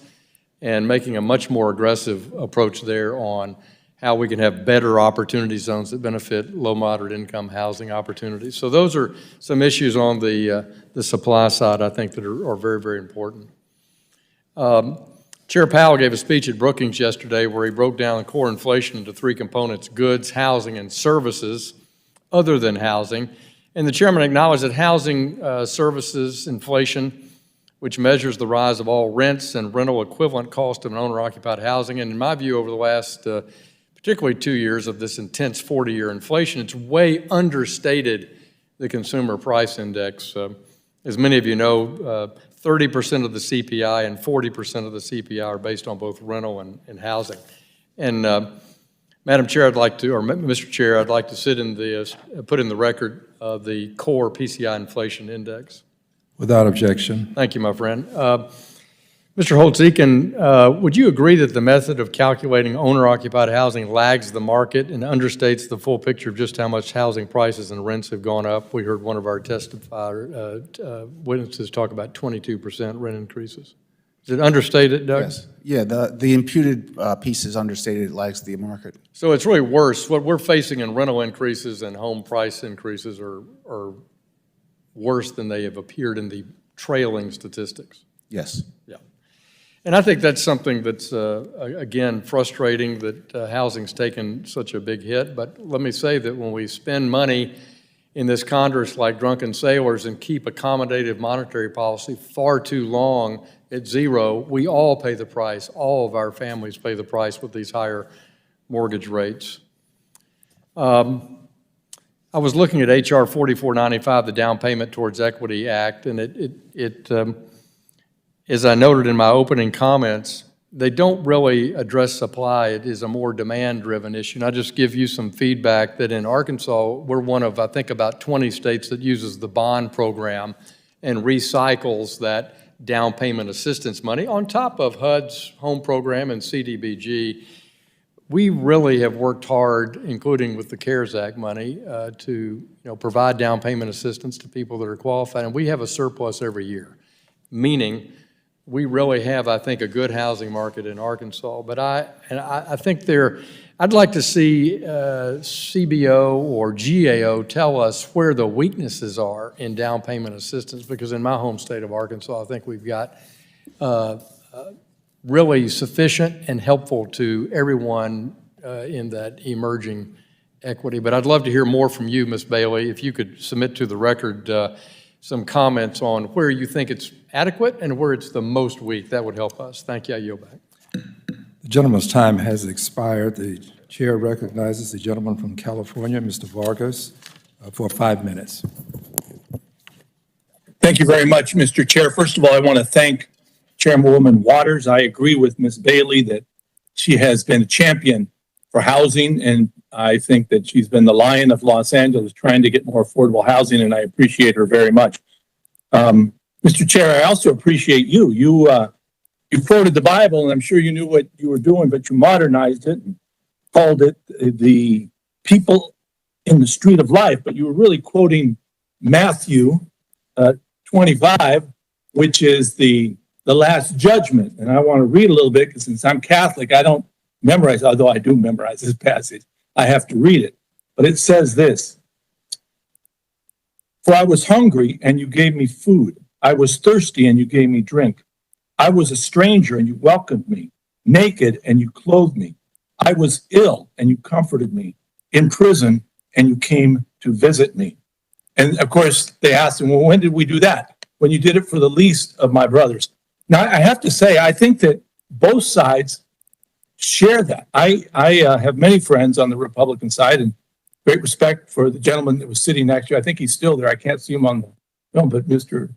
and making a much more aggressive approach there on how we can have better opportunity zones that benefit low, moderate income housing opportunities. So those are some issues on the supply side, I think, that are very, very important. Chair Powell gave a speech at Brookings yesterday where he broke down the core inflation into 3 components: goods, housing, and services other than housing. And the chairman acknowledged that housing services inflation, which measures the rise of all rents and rental equivalent cost of an owner-occupied housing, and in my view over the last particularly 2 years of this intense 40-year inflation, it's way understated the consumer price index. As many of you know, 30% of the CPI and 40% of the CPI are based on both rental and housing. And Madam Chair, I'd like to, or Mr. Chair, I'd like to put in the record the core PCI inflation index. Without objection. Thank you, my friend. Mr. Holtz-Eakin, would you agree that the method of calculating owner-occupied housing lags the market and understates the full picture of just how much housing prices and rents have gone up? We heard one of our witnesses talk about 22% rent increases. Is it understated, Doug? Yes. Yeah, the imputed piece is understated, it lags the market. So it's really worse. What we're facing in rental increases and home price increases are worse than they have appeared in the trailing statistics. Yes. Yeah. And I think that's something that's, again, frustrating that housing's taken such a big hit. But let me say that when we spend money in this Congress like drunken sailors and keep accommodative monetary policy far too long at zero, we all pay the price. All of our families pay the price with these higher mortgage rates. I was looking at H.R. 4495, the Down Payment Towards Equity Act, and it as I noted in my opening comments, they don't really address supply. It is a more demand-driven issue. And I'll just give you some feedback that in Arkansas, we're one of, I think, about 20 states that uses the bond program and recycles that down payment assistance money on top of HUD's home program and CDBG. We really have worked hard, including with the CARES Act money, to provide down payment assistance to people that are qualified, and we have a surplus every year, meaning we really have, I think, a good housing market in Arkansas. But I think I'd like to see CBO or GAO tell us where the weaknesses are in down payment assistance, because in my home state of Arkansas, I think we've got really sufficient and helpful to everyone in that emerging equity. But I'd love to hear more from you, Ms. Bailey, if you could submit to the record some comments on where you think it's adequate and where it's the most weak. That would help us. Thank you. I yield back. The gentleman's time has expired. The chair recognizes the gentleman from California, Mr. Vargas, for 5 minutes. Thank you very much, Mr. Chair. First of all, I want to thank Chairwoman Waters. I agree with Ms. Bailey that she has been a champion for housing, and I think that she's been the lion of Los Angeles trying to get more affordable housing, and I appreciate her very much. Mr. Chair, I also appreciate you. You quoted the Bible, and I'm sure you knew what you were doing, but you modernized it and called it the people in the street of life. But you were really quoting Matthew 25, which is the last judgment. And I want to read a little bit, because since I'm Catholic, I don't memorize, although I do memorize this passage. I have to read it. But it says this: "For I was hungry, and you gave me food. I was thirsty, and you gave me drink. I was a stranger, and you welcomed me. Naked, and you clothed me. I was ill, and you comforted me. In prison, and you came to visit me." And of course, they asked him, well, when did we do that? When you did it for the least of my brothers. Now, I have to say, I think that both sides share that. I have many friends on the Republican side, and great respect for the gentleman that was sitting next to you. I think he's still there. I can't see him on the film, but Mr.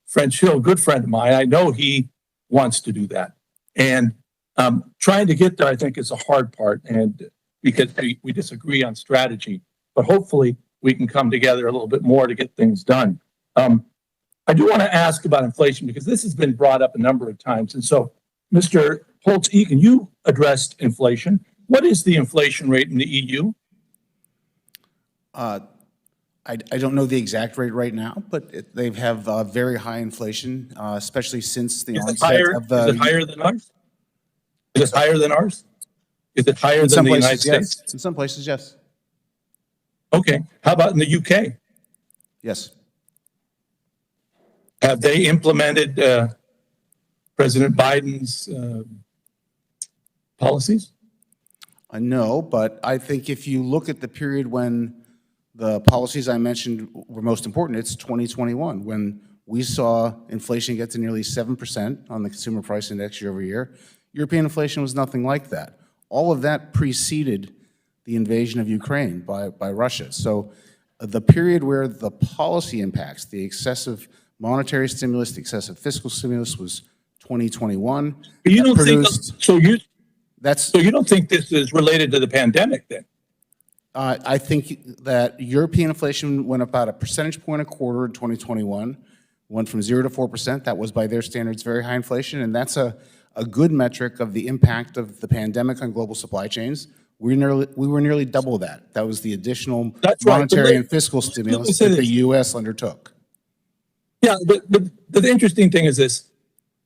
French Hill, good friend of mine, I know he wants to do that. And trying to get there, I think, is a hard part, and because we disagree on strategy. But hopefully, we can come together a little bit more to get things done. I do want to ask about inflation, because this has been brought up a number of times. And so, Mr. Holtz-Eakin, you addressed inflation. What is the inflation rate in the EU? I don't know the exact rate right now, but they have very high inflation, especially since the onset of the... Is it higher than ours? Is it higher than ours? Is it higher than the United States? Yes. In some places, yes. Okay. How about in the UK? Yes. Have they implemented President Biden's policies? No, but I think if you look at the period when the policies I mentioned were most important, it's 2021, when we saw inflation get to nearly 7% on the consumer price index year over year. European inflation was nothing like that. All of that preceded the invasion of Ukraine by Russia. So the period where the policy impacts, the excessive monetary stimulus, the excessive fiscal stimulus was 2021. But you don't think so? You don't think this is related to the pandemic then? I think that European inflation went up about a percentage point a quarter in 2021, went from 0 to 4%. That was, by their standards, very high inflation, and that's a good metric of the impact of the pandemic on global supply chains. We were nearly double that. That was the additional monetary and fiscal stimulus that the U.S. undertook. Yeah, but the interesting thing is this.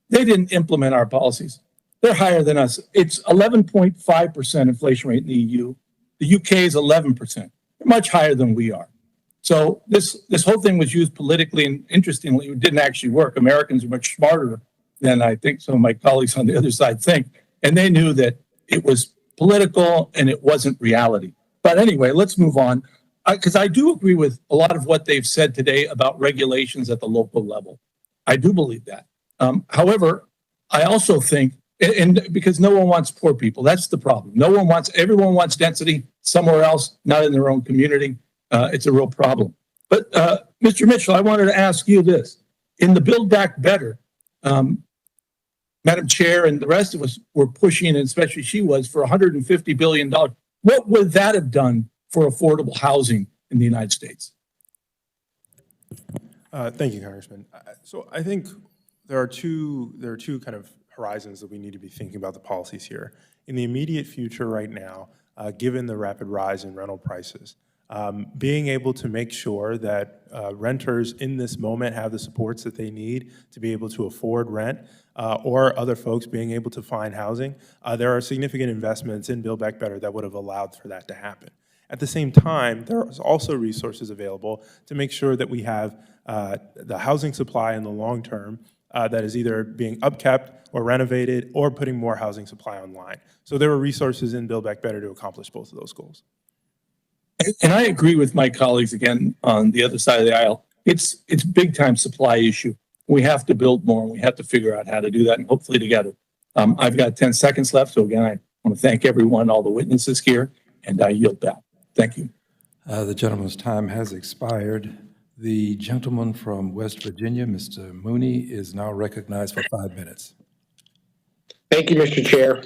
They didn't implement our policies. They're higher than us. It's 11.5% inflation rate in the EU. The UK is 11%. They're much higher than we are. So this whole thing was used politically, and interestingly, it didn't actually work. Americans are much smarter than I think some of my colleagues on the other side think. And they knew that it was political and it wasn't reality. But anyway, let's move on. Because I do agree with a lot of what they've said today about regulations at the local level. I do believe that. However, I also think, and because no one wants poor people, that's the problem. Everyone wants density somewhere else, not in their own community. It's a real problem. But Mr. Mitchell, I wanted to ask you this. In the Build Back Better, Madam Chair and the rest of us were pushing, and especially she was, for $150 billion. What would that have done for affordable housing in the United States? Thank you, Congressman. So I think there are two kind of horizons that we need to be thinking about the policies here. In the immediate future right now, given the rapid rise in rental prices, being able to make sure that renters in this moment have the supports that they need to be able to afford rent, or other folks being able to find housing, there are significant investments in Build Back Better that would have allowed for that to happen. At the same time, there are also resources available to make sure that we have the housing supply in the long term that is either being upkept or renovated or putting more housing supply online. So there are resources in Build Back Better to accomplish both of those goals. And I agree with my colleagues again on the other side of the aisle. It's big time supply issue. We have to build more, and we have to figure out how to do that, and hopefully together. I've got 10 seconds left, so again, I want to thank everyone, all the witnesses here, and I yield back. Thank you. The gentleman's time has expired. The gentleman from West Virginia, Mr. Mooney, is now recognized for 5 minutes. Thank you, Mr. Chair.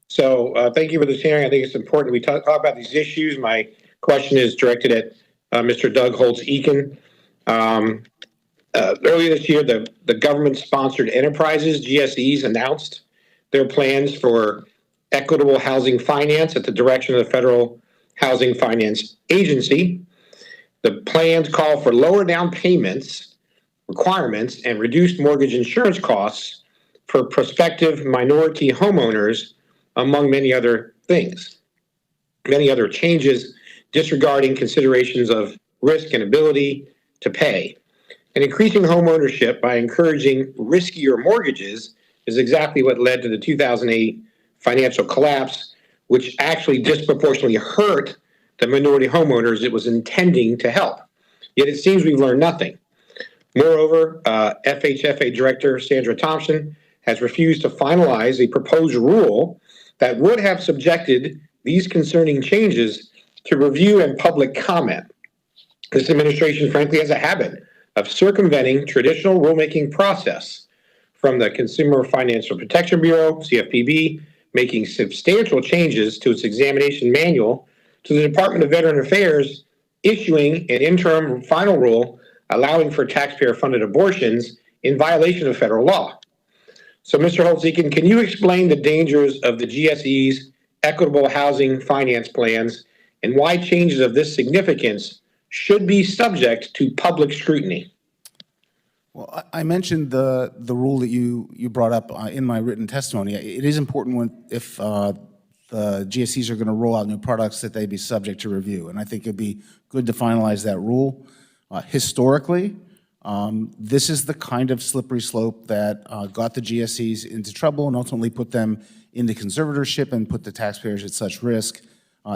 So thank you for this hearing. I think it's important we talk about these issues. My question is directed at Mr. Doug Holtz-Eakin. Earlier this year, the government-sponsored enterprises, GSEs, announced their plans for equitable housing finance at the direction of the Federal Housing Finance Agency. The plans call for lower down payments requirements and reduced mortgage insurance costs for prospective minority homeowners, among many other things. Many other changes disregarding considerations of risk and ability to pay. And increasing home ownership by encouraging riskier mortgages is exactly what led to the 2008 financial collapse, which actually disproportionately hurt the minority homeowners it was intending to help. Yet it seems we've learned nothing. Moreover, FHFA Director Sandra Thompson has refused to finalize a proposed rule that would have subjected these concerning changes to review and public comment. This administration, frankly, has a habit of circumventing traditional rulemaking process, from the Consumer Financial Protection Bureau, CFPB, making substantial changes to its examination manual, to the Department of Veteran Affairs issuing an interim final rule allowing for taxpayer-funded abortions in violation of federal law. So, Mr. Holtz-Eakin, can you explain the dangers of the GSE's equitable housing finance plans and why changes of this significance should be subject to public scrutiny? Well, I mentioned the rule that you brought up in my written testimony. It is important if the GSEs are going to roll out new products that they be subject to review, and I think it'd be good to finalize that rule. Historically, this is the kind of slippery slope that got the GSEs into trouble and ultimately put them into conservatorship and put the taxpayers at such risk.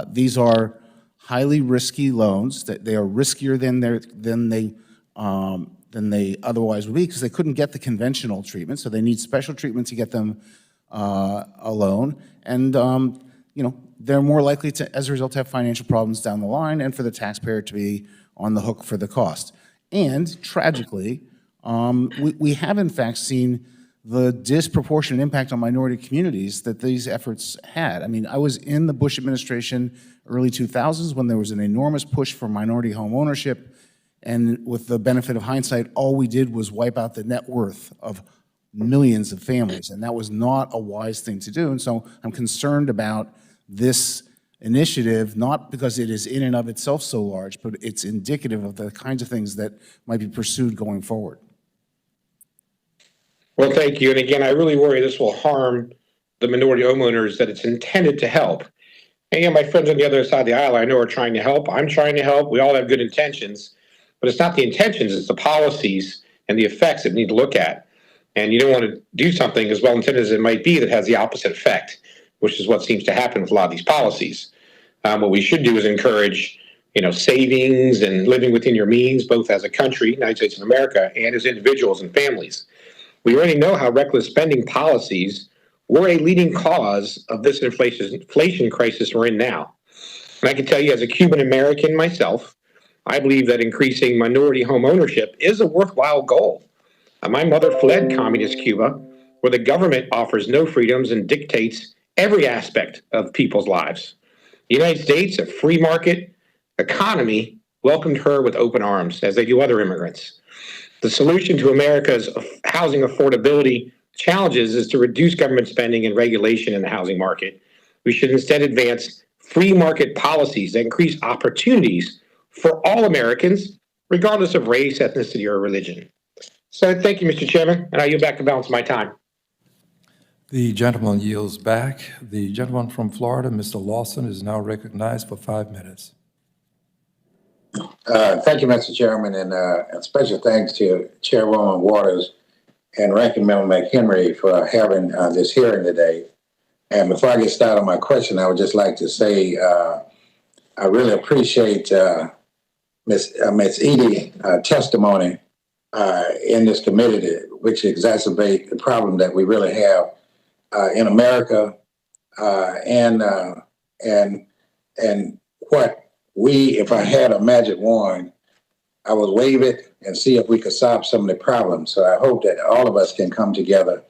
These are highly risky loans. That they are riskier than they otherwise would be because they couldn't get the conventional treatment. So they need special treatment to get them a loan, and they're more likely to, as a result, have financial problems down the line, and for the taxpayer to be on the hook for the cost. And tragically, we have in fact seen the disproportionate impact on minority communities that these efforts had. I mean, I was in the Bush administration early 2000s when there was an enormous push for minority home ownership, and with the benefit of hindsight, all we did was wipe out the net worth of millions of families, and that was not a wise thing to do. And so I'm concerned about this initiative, not because it is in and of itself so large, but it's indicative of the kinds of things that might be pursued going forward. Well, thank you. And again, I really worry this will harm the minority homeowners that it's intended to help. And yeah, my friends on the other side of the aisle, I know are trying to help. I'm trying to help. We all have good intentions, but it's not the intentions, it's the policies and the effects that we need to look at. And you don't want to do something as well intended as it might be that has the opposite effect, which is what seems to happen with a lot of these policies. What we should do is encourage, savings and living within your means, both as a country, United States of America, and as individuals and families. We already know how reckless spending policies were a leading cause of this inflation crisis we're in now. And I can tell you, as a Cuban American myself, I believe that increasing minority home ownership is a worthwhile goal. My mother fled communist Cuba, where the government offers no freedoms and dictates every aspect of people's lives. The United States, a free market economy, welcomed her with open arms, as they do other immigrants. The solution to America's housing affordability challenges is to reduce government spending and regulation in the housing market. We should instead advance free market policies that increase opportunities for all Americans, regardless of race, ethnicity, or religion. So thank you, Mr. Chairman, and I yield back the balance of my time. The gentleman yields back. The gentleman from Florida, Mr. Lawson, is now recognized for 5 minutes. Thank you, Mr. Chairman, and special thanks to Chairwoman Waters and Ranking Member McHenry for having this hearing today. And before I get started on my question, I would just like to say I really appreciate Ms. Edie's testimony in this committee, which exacerbate the problem that we really have in America, and what we, if I had a magic wand, I would wave it and see if we could solve some of the problems. So I hope that all of us can come together,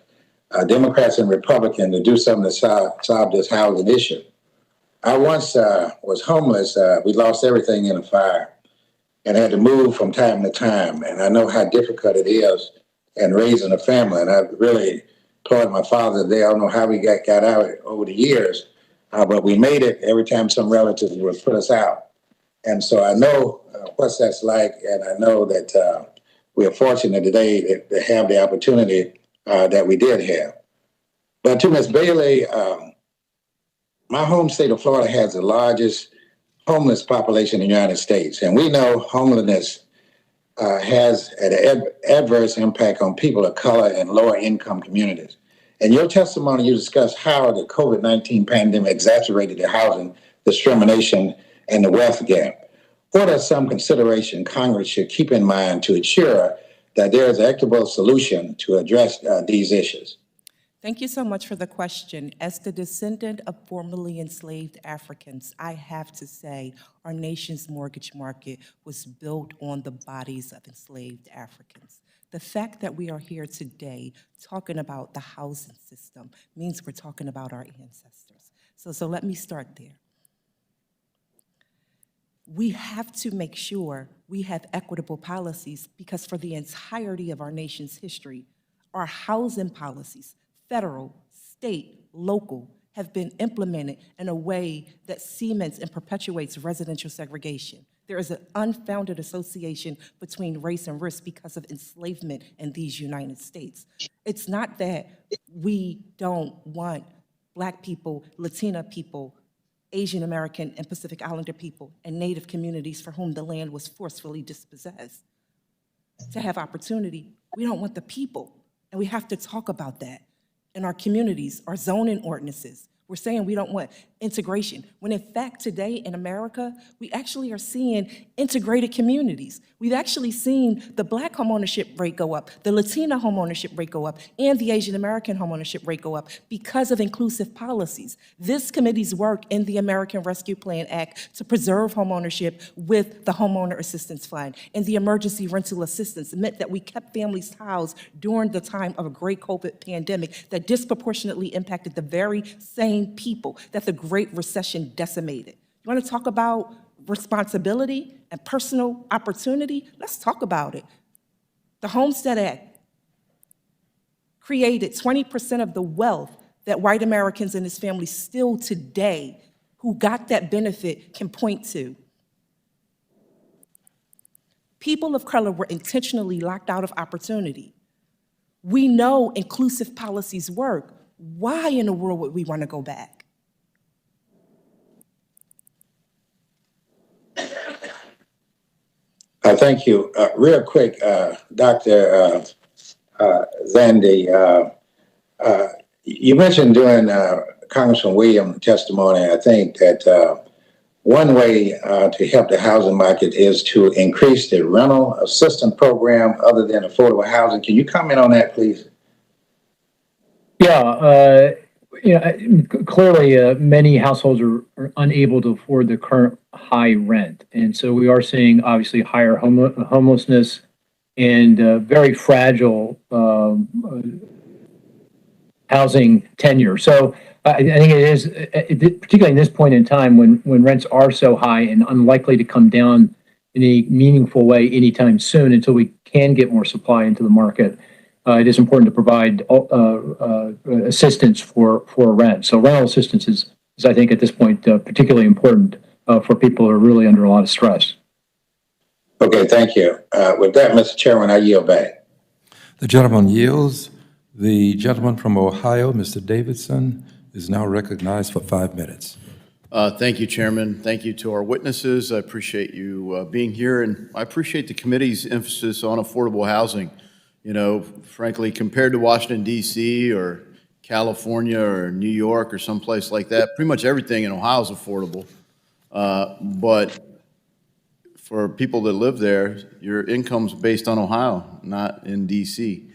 Democrats and Republicans, to do something to solve this housing issue. I once was homeless. We lost everything in a fire and had to move from time to time. And I know how difficult it is in raising a family. And I really applaud my father there. I don't know how we got out over the years, but we made it every time some relatives would put us out. And so I know what that's like, and I know that we are fortunate today to have the opportunity that we did have. But to Ms. Bailey, my home state of Florida has the largest homeless population in the United States. And we know homelessness has an adverse impact on people of color and lower income communities. In your testimony, you discussed how the COVID-19 pandemic exacerbated the housing discrimination and the wealth gap. What are some considerations Congress should keep in mind to ensure that there is an equitable solution to address these issues? Thank you so much for the question. As the descendant of formerly enslaved Africans, I have to say our nation's mortgage market was built on the bodies of enslaved Africans. The fact that we are here today talking about the housing system means we're talking about our ancestors. So let me start there. We have to make sure we have equitable policies because for the entirety of our nation's history, our housing policies, federal, state, local, have been implemented in a way that cements and perpetuates residential segregation. There is an unfounded association between race and risk because of enslavement in these United States. It's not that we don't want Black people, Latina people, Asian American and Pacific Islander people, and Native communities for whom the land was forcefully dispossessed to have opportunity. We don't want the people, and we have to talk about that. In our communities, our zoning ordinances, we're saying we don't want integration, when in fact today in America, we actually are seeing integrated communities. We've actually seen the Black homeownership rate go up, the Latina homeownership rate go up, and the Asian American homeownership rate go up because of inclusive policies. This committee's work in the American Rescue Plan Act to preserve homeownership with the Homeowner Assistance Fund and the Emergency Rental Assistance meant that we kept families housed during the time of a great COVID pandemic that disproportionately impacted the very same people that the Great Recession decimated. You want to talk about responsibility and personal opportunity? Let's talk about it. The Homestead Act created 20% of the wealth that white Americans and his families still today who got that benefit can point to. People of color were intentionally locked out of opportunity. We know inclusive policies work. Why in the world would we want to go back? Thank you. Real quick, Dr. Zandi, you mentioned during Congressman Williams' testimony, I think that one way to help the housing market is to increase the rental assistance program other than affordable housing. Can you comment on that, please? Yeah, clearly, many households are unable to afford the current high rent. And so we are seeing obviously higher homelessness and very fragile housing tenure. So I think it is, particularly in this point in time when rents are so high and unlikely to come down in a meaningful way anytime soon until we can get more supply into the market. It is important to provide assistance for rent. So rental assistance is I think, at this point, particularly important for people who are really under a lot of stress. Okay, thank you. With that, Mr. Chairman, I yield back. The gentleman yields. The gentleman from Ohio, Mr. Davidson, is now recognized for 5 minutes. Thank you, Chairman. Thank you to our witnesses. I appreciate you being here, and I appreciate the committee's emphasis on affordable housing. You know, frankly, compared to Washington, D.C., or California, or New York, or someplace like that, pretty much everything in Ohio is affordable. But for people that live there, your income's based on Ohio, not in D.C.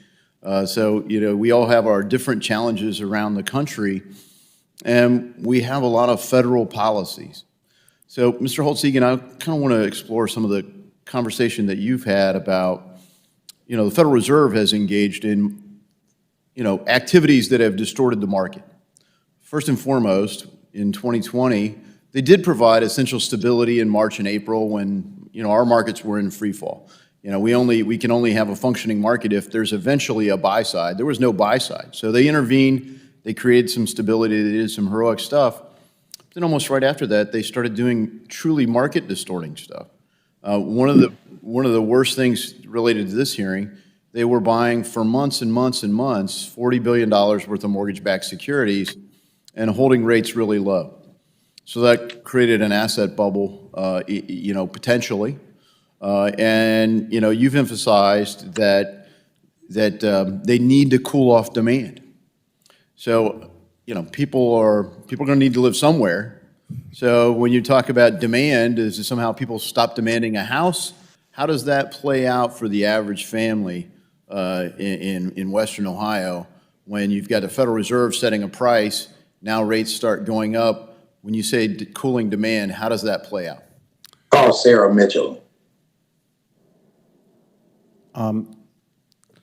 So, you know, we all have our different challenges around the country, and we have a lot of federal policies. So, Mr. Holtz-Egan, I kind of want to explore some of the conversation that you've had about, you know, the Federal Reserve has engaged in, you know, activities that have distorted the market. First and foremost, in 2020, they did provide essential stability in March and April when, you know, our markets were in free fall. You know, we can only have a functioning market if there's eventually a buy side. There was no buy side. So they intervened, they created some stability, they did some heroic stuff. Then almost right after that, they started doing truly market distorting stuff. One of the worst things related to this hearing, they were buying for months and months and months, $40 billion worth of mortgage-backed securities and holding rates really low. So that created an asset bubble, you know, potentially. And, you know, you've emphasized that they need to cool off demand. So, you know, people are going to need to live somewhere. So when you talk about demand, is it somehow people stop demanding a house? How does that play out for the average family in Western Ohio when you've got the Federal Reserve setting a price, now rates start going up? When you say cooling demand, how does that play out? Call Sarah Mitchell.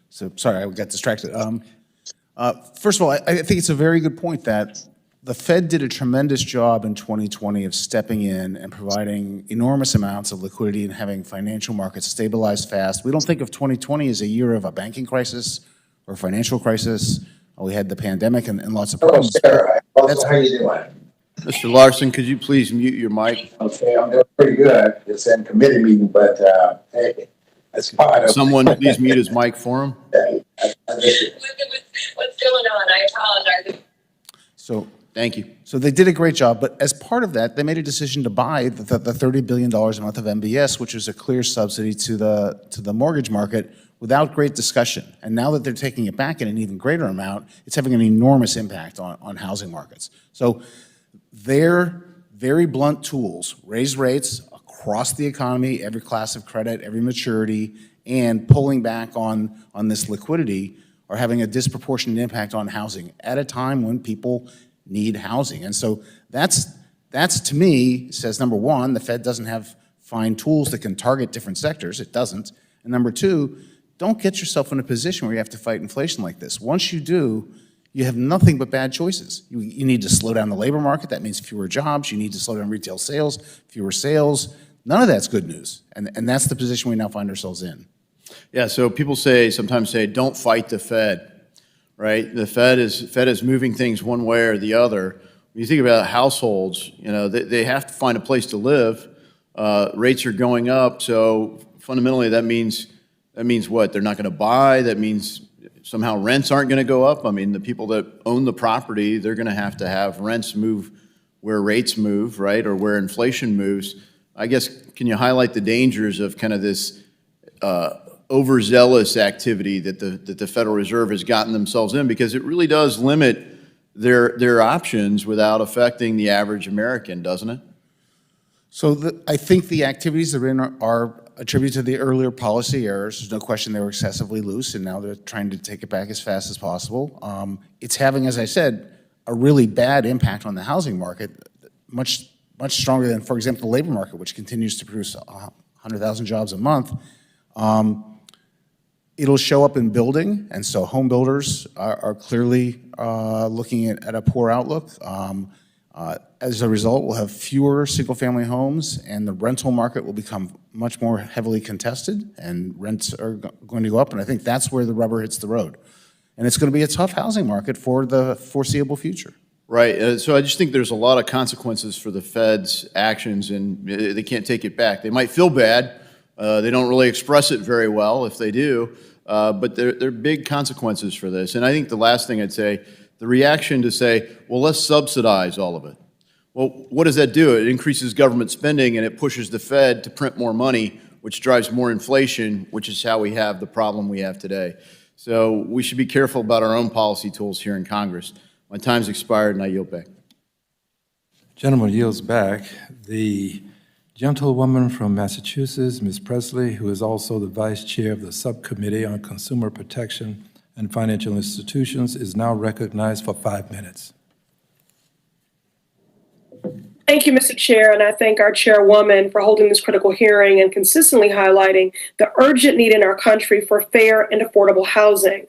So sorry, I got distracted. First of all, I think it's a very good point that the Fed did a tremendous job in 2020 of stepping in and providing enormous amounts of liquidity and having financial markets stabilize fast. We don't think of 2020 as a year of a banking crisis or financial crisis. We had the pandemic and lots of problems. Sarah. How are you doing? Mr. Larson, could you please mute your mic? Okay, I'm doing pretty good. It's in committee meeting, but hey, that's part of Someone please mute his mic for him. What's going on? I apologize. So thank you. So they did a great job, but as part of that, they made a decision to buy the $30 billion a month of MBS, which was a clear subsidy to the mortgage market without great discussion. And now that they're taking it back in an even greater amount, it's having an enormous impact on housing markets. So their very blunt tools, raise rates across the economy, every class of credit, every maturity, and pulling back on this liquidity are having a disproportionate impact on housing at a time when people need housing. And so that's to me says, number one, the Fed doesn't have fine tools that can target different sectors. It doesn't. And number two, don't get yourself in a position where you have to fight inflation like this. Once you do, you have nothing but bad choices. You need to slow down the labor market. That means fewer jobs. You need to slow down retail sales, fewer sales. None of that's good news. And that's the position we now find ourselves in. Yeah, so people sometimes say, don't fight the Fed, right? The Fed is moving things one way or the other. When you think about households, you know, they have to find a place to live. Rates are going up, so fundamentally that means what? They're not going to buy. That means somehow rents aren't going to go up. I mean, the people that own the property, they're going to have rents move where rates move, right, or where inflation moves. I guess, can you highlight the dangers of kind of this overzealous activity that the Federal Reserve has gotten themselves in? Because it really does limit their options without affecting the average American, doesn't it? So I think the activities that are attributed to the earlier policy errors. There's no question they were excessively loose, and now they're trying to take it back as fast as possible. It's having, as I said, a really bad impact on the housing market, much stronger than, for example, the labor market, which continues to produce 100,000 jobs a month. It'll show up in building, and so home builders are clearly looking at a poor outlook. As a result, we'll have fewer single-family homes, and the rental market will become much more heavily contested, and rents are going to go up, and I think that's where the rubber hits the road. And it's going to be a tough housing market for the foreseeable future. Right. So I just think there's a lot of consequences for the Fed's actions, and they can't take it back. They might feel bad. They don't really express it very well if they do, but there are big consequences for this. And I think the last thing I'd say, the reaction to say, well, let's subsidize all of it. Well, what does that do? It increases government spending, and it pushes the Fed to print more money, which drives more inflation, which is how we have the problem we have today. So we should be careful about our own policy tools here in Congress. My time's expired, and I yield back. Gentleman yields back. The gentlewoman from Massachusetts, Ms. Presley, who is also the vice chair of the Subcommittee on Consumer Protection and Financial Institutions, is now recognized for 5 minutes. Thank you, Mr. Chair, and I thank our chairwoman for holding this critical hearing and consistently highlighting the urgent need in our country for fair and affordable housing.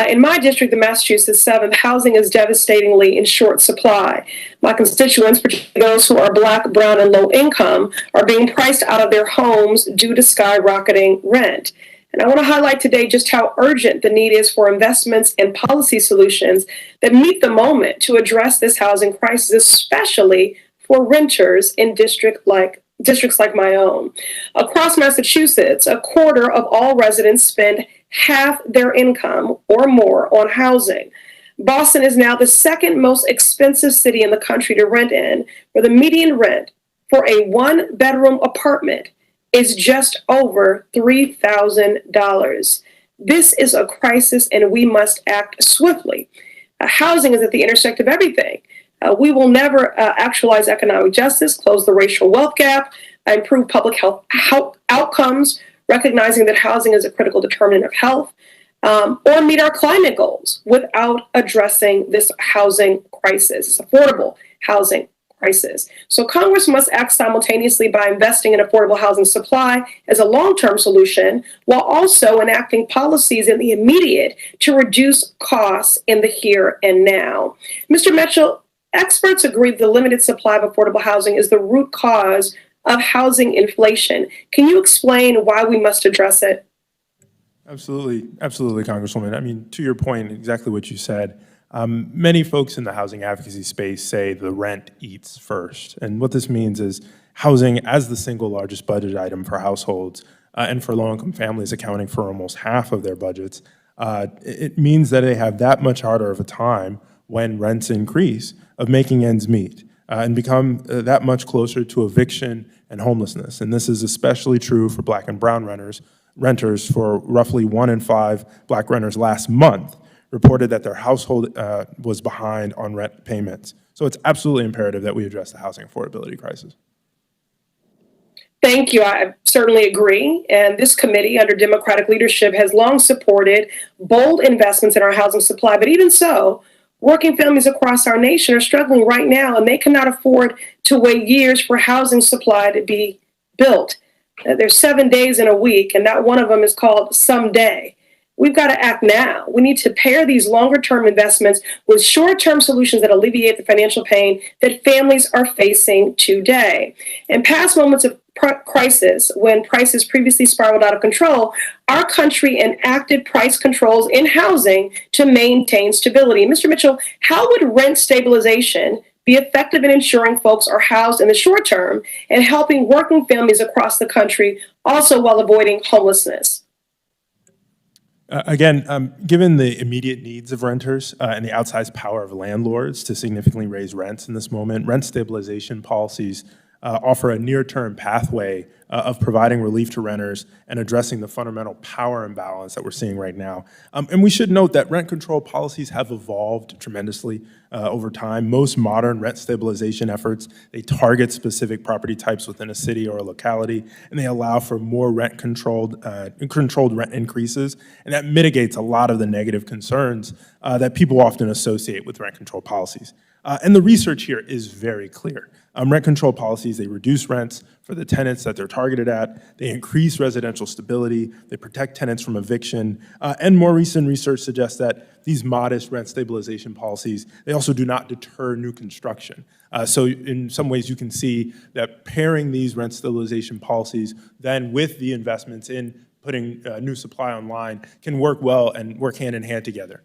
In my district, the Massachusetts 7th, housing is devastatingly in short supply. My constituents, particularly those who are Black, brown, and low income, are being priced out of their homes due to skyrocketing rent. And I want to highlight today just how urgent the need is for investments and policy solutions that meet the moment to address this housing crisis, especially for renters in districts like my own. Across Massachusetts, a quarter of all residents spend half their income or more on housing. Boston is now the second most expensive city in the country to rent in, where the median rent for a one-bedroom apartment is just over $3,000. This is a crisis, and we must act swiftly. Housing is at the intersection of everything. We will never actualize economic justice, close the racial wealth gap, improve public health outcomes, recognizing that housing is a critical determinant of health, or meet our climate goals without addressing this housing crisis, this affordable housing crisis. So Congress must act simultaneously by investing in affordable housing supply as a long-term solution, while also enacting policies in the immediate to reduce costs in the here and now. Mr. Mitchell, experts agree that the limited supply of affordable housing is the root cause of housing inflation. Can you explain why we must address it? Absolutely, Congresswoman. I mean, to your point, exactly what you said. Many folks in the housing advocacy space say the rent eats first. And what this means is housing as the single largest budget item for households and for low-income families accounting for almost half of their budgets, it means that they have that much harder of a time when rents increase of making ends meet and become that much closer to eviction and homelessness. And this is especially true for Black and brown renters. For roughly 1 in 5 Black renters last month reported that their household was behind on rent payments. So it's absolutely imperative that we address the housing affordability crisis. Thank you. I certainly agree. And this committee under Democratic leadership has long supported bold investments in our housing supply. But even so, working families across our nation are struggling right now, and they cannot afford to wait years for housing supply to be built. There's 7 days in a week, and not one of them is called someday. We've got to act now. We need to pair these longer-term investments with short-term solutions that alleviate the financial pain that families are facing today. In past moments of crisis, when prices previously spiraled out of control, our country enacted price controls in housing to maintain stability. Mr. Mitchell, how would rent stabilization be effective in ensuring folks are housed in the short term and helping working families across the country also while avoiding homelessness? Given the immediate needs of renters and the outsized power of landlords to significantly raise rents in this moment, rent stabilization policies offer a near-term pathway of providing relief to renters and addressing the fundamental power imbalance that we're seeing right now. And we should note that rent control policies have evolved tremendously over time. Most modern rent stabilization efforts, they target specific property types within a city or a locality, and they allow for more controlled rent increases, and that mitigates a lot of the negative concerns that people often associate with rent control policies. And the research here is very clear. Rent control policies, they reduce rents for the tenants that they're targeted at, they increase residential stability, they protect tenants from eviction, and more recent research suggests that these modest rent stabilization policies, they also do not deter new construction. So in some ways you can see that pairing these rent stabilization policies then with the investments in putting new supply online can work well and work hand in hand together.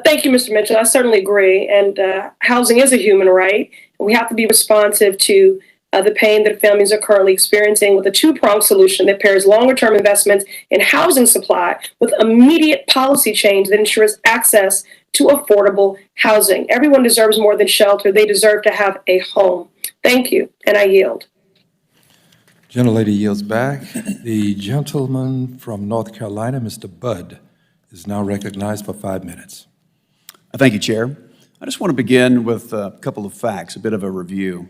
Thank you, Mr. Mitchell. I certainly agree. And housing is a human right. And we have to be responsive to the pain that families are currently experiencing with a two-pronged solution that pairs longer-term investments in housing supply with immediate policy change that ensures access to affordable housing. Everyone deserves more than shelter. They deserve to have a home. Thank you, and I yield. Gentlelady yields back. The gentleman from North Carolina, Mr. Budd, is now recognized for 5 minutes. Thank you, Chair. I just want to begin with a couple of facts, a bit of a review.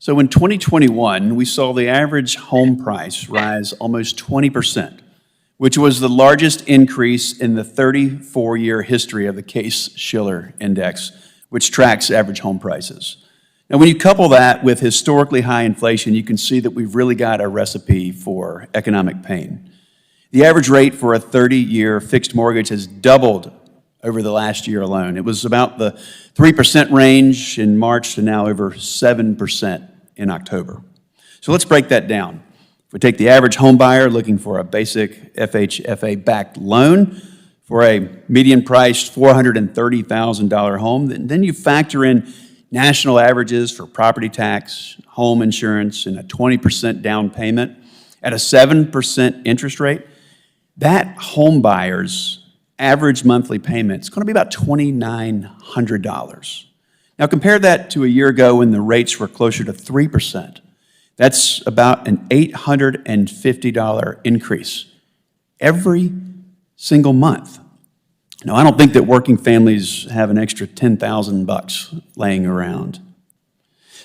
So in 2021, we saw the average home price rise almost 20%, which was the largest increase in the 34-year history of the Case-Shiller Index, which tracks average home prices. Now, when you couple that with historically high inflation, you can see that we've really got a recipe for economic pain. The average rate for a 30-year fixed mortgage has doubled over the last year alone. It was about the 3% range in March to now over 7% in October. So let's break that down. If we take the average home buyer looking for a basic FHFA-backed loan for a median-priced $430,000 home, then you factor in national averages for property tax, home insurance, and a 20% down payment at a 7% interest rate, that home buyer's average monthly payment is going to be about $2,900. Now compare that to a year ago when the rates were closer to 3%. That's about an $850 increase every single month. Now, I don't think that working families have an extra $10,000 laying around.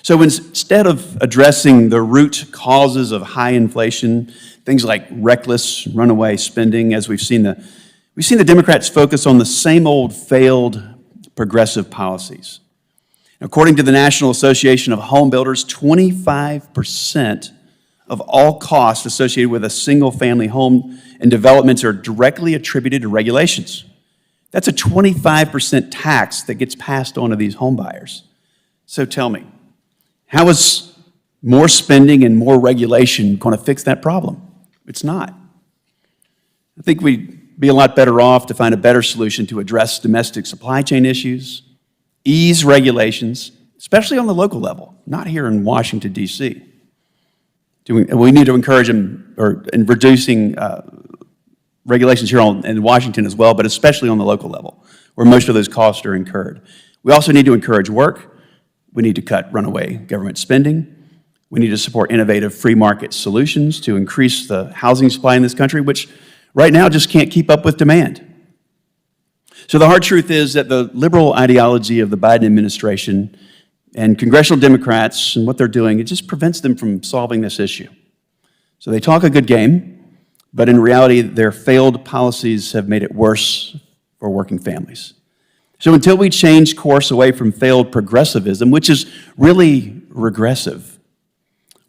So instead of addressing the root causes of high inflation, things like reckless runaway spending, as we've seen the Democrats focus on the same old failed progressive policies. According to the National Association of Home Builders, 25% of all costs associated with a single-family home and developments are directly attributed to regulations. That's a 25% tax that gets passed on to these home buyers. So tell me, how is more spending and more regulation going to fix that problem? It's not. I think we'd be a lot better off to find a better solution to address domestic supply chain issues, ease regulations, especially on the local level, not here in Washington, D.C. We need to encourage them in reducing regulations here in Washington as well, but especially on the local level, where most of those costs are incurred. We also need to encourage work. We need to cut runaway government spending. We need to support innovative free market solutions to increase the housing supply in this country, which right now just can't keep up with demand. So the hard truth is that the liberal ideology of the Biden administration and congressional Democrats and what they're doing, it just prevents them from solving this issue. So they talk a good game, but in reality, their failed policies have made it worse for working families. So until we change course away from failed progressivism, which is really regressive,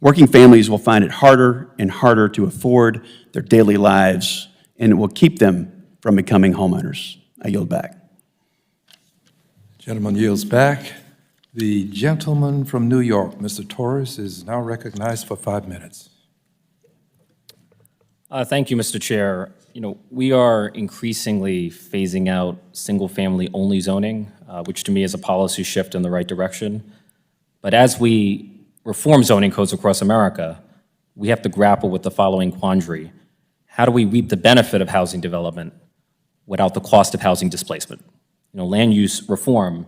working families will find it harder and harder to afford their daily lives, and it will keep them from becoming homeowners. I yield back. Gentleman yields back. The gentleman from New York, Mr. Torres, is now recognized for 5 minutes. Thank you, Mr. Chair. We are increasingly phasing out single-family only zoning, which to me is a policy shift in the right direction. But as we reform zoning codes across America, we have to grapple with the following quandary. how do we reap the benefit of housing development without the cost of housing displacement? Land use reform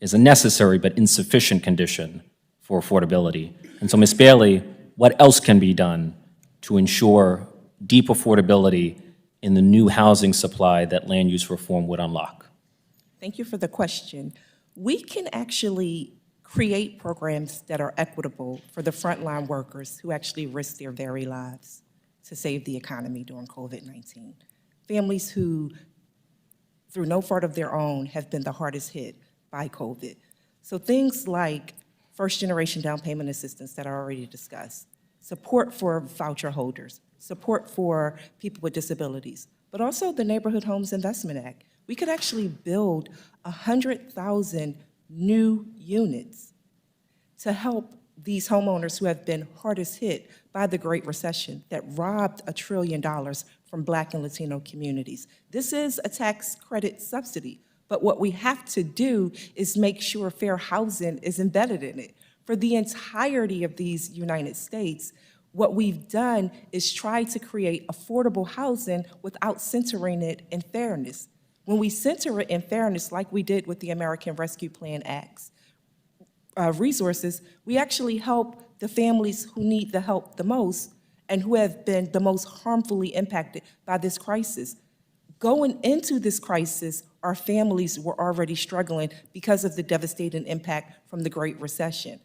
is a necessary but insufficient condition for affordability. And so, Ms. Bailey, what else can be done to ensure deep affordability in the new housing supply that land use reform would unlock? Thank you for the question. We can actually create programs that are equitable for the frontline workers who actually risk their very lives to save the economy during COVID-19. Families who, through no fault of their own, have been the hardest hit by COVID. So things like first-generation down payment assistance that I already discussed, support for voucher holders, support for people with disabilities, but also the Neighborhood Homes Investment Act. We could actually build 100,000 new units to help these homeowners who have been hardest hit by the Great Recession that robbed $1 trillion from Black and Latino communities. This is a tax credit subsidy, but what we have to do is make sure fair housing is embedded in it. For the entirety of these United States, what we've done is try to create affordable housing without centering it in fairness. When we center it in fairness, like we did with the American Rescue Plan Act's resources, we actually help the families who need the help the most and who have been the most harmfully impacted by this crisis. Going into this crisis, our families were already struggling because of the devastating impact from the Great Recession.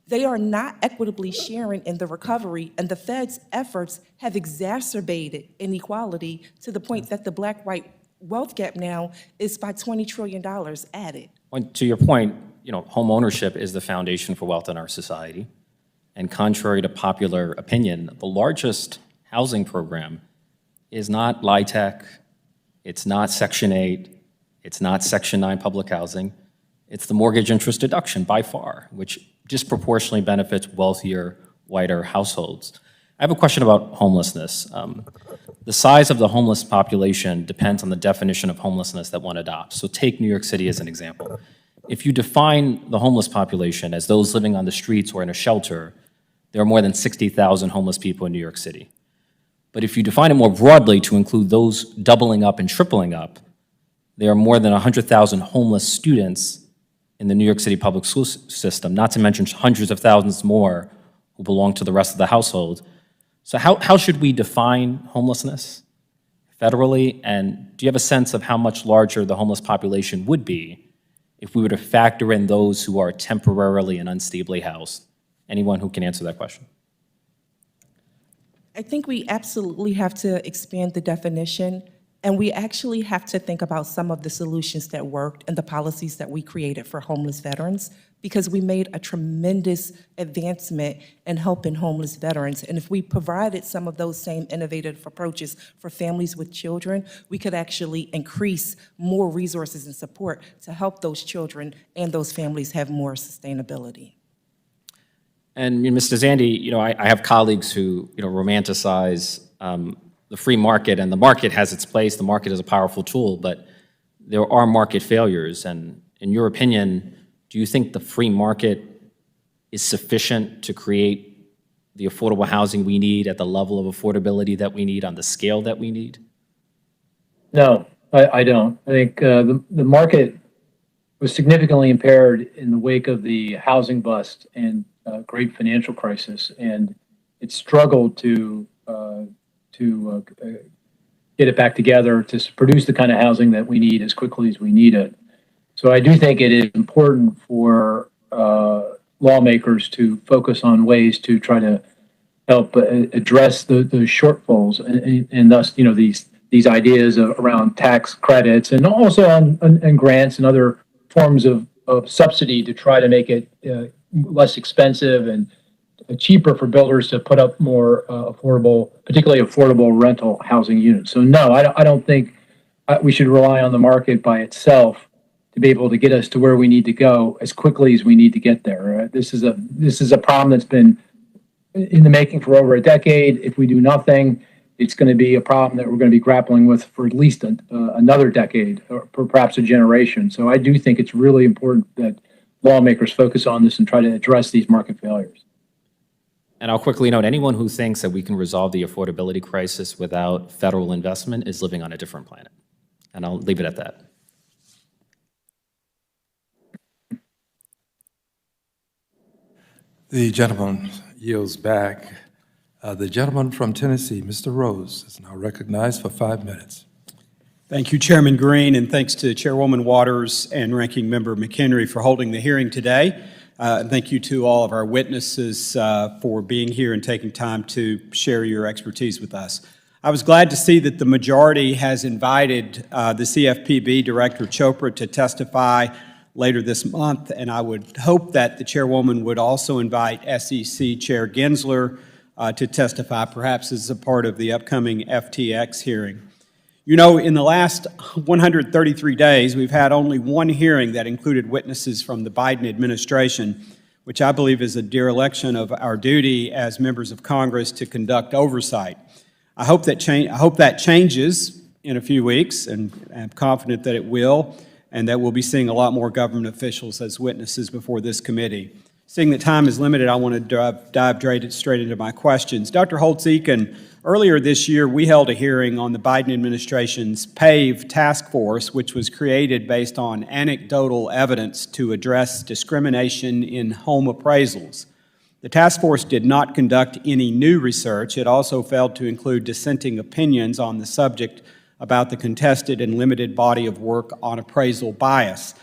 They are not equitably sharing in the recovery, and the Fed's efforts have exacerbated inequality to the point that the Black-white wealth gap now is by $20 trillion added. To your point, home ownership is the foundation for wealth in our society. And contrary to popular opinion, the largest housing program is not LIHTC, it's not Section 8, it's not Section 9 public housing, it's the mortgage interest deduction by far, which disproportionately benefits wealthier, whiter households. I have a question about homelessness. The size of the homeless population depends on the definition of homelessness that one adopts. So take New York City as an example. If you define the homeless population as those living on the streets or in a shelter, there are more than 60,000 homeless people in New York City. But if you define it more broadly to include those doubling up and tripling up, there are more than 100,000 homeless students in the New York City public school system, not to mention hundreds of thousands more who belong to the rest of the household. So how should we define homelessness federally? And do you have a sense of how much larger the homeless population would be if we were to factor in those who are temporarily and unstably housed? Anyone who can answer that question? I think we absolutely have to expand the definition, and we actually have to think about some of the solutions that worked and the policies that we created for homeless veterans, because we made a tremendous advancement in helping homeless veterans. And if we provided some of those same innovative approaches for families with children, we could actually increase more resources and support to help those children and those families have more sustainability. And Mr. Zandi, I have colleagues who romanticize the free market, and the market has its place. The market is a powerful tool, but there are market failures. And in your opinion, do you think the free market is sufficient to create the affordable housing we need at the level of affordability that we need on the scale that we need? No, I don't. I think the market was significantly impaired in the wake of the housing bust and great financial crisis, and it struggled to get it back together to produce the kind of housing that we need as quickly as we need it. So I do think it is important for lawmakers to focus on ways to try to help address the shortfalls, and thus, these ideas around tax credits and also on grants and other forms of subsidy to try to make it less expensive and cheaper for builders to put up more particularly affordable rental housing units. So no, I don't think we should rely on the market by itself to be able to get us to where we need to go as quickly as we need to get there. This is a problem that's been in the making for over a decade. If we do nothing, it's going to be a problem that we're going to be grappling with for at least another decade, or perhaps a generation. So I do think it's really important that lawmakers focus on this and try to address these market failures. And I'll quickly note, anyone who thinks that we can resolve the affordability crisis without federal investment is living on a different planet. And I'll leave it at that. The gentleman yields back. The gentleman from Tennessee, Mr. Rose, is now recognized for 5 minutes. Thank you, Chairman Green, and thanks to Chairwoman Waters and Ranking Member McHenry for holding the hearing today. And thank you to all of our witnesses for being here and taking time to share your expertise with us. I was glad to see that the majority has invited the CFPB Director Chopra to testify later this month, and I would hope that the Chairwoman would also invite SEC Chair Gensler to testify, perhaps as a part of the upcoming FTX hearing. You know, in the last 133 days, we've had only one hearing that included witnesses from the Biden administration, which I believe is a dereliction of our duty as members of Congress to conduct oversight. I hope that changes in a few weeks, and I'm confident that it will, and that we'll be seeing a lot more government officials as witnesses before this committee. Seeing that time is limited, I want to dive straight into my questions. Dr. Holtz-Eakin, earlier this year, we held a hearing on the Biden administration's PAVE task force, which was created based on anecdotal evidence to address discrimination in home appraisals. The task force did not conduct any new research. It also failed to include dissenting opinions on the subject about the contested and limited body of work on appraisal bias.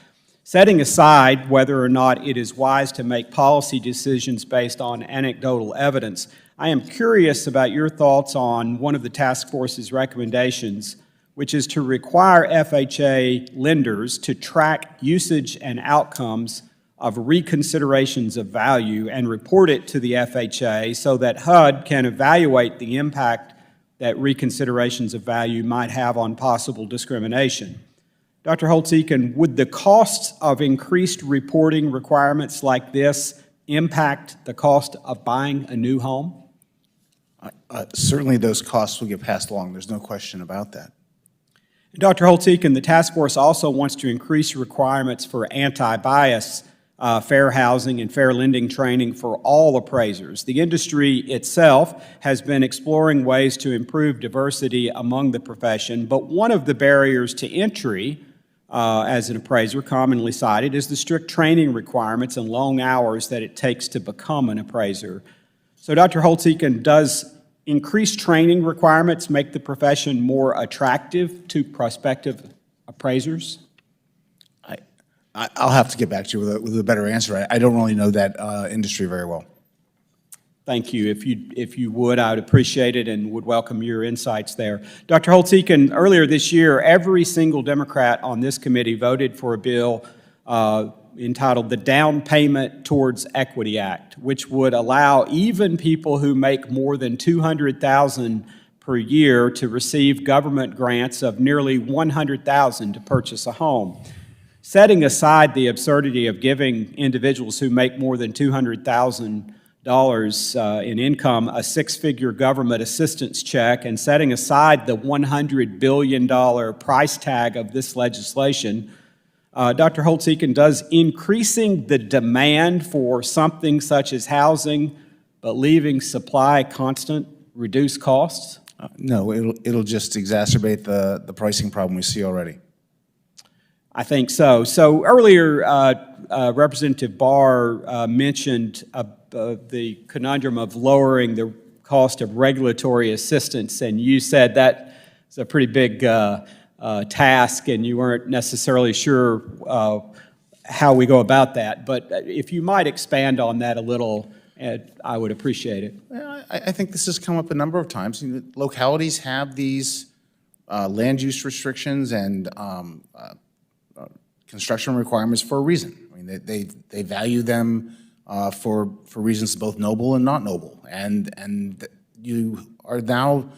Setting aside whether or not it is wise to make policy decisions based on anecdotal evidence, I am curious about your thoughts on one of the task force's recommendations, which is to require FHA lenders to track usage and outcomes of reconsiderations of value and report it to the FHA so that HUD can evaluate the impact that reconsiderations of value might have on possible discrimination. Dr. Holtz-Eakin, would the costs of increased reporting requirements like this impact the cost of buying a new home? Certainly those costs will get passed along. There's no question about that. Dr. Holtz-Eakin, the task force also wants to increase requirements for anti-bias, fair housing, and fair lending training for all appraisers. The industry itself has been exploring ways to improve diversity among the profession, but one of the barriers to entry as an appraiser, commonly cited, is the strict training requirements and long hours that it takes to become an appraiser. So, Dr. Holtz-Eakin, does increased training requirements make the profession more attractive to prospective appraisers? I'll have to get back to you with a better answer. I don't really know that industry very well. Thank you. If you would, I would appreciate it and would welcome your insights there. Dr. Holtz-Eakin, earlier this year, every single Democrat on this committee voted for a bill entitled the Down Payment Towards Equity Act, which would allow even people who make more than $200,000 per year to receive government grants of nearly $100,000 to purchase a home. Setting aside the absurdity of giving individuals who make more than $200,000 in income a six-figure government assistance check, and setting aside the $100 billion price tag of this legislation, Dr. Holtz-Eakin, does increasing the demand for something such as housing but leaving supply constant reduce costs? No, it'll just exacerbate the pricing problem we see already. I think so. So earlier, Representative Barr mentioned the conundrum of lowering the cost of regulatory assistance, and you said that is a pretty big task, and you weren't necessarily sure how we go about that. But if you might expand on that a little, I would appreciate it. I think this has come up a number of times. Localities have these land use restrictions and construction requirements for a reason. I mean, they value them for reasons both noble and not noble. And you are now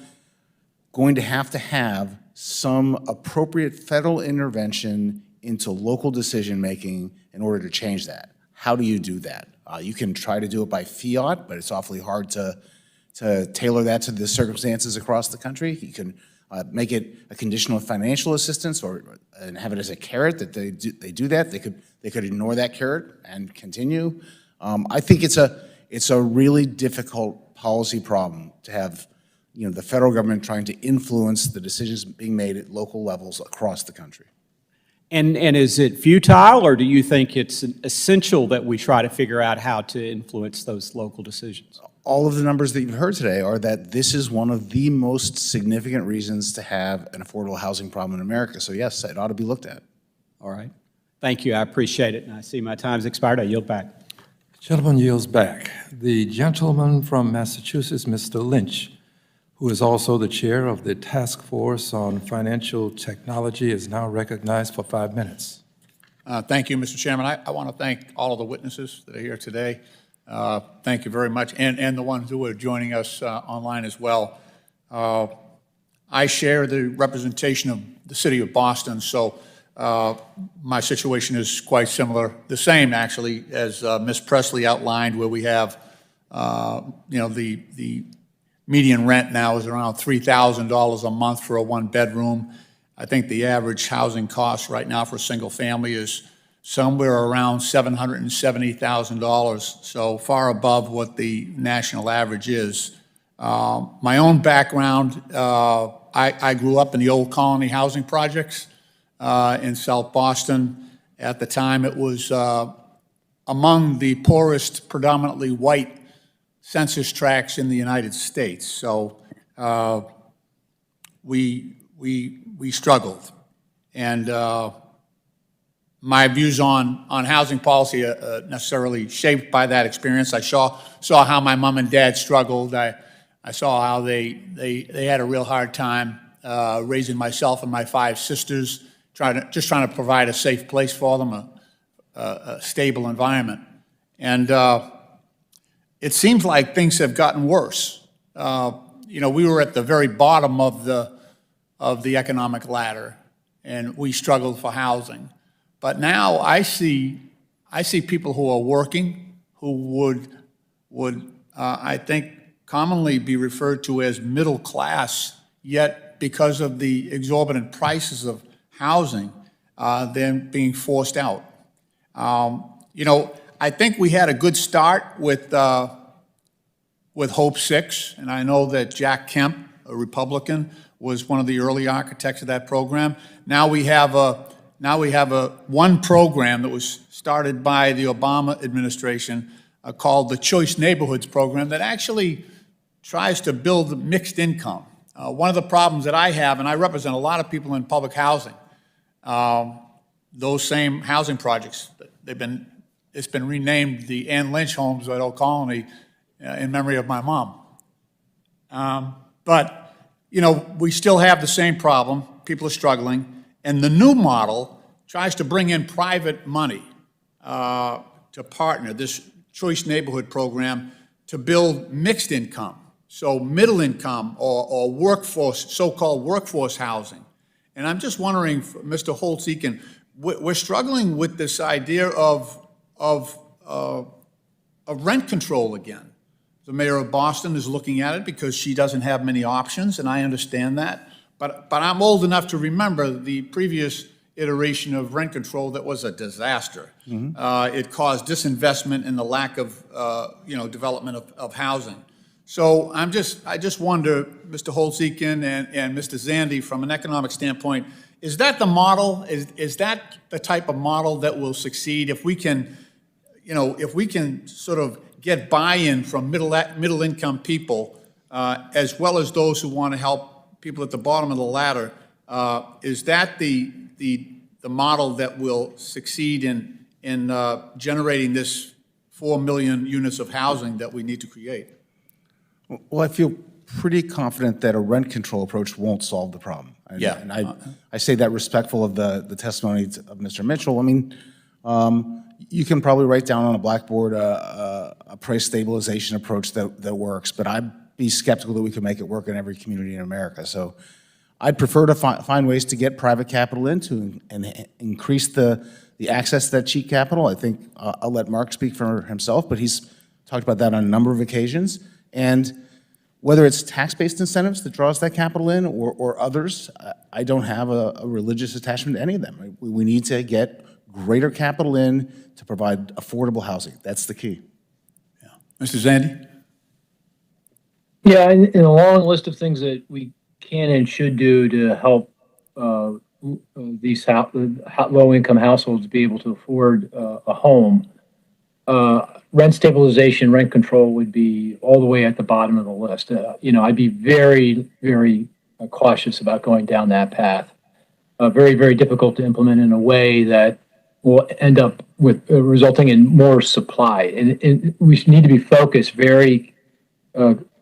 going to have some appropriate federal intervention into local decision-making in order to change that. How do you do that? You can try to do it by fiat, but it's awfully hard to tailor that to the circumstances across the country. You can make it a conditional financial assistance and have it as a carrot that they do that. They could ignore that carrot and continue. I think it's it's a really difficult policy problem to have, the federal government trying to influence the decisions being made at local levels across the country. And is it futile, or do you think it's essential that we try to figure out how to influence those local decisions? All of the numbers that you've heard today are that this is one of the most significant reasons to have an affordable housing problem in America. So yes, it ought to be looked at. All right. Thank you. I appreciate it. And I see my time's expired. I yield back. Gentleman yields back. The gentleman from Massachusetts, Mr. Lynch, who is also the chair of the Task Force on Financial Technology, is now recognized for 5 minutes. Thank you, Mr. Chairman. I want to thank all of the witnesses that are here today. Thank you very much, and the ones who are joining us online as well. I share the representation of the city of Boston, so my situation is quite similar, the same actually as Ms. Presley outlined, where we have, the median rent now is around $3,000 a month for a one-bedroom. I think the average housing cost right now for a single family is somewhere around $770,000, so far above what the national average is. My own background, I grew up in the old colony housing projects in South Boston. At the time, it was among the poorest, predominantly white census tracts in the United States. So we struggled, and my views on housing policy are necessarily shaped by that experience. I saw how my mom and dad struggled. I saw how they had a real hard time raising myself and my 5 sisters, trying to provide a safe place for them, a stable environment. And it seems like things have gotten worse. We were at the very bottom of the economic ladder, and we struggled for housing. But now I see people who are working, who would I think commonly be referred to as middle class, yet because of the exorbitant prices of housing, they're being forced out. I think we had a good start with Hope 6, and I know that Jack Kemp, a Republican, was one of the early architects of that program. Now we have one program that was started by the Obama administration called the Choice Neighborhoods Program that actually tries to build mixed income. One of the problems that I have, and I represent a lot of people in public housing, those same housing projects, it's been renamed the Ann Lynch Homes at Old Colony in memory of my mom. But we still have the same problem. People are struggling. And the new model tries to bring in private money to partner, this Choice Neighborhood Program, to build mixed income. So middle income or workforce, so-called workforce housing. And I'm just wondering, Mr. Holtz-Eakin, we're struggling with this idea of rent control again. The mayor of Boston is looking at it because she doesn't have many options, and I understand that. But I'm old enough to remember the previous iteration of rent control that was a disaster. Mm-hmm. It caused disinvestment and the lack of development of housing. So I just wonder, Mr. Holtz-Eakin and Mr. Zandy, from an economic standpoint, is that the model? Is that the type of model that will succeed if we can, if we can sort of get buy-in from middle income people, as well as those who want to help people at the bottom of the ladder? Is that the model that will succeed in generating this 4 million units of housing that we need to create? Well, I feel pretty confident that a rent control approach won't solve the problem. And I say that respectful of the testimony of Mr. Mitchell. I mean, you can probably write down on a blackboard a price stabilization approach that works, but I'd be skeptical that we could make it work in every community in America. So I'd prefer to find ways to get private capital into and increase the access to that cheap capital. I think I'll let Mark speak for himself, but he's talked about that on a number of occasions. And whether it's tax-based incentives that draws that capital in or others, I don't have a religious attachment to any of them. We need to get greater capital in to provide affordable housing. That's the key. Mr. Zandy? Yeah, in a long list of things that we can and should do to help these low-income households be able to afford a home, rent stabilization, rent control would be all the way at the bottom of the list. I'd be very, very cautious about going down that path. Very, very difficult to implement in a way that will end up with resulting in more supply. And we need to be focused very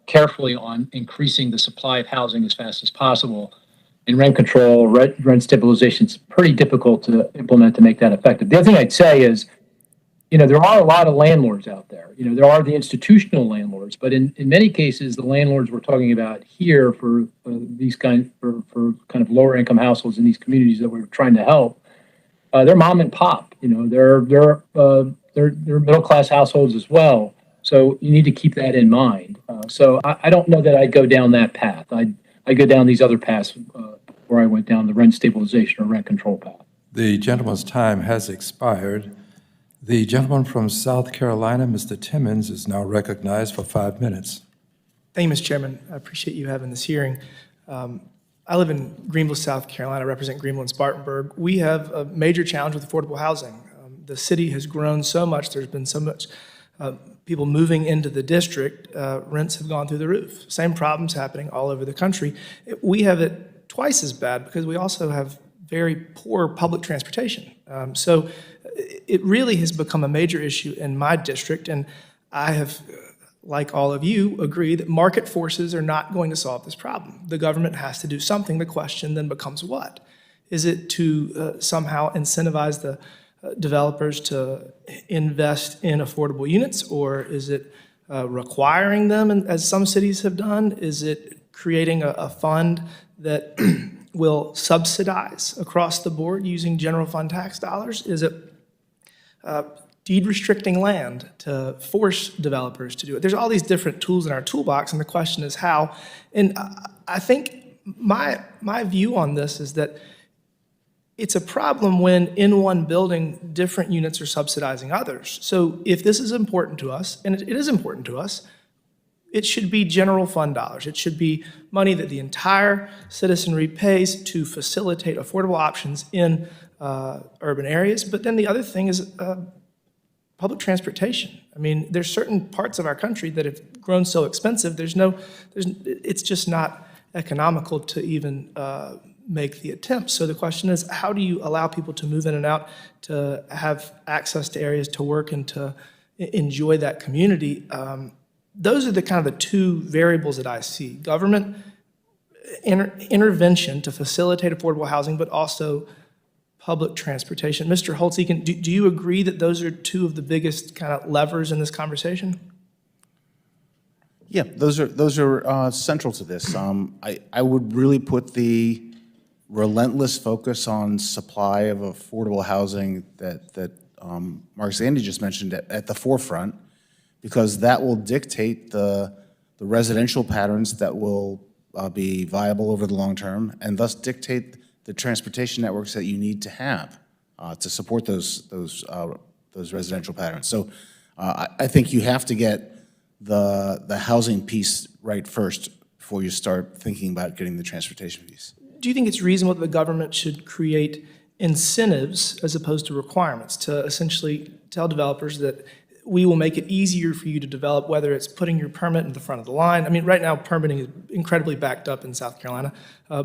carefully on increasing the supply of housing as fast as possible. And rent control, rent stabilization is pretty difficult to implement to make that effective. The other thing I'd say is, there are a lot of landlords out there. There are the institutional landlords, but in many cases, the landlords we're talking about here for these kind of lower income households in these communities that we're trying to help, they're mom and pop. They're middle class households as well. So you need to keep that in mind. So I don't know that I'd go down that path. I'd go down these other paths where I went down the rent stabilization or rent control path. The gentleman's time has expired. The gentleman from South Carolina, Mr. Timmons, is now recognized for 5 minutes. Thank you, Mr. Chairman. I appreciate you having this hearing. I live in Greenville, South Carolina. I represent Greenville and Spartanburg. We have a major challenge with affordable housing. The city has grown so much. There's been so much people moving into the district. Rents have gone through the roof. Same problems happening all over the country. We have it twice as bad because we also have very poor public transportation. So it really has become a major issue in my district, and I have, like all of you, agree that market forces are not going to solve this problem. The government has to do something. The question then becomes what? Is it to somehow incentivize the developers to invest in affordable units, or is it requiring them, as some cities have done? Is it creating a fund that will subsidize across the board using general fund tax dollars? Is it deed restricting land to force developers to do it? There's all these different tools in our toolbox, and the question is how. And I think my view on this is that it's a problem when in one building, different units are subsidizing others. So if this is important to us, and it is important to us, it should be general fund dollars. It should be money that the entire citizenry pays to facilitate affordable options in urban areas. But then the other thing is public transportation. I mean, there's certain parts of our country that have grown so expensive, it's just not economical to even make the attempt. So the question is, how do you allow people to move in and out, to have access to areas to work and to enjoy that community? Those are the kind of the two variables that I see. Government intervention to facilitate affordable housing, but also public transportation. Mr. Holtz-Eakin, do you agree that those are two of the biggest kind of levers in this conversation? Yeah, those are central to this. I would really put the relentless focus on supply of affordable housing that Mark Zandy just mentioned at the forefront, because that will dictate the residential patterns that will be viable over the long term, and thus dictate the transportation networks that you need to have to support those residential patterns. So I think you have to get the housing piece right first before you start thinking about getting the transportation piece. Do you think it's reasonable that the government should create incentives as opposed to requirements to essentially tell developers that we will make it easier for you to develop, whether it's putting your permit in the front of the line? I mean, right now, permitting is incredibly backed up in South Carolina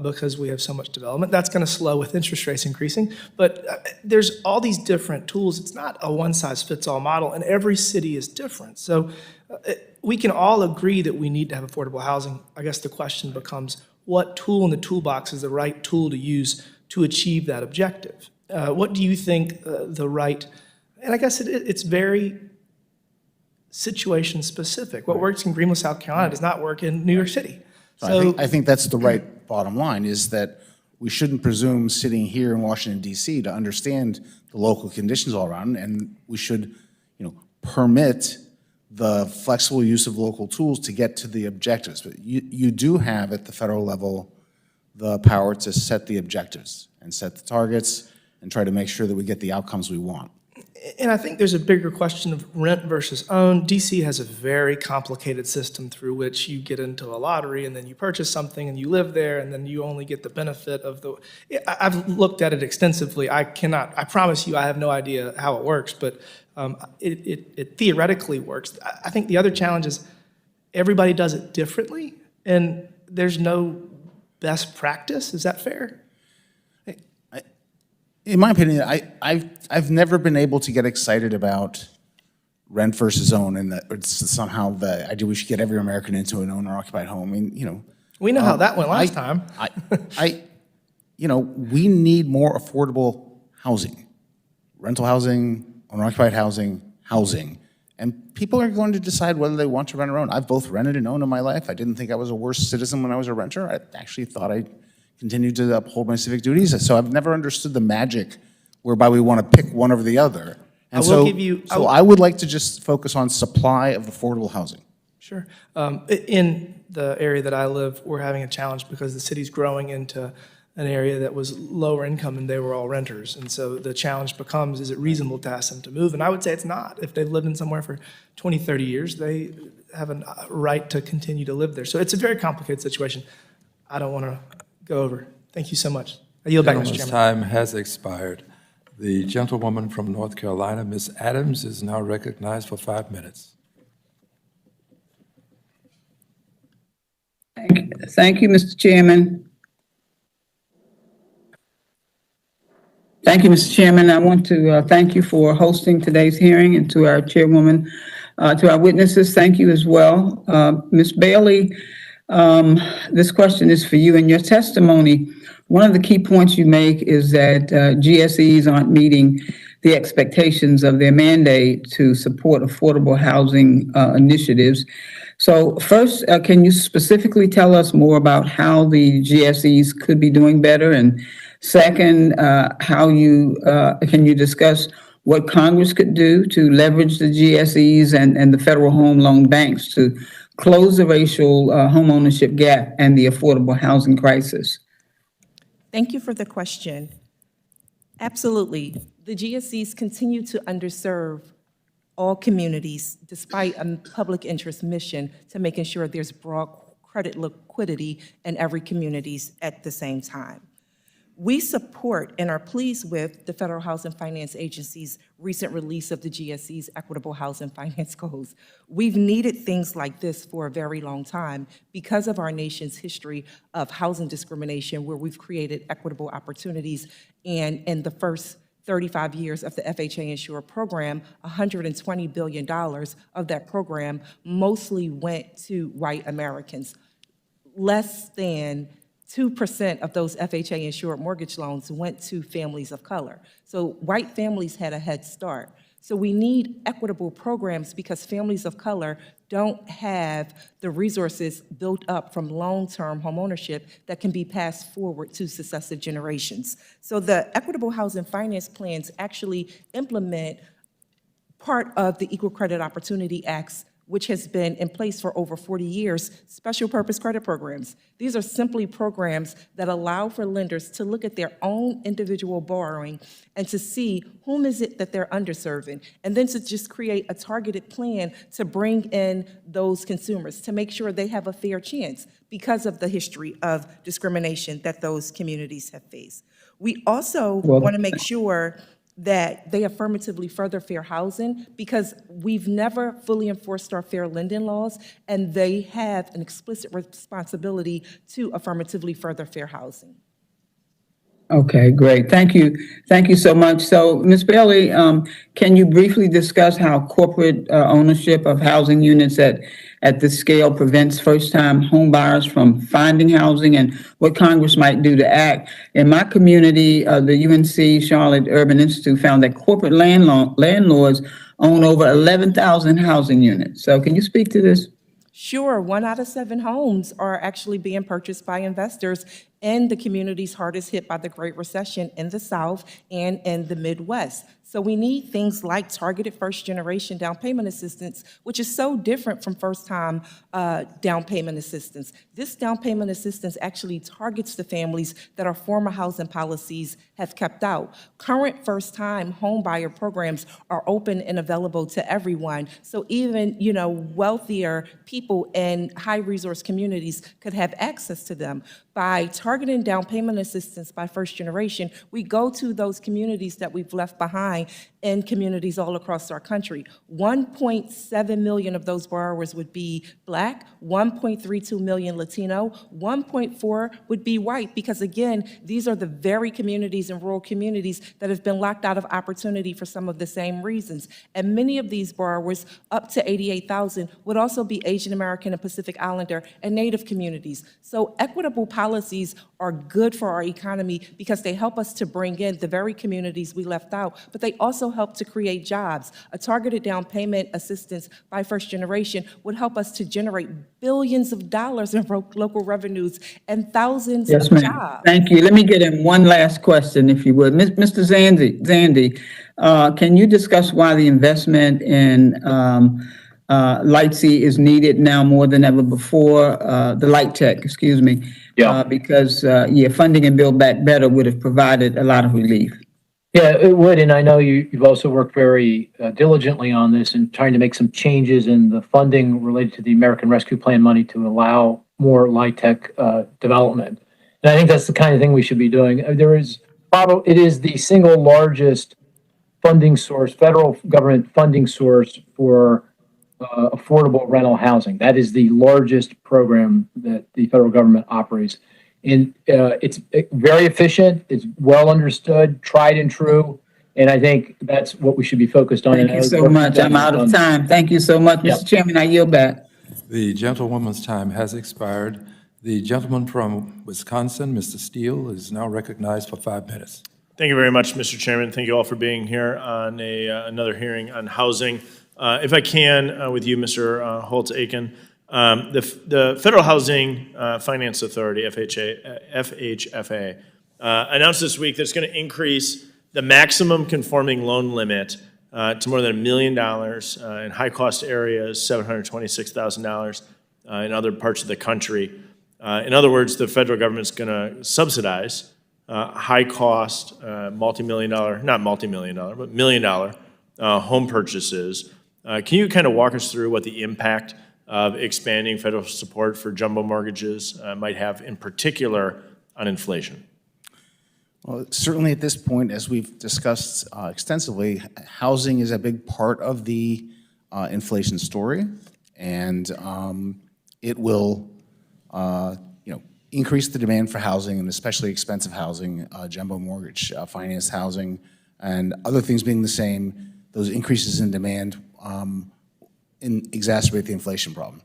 because we have so much development. That's going to slow with interest rates increasing. But there's all these different tools. It's not a one-size-fits-all model, and every city is different. So we can all agree that we need to have affordable housing. I guess the question becomes, what tool in the toolbox is the right tool to use to achieve that objective? What do you think the right, and I guess it's very situation specific. What works in Greenville, South Carolina does not work in New York City. So I think that's the right bottom line, is that we shouldn't presume sitting here in Washington, D.C. to understand the local conditions all around, and we should, permit the flexible use of local tools to get to the objectives. But you do have at the federal level the power to set the objectives and set the targets and try to make sure that we get the outcomes we want. And I think there's a bigger question of rent versus own. DC has a very complicated system through which you get into a lottery and then you purchase something and you live there and then you only get the benefit of the. I've looked at it extensively. I promise you, I have no idea how it works, but it theoretically works. I think the other challenge is everybody does it differently and there's no best practice. Is that fair? In my opinion, I've never been able to get excited about rent versus own, and that it's somehow the idea we should get every American into an owner-occupied home. I mean, we know how that went last time. We need more affordable housing, rental housing, owner-occupied housing, and people are going to decide whether they want to rent or own. I've both rented and owned in my life. I didn't think I was a worse citizen when I was a renter. I actually thought I continued to uphold my civic duties. So I've never understood the magic whereby we want to pick one over the other. And I would like to just focus on supply of affordable housing. Sure. In the area that I live, we're having a challenge because the city's growing into an area that was lower income and they were all renters. And so the challenge becomes, is it reasonable to ask them to move? And I would say it's not. If they've lived in somewhere for 20, 30 years, they have a right to continue to live there. So it's a very complicated situation. I don't want to go over. Thank you so much. I yield back, Mr. Chairman. Time has expired. The gentlewoman from North Carolina, Ms. Adams, is now recognized for 5 minutes. Thank you, Mr. Chairman. Thank you, Mr. Chairman. I want to thank you for hosting today's hearing, and to our chairwoman, to our witnesses, thank you as well. Ms. Bailey, this question is for you. In your testimony, one of the key points you make is that GSEs aren't meeting the expectations of their mandate to support affordable housing initiatives. So first, can you specifically tell us more about how the GSEs could be doing better? And second, can you discuss what Congress could do to leverage the GSEs and the federal home loan banks to close the racial home ownership gap and the affordable housing crisis? Thank you for the question. Absolutely. The GSEs continue to underserve all communities despite a public interest mission to making sure there's broad credit liquidity in every community at the same time. We support and are pleased with the Federal Housing Finance Agency's recent release of the GSE's Equitable Housing Finance Goals. We've needed things like this for a very long time because of our nation's history of housing discrimination, where we've created equitable opportunities. And in the first 35 years of the FHA Insured program, $120 billion of that program mostly went to white Americans. Less than 2% of those FHA insured mortgage loans went to families of color. So white families had a head start. So we need equitable programs because families of color don't have the resources built up from long-term homeownership that can be passed forward to successive generations. So the Equitable Housing Finance Plans actually implement part of the Equal Credit Opportunity Act's, which has been in place for over 40 years, special purpose credit programs. These are simply programs that allow for lenders to look at their own individual borrowing and to see whom is it that they're underserving, and then to just create a targeted plan to bring in those consumers to make sure they have a fair chance because of the history of discrimination that those communities have faced. We also want to make sure that they affirmatively further fair housing because we've never fully enforced our fair lending laws, and they have an explicit responsibility to affirmatively further fair housing. Okay, great. Thank you. Thank you so much. So, Ms. Bailey, can you briefly discuss how corporate ownership of housing units at this scale prevents first-time home buyers from finding housing, and what Congress might do to act? In my community, the UNC Charlotte Urban Institute found that corporate landlords own over 11,000 housing units. So can you speak to this? Sure, 1 out of 7 homes are actually being purchased by investors in the communities hardest hit by the Great Recession in the South and in the Midwest. So we need things like targeted first-generation down payment assistance, which is so different from first-time down payment assistance. This down payment assistance actually targets the families that our former housing policies have kept out. Current first-time home buyer programs are open and available to everyone. So even, wealthier people in high-resource communities could have access to them. By targeting down payment assistance by first generation, we go to those communities that we've left behind in communities all across our country. 1.7 million of those borrowers would be Black, 1.32 million Latino, 1.4 would be white, because again, these are the very communities and rural communities that have been locked out of opportunity for some of the same reasons. And many of these borrowers, up to 88,000, would also be Asian American and Pacific Islander and Native communities. So equitable policies are good for our economy because they help us to bring in the very communities we left out, but they also help to create jobs. A targeted down payment assistance by first generation would help us to generate billions of dollars in local revenues and thousands Yes, of ma'am. jobs. Thank you. Let me get in one last question, if you would. Mr. Zandy, can you discuss why the investment in Lightsea is needed now more than ever before? The Light Tech, excuse me. Yeah. Because funding and Build Back Better would have provided a lot of relief. Yeah, it would, and I know you've also worked very diligently on this and trying to make some changes in the funding related to the American Rescue Plan money to allow more light tech development. And I think that's the kind of thing we should be doing. It is the single largest funding source, federal government funding source for affordable rental housing. That is the largest program that the federal government operates. And it's very efficient, it's well understood, tried and true, and I think that's what we should be focused on. Thank you so much. I'm out of time. Thank you so much, Mr. Chairman. I yield back. The gentlewoman's time has expired. The gentleman from Wisconsin, Mr. Steele, is now recognized for 5 minutes. Thank you very much, Mr. Chairman. Thank you all for being here on another hearing on housing. If I can, with you, Mr. Holtz-Aiken, the Federal Housing Finance Authority, FHFA, announced this week that it's going to increase the maximum conforming loan limit to more than $1 million in high-cost areas, $726,000 in other parts of the country. In other words, the federal government's going to subsidize high-cost, multi-million-dollar, not multi-million-dollar, but million-dollar home purchases. Can you kind of walk us through what the impact of expanding federal support for jumbo mortgages might have, in particular, on inflation? Well, certainly at this point, as we've discussed extensively, housing is a big part of the inflation story, and it will, increase the demand for housing, and especially expensive housing, jumbo mortgage, finance housing, and other things being the same. Those increases in demand exacerbate the inflation problem.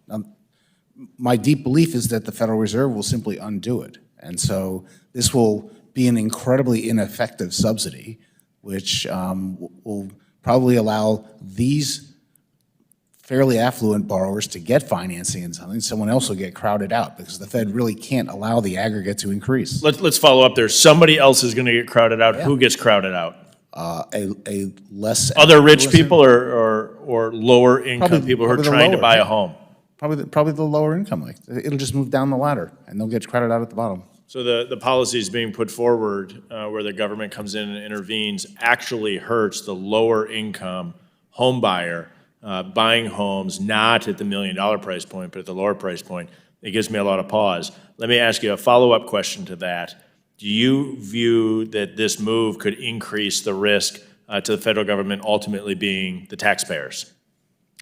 My deep belief is that the Federal Reserve will simply undo it, and so this will be an incredibly ineffective subsidy, which will probably allow these fairly affluent borrowers to get financing and something. Someone else will get crowded out because the Fed really can't allow the aggregate to increase. Let's follow up there. Somebody else is going to get crowded out. Yeah. Who gets crowded out? A less other rich people or lower income people who are trying to buy a home. Probably the lower income. Like it'll just move down the ladder and they'll get crowded out at the bottom. So the policies being put forward where the government comes in and intervenes actually hurts the lower income home buyer buying homes not at the $1 million price point, but at the lower price point. It gives me a lot of pause. Let me ask you a follow-up question to that. Do you view that this move could increase the risk to the federal government ultimately being the taxpayers?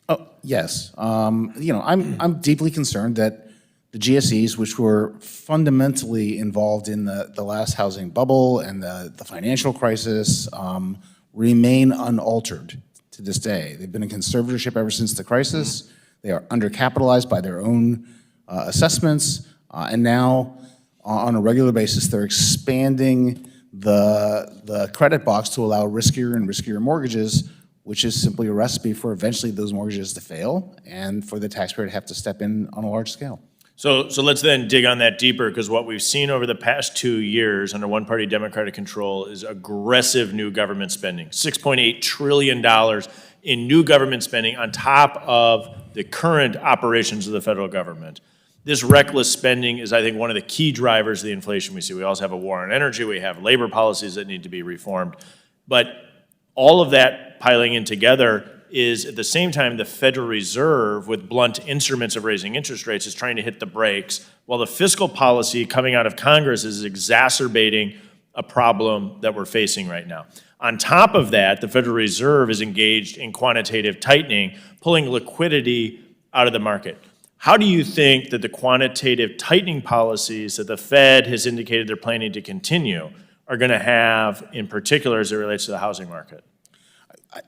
Oh, yes. I'm deeply concerned that the GSEs, which were fundamentally involved in the last housing bubble and the financial crisis, remain unaltered to this day. They've been in conservatorship ever since the crisis. They are undercapitalized by their own assessments, and now on a regular basis, they're expanding the credit box to allow riskier and riskier mortgages, which is simply a recipe for eventually those mortgages to fail and for the taxpayer to have to step in on a large scale. So let's then dig on that deeper, because what we've seen over the past 2 years under one-party Democratic control is aggressive new government spending, $6.8 trillion in new government spending on top of the current operations of the federal government. This reckless spending is, I think, one of the key drivers of the inflation we see. We also have a war on energy. We have labor policies that need to be reformed. But all of that piling in together is, at the same time, the Federal Reserve, with blunt instruments of raising interest rates, is trying to hit the brakes, while the fiscal policy coming out of Congress is exacerbating a problem that we're facing right now. On top of that, the Federal Reserve is engaged in quantitative tightening, pulling liquidity out of the market. How do you think that the quantitative tightening policies that the Fed has indicated they're planning to continue are going to have, in particular, as it relates to the housing market?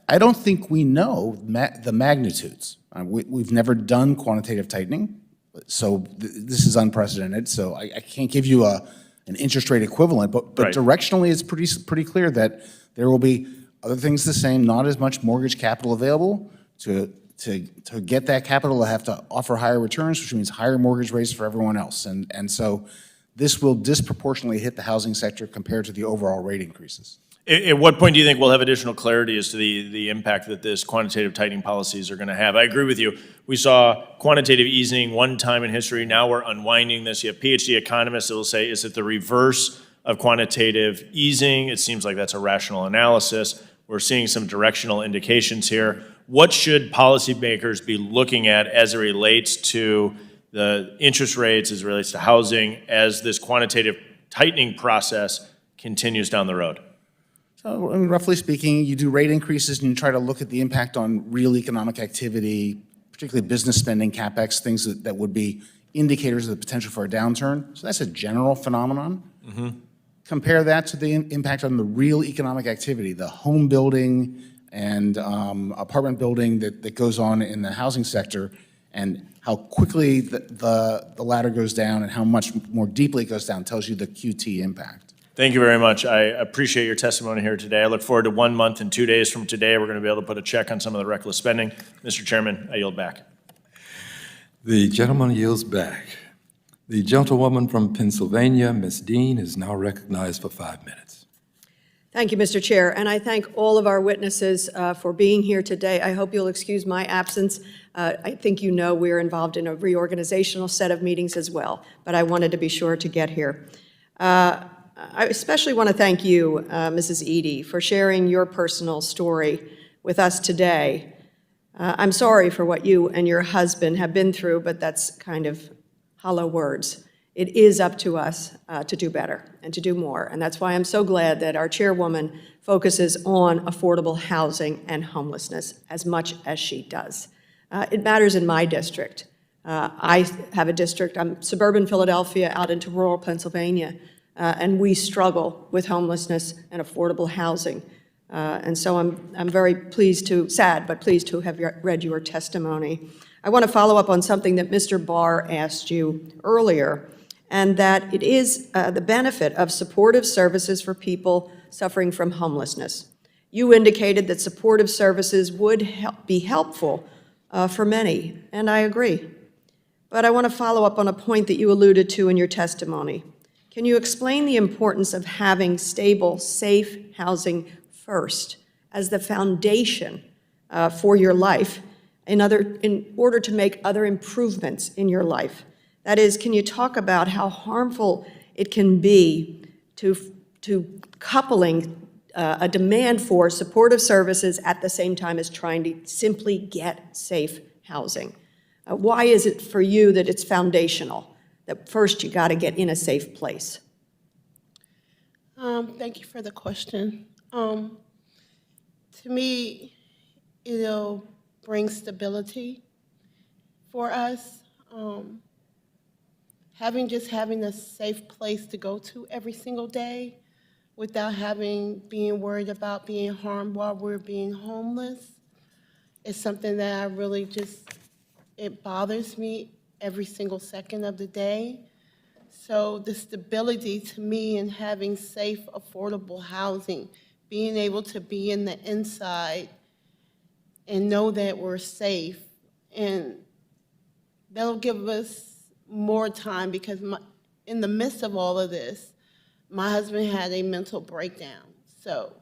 I don't think we know the magnitudes. We've never done quantitative tightening, so this is unprecedented. So I can't give you an interest rate equivalent, but Right. Directionally, it's pretty clear that there will be other things the same, not as much mortgage capital available to get that capital. They'll have to offer higher returns, which means higher mortgage rates for everyone else. And so this will disproportionately hit the housing sector compared to the overall rate increases. At what point do you think we'll have additional clarity as to the impact that this quantitative tightening policies are going to have? I agree with you. We saw quantitative easing one time in history. Now we're unwinding this. You have PhD economists that will say, is it the reverse of quantitative easing? It seems like that's a rational analysis. We're seeing some directional indications here. What should policymakers be looking at as it relates to the interest rates, as it relates to housing, as this quantitative tightening process continues down the road? So, I mean, roughly speaking, you do rate increases and you try to look at the impact on real economic activity, particularly business spending, CapEx, things that would be indicators of the potential for a downturn. So that's a general phenomenon. Compare that to the impact on the real economic activity, the home building and apartment building that goes on in the housing sector, and how quickly the latter goes down and how much more deeply it goes down tells you the QT impact. Thank you very much. I appreciate your testimony here today. I look forward to 1 month and 2 days from today. We're going to be able to put a check on some of the reckless spending. Mr. Chairman, I yield back. The gentleman yields back. The gentlewoman from Pennsylvania, Ms. Dean, is now recognized for 5 minutes. Thank you, Mr. Chair, and I thank all of our witnesses for being here today. I hope you'll excuse my absence. I think you know we're involved in a reorganizational set of meetings as well, but I wanted to be sure to get here. I especially want to thank you, Mrs. Edie, for sharing your personal story with us today. I'm sorry for what you and your husband have been through, but that's kind of hollow words. It is up to us to do better and to do more, and that's why I'm so glad that our chairwoman focuses on affordable housing and homelessness as much as she does. It matters in my district. I have a district, I'm suburban Philadelphia out into rural Pennsylvania, and we struggle with homelessness and affordable housing. And so I'm very pleased to, sad, but pleased to have read your testimony. I want to follow up on something that Mr. Barr asked you earlier, and that it is the benefit of supportive services for people suffering from homelessness. You indicated that supportive services would be helpful for many, and I agree. But I want to follow up on a point that you alluded to in your testimony. Can you explain the importance of having stable, safe housing first as the foundation for your life in order to make other improvements in your life? That is, can you talk about how harmful it can be to coupling a demand for supportive services at the same time as trying to simply get safe housing? Why is it for you that it's foundational, that first you got to get in a safe place? Thank you for the question. To me, it'll bring stability for us. Having a safe place to go to every single day without being worried about being harmed while we're being homeless is something that I really it bothers me every single second of the day. So the stability to me in having safe, affordable housing, being able to be in the inside and know that we're safe, and that'll give us more time because in the midst of all of this, my husband had a mental breakdown. So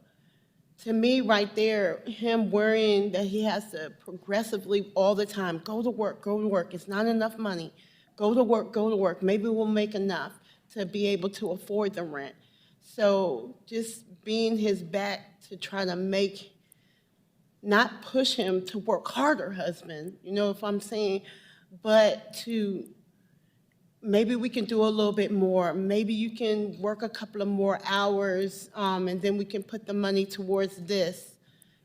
to me, right there, him worrying that he has to progressively all the time, go to work, it's not enough money, go to work, maybe we'll make enough to be able to afford the rent. So just being his back to try to not push him to work harder, husband, you know if I'm saying, but to maybe we can do a little bit more. Maybe you can work a couple of more hours, and then we can put the money towards this,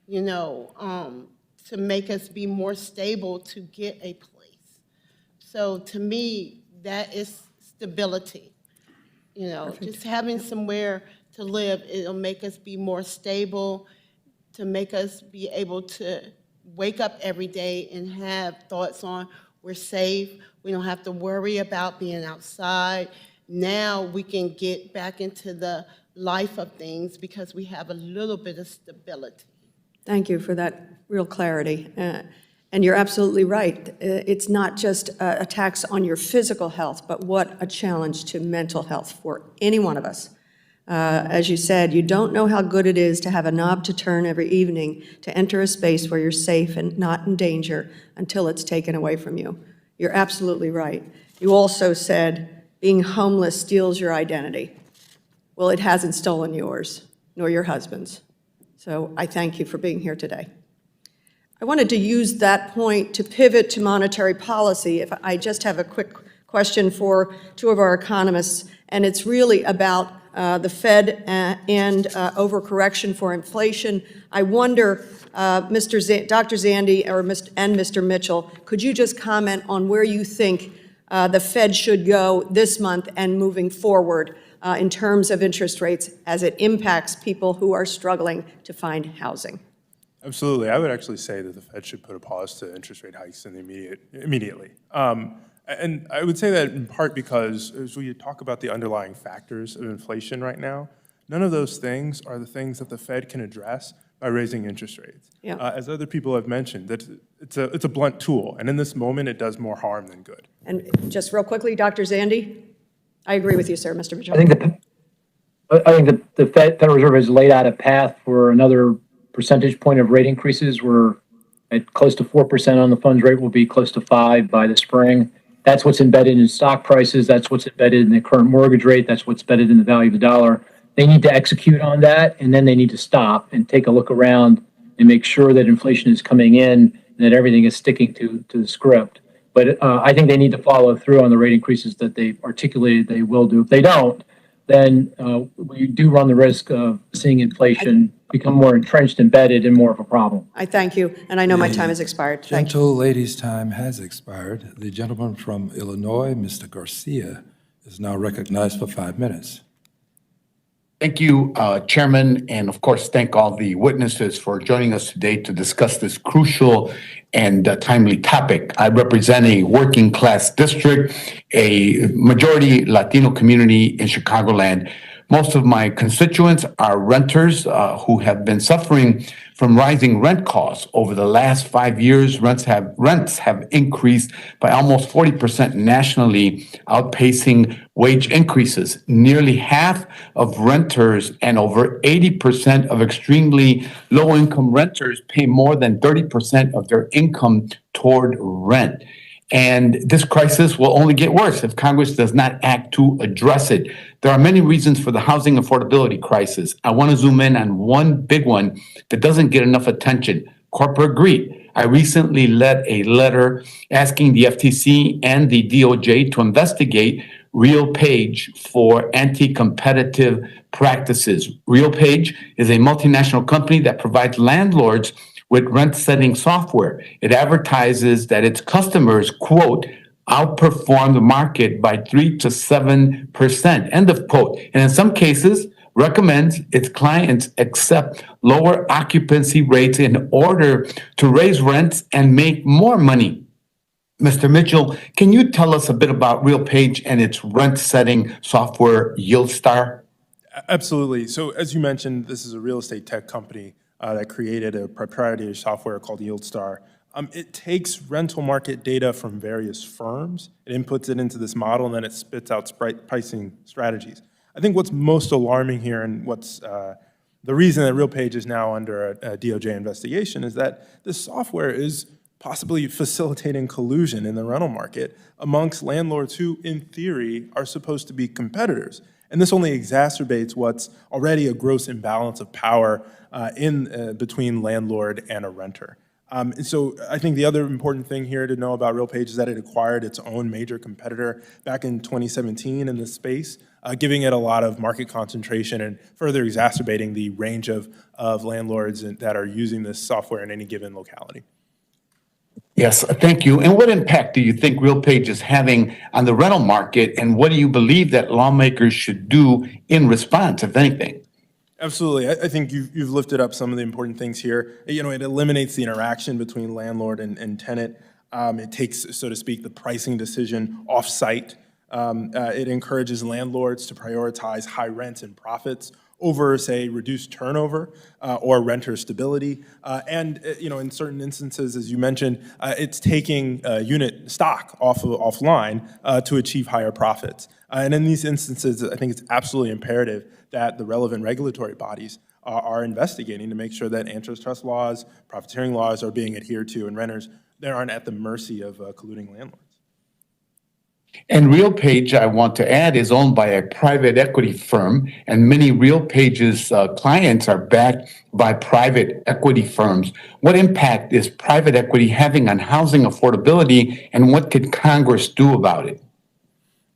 to make us be more stable to get a place. So to me, that is stability. Just having somewhere to live, it'll make us be more stable, to make us be able to wake up every day and have thoughts on we're safe, we don't have to worry about being outside. Now we can get back into the life of things because we have a little bit of stability. Thank you for that real clarity. And you're absolutely right. It's not just a tax on your physical health, but what a challenge to mental health for any one of us. As you said, you don't know how good it is to have a knob to turn every evening to enter a space where you're safe and not in danger until it's taken away from you. You're absolutely right. You also said being homeless steals your identity. Well, it hasn't stolen yours, nor your husband's. So I thank you for being here today. I wanted to use that point to pivot to monetary policy. If I just have a quick question for two of our economists, and it's really about the Fed and overcorrection for inflation. I wonder, Dr. Zandi and Mr. Mitchell, could you just comment on where you think the Fed should go this month and moving forward in terms of interest rates as it impacts people who are struggling to find housing? Absolutely. I would actually say that the Fed should put a pause to interest rate hikes immediately. And I would say that in part because as we talk about the underlying factors of inflation right now, none of those things are the things that the Fed can address by raising interest rates. Yeah. As other people have mentioned, that it's a blunt tool, and in this moment, it does more harm than good. And just real quickly, Dr. Zandi? I agree with you, sir, Mr. Mitchell. I think the Federal Reserve has laid out a path for another percentage point of rate increases. We're at close to 4% on the funds rate. Will be close to 5% by the spring. That's what's embedded in stock prices. That's what's embedded in the current mortgage rate. That's what's embedded in the value of the dollar. They need to execute on that, and then they need to stop and take a look around and make sure that inflation is coming in and that everything is sticking to the script. But I think they need to follow through on the rate increases that they've articulated they will do. If they don't, then we do run the risk of seeing inflation become more entrenched, embedded, and more of a problem. I thank you, and I know my time has expired. Thank you. Gentle lady's time has expired. The gentleman from Illinois, Mr. Garcia, is now recognized for 5 minutes. Thank you, Chairman, and of course, thank all the witnesses for joining us today to discuss this crucial and timely topic. I represent a working class district, a majority Latino community in Chicagoland. Most of my constituents are renters who have been suffering from rising rent costs. Over the last 5 years, rents have increased by almost 40% nationally, outpacing wage increases. Nearly half of renters and over 80% of extremely low-income renters pay more than 30% of their income toward rent. And this crisis will only get worse if Congress does not act to address it. There are many reasons for the housing affordability crisis. I want to zoom in on one big one that doesn't get enough attention: corporate greed. I recently led a letter asking the FTC and the DOJ to investigate RealPage for anti-competitive practices. RealPage is a multinational company that provides landlords with rent-setting software. It advertises that its customers, quote, outperform the market by 3 to 7%, end of quote. And in some cases, recommends its clients accept lower occupancy rates in order to raise rents and make more money. Mr. Mitchell, can you tell us a bit about RealPage and its rent-setting software, YieldStar? Absolutely. So as you mentioned, this is a real estate tech company that created a proprietary software called YieldStar It takes rental market data from various firms, it inputs it into this model, and then it spits out pricing strategies. I think what's most alarming here, and what's the reason that RealPage is now under a DOJ investigation, is that this software is possibly facilitating collusion in the rental market amongst landlords who, in theory, are supposed to be competitors. And this only exacerbates what's already a gross imbalance of power between landlord and a renter. And so I think the other important thing here to know about RealPage is that it acquired its own major competitor back in 2017 in this space, giving it a lot of market concentration and further exacerbating the range of landlords that are using this software in any given locality. Yes, thank you. And what impact do you think RealPage is having on the rental market, and what do you believe that lawmakers should do in response, if anything? Absolutely. I think you've lifted up some of the important things here. You know, it eliminates the interaction between landlord and tenant. It takes, so to speak, the pricing decision off-site. It encourages landlords to prioritize high rents and profits over, say, reduced turnover or renter stability. And you know, in certain instances, as you mentioned, it's taking unit stock offline to achieve higher profits. And in these instances, I think it's absolutely imperative that the relevant regulatory bodies are investigating to make sure that antitrust laws, profiteering laws are being adhered to, and renters they aren't at the mercy of colluding landlords. And RealPage, I want to add, is owned by a private equity firm, and many RealPage's clients are backed by private equity firms. What impact is private equity having on housing affordability, and what could Congress do about it?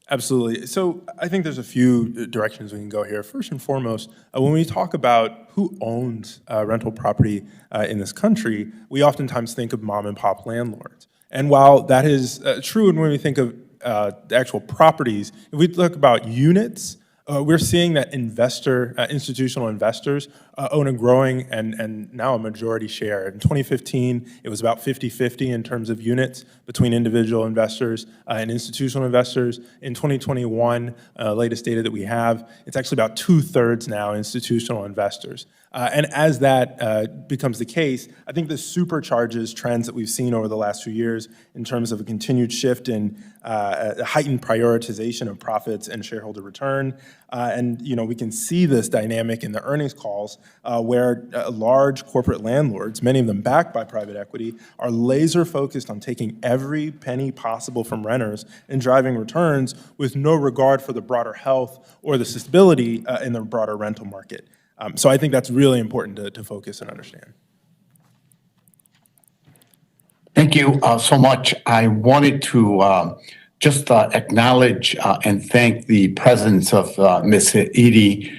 Absolutely. So I think there's a few directions we can go here. First and foremost, when we talk about who owns rental property in this country, we oftentimes think of mom and pop landlords. And while that is true, and when we think of the actual properties, if we talk about units, we're seeing that institutional investors own a growing and now a majority share. In 2015, it was about 50-50 in terms of units between individual investors and institutional investors. In 2021, latest data that we have, it's actually about 2/3 now institutional investors. And as that becomes the case, I think this supercharges trends that we've seen over the last few years in terms of a continued shift in a heightened prioritization of profits and shareholder return. And you know, we can see this dynamic in the earnings calls where large corporate landlords, many of them backed by private equity, are laser focused on taking every penny possible from renters and driving returns with no regard for the broader health or the stability in the broader rental market. So I think that's really important to focus and understand. Thank you so much. I wanted to just acknowledge and thank the presence of Ms. Edie.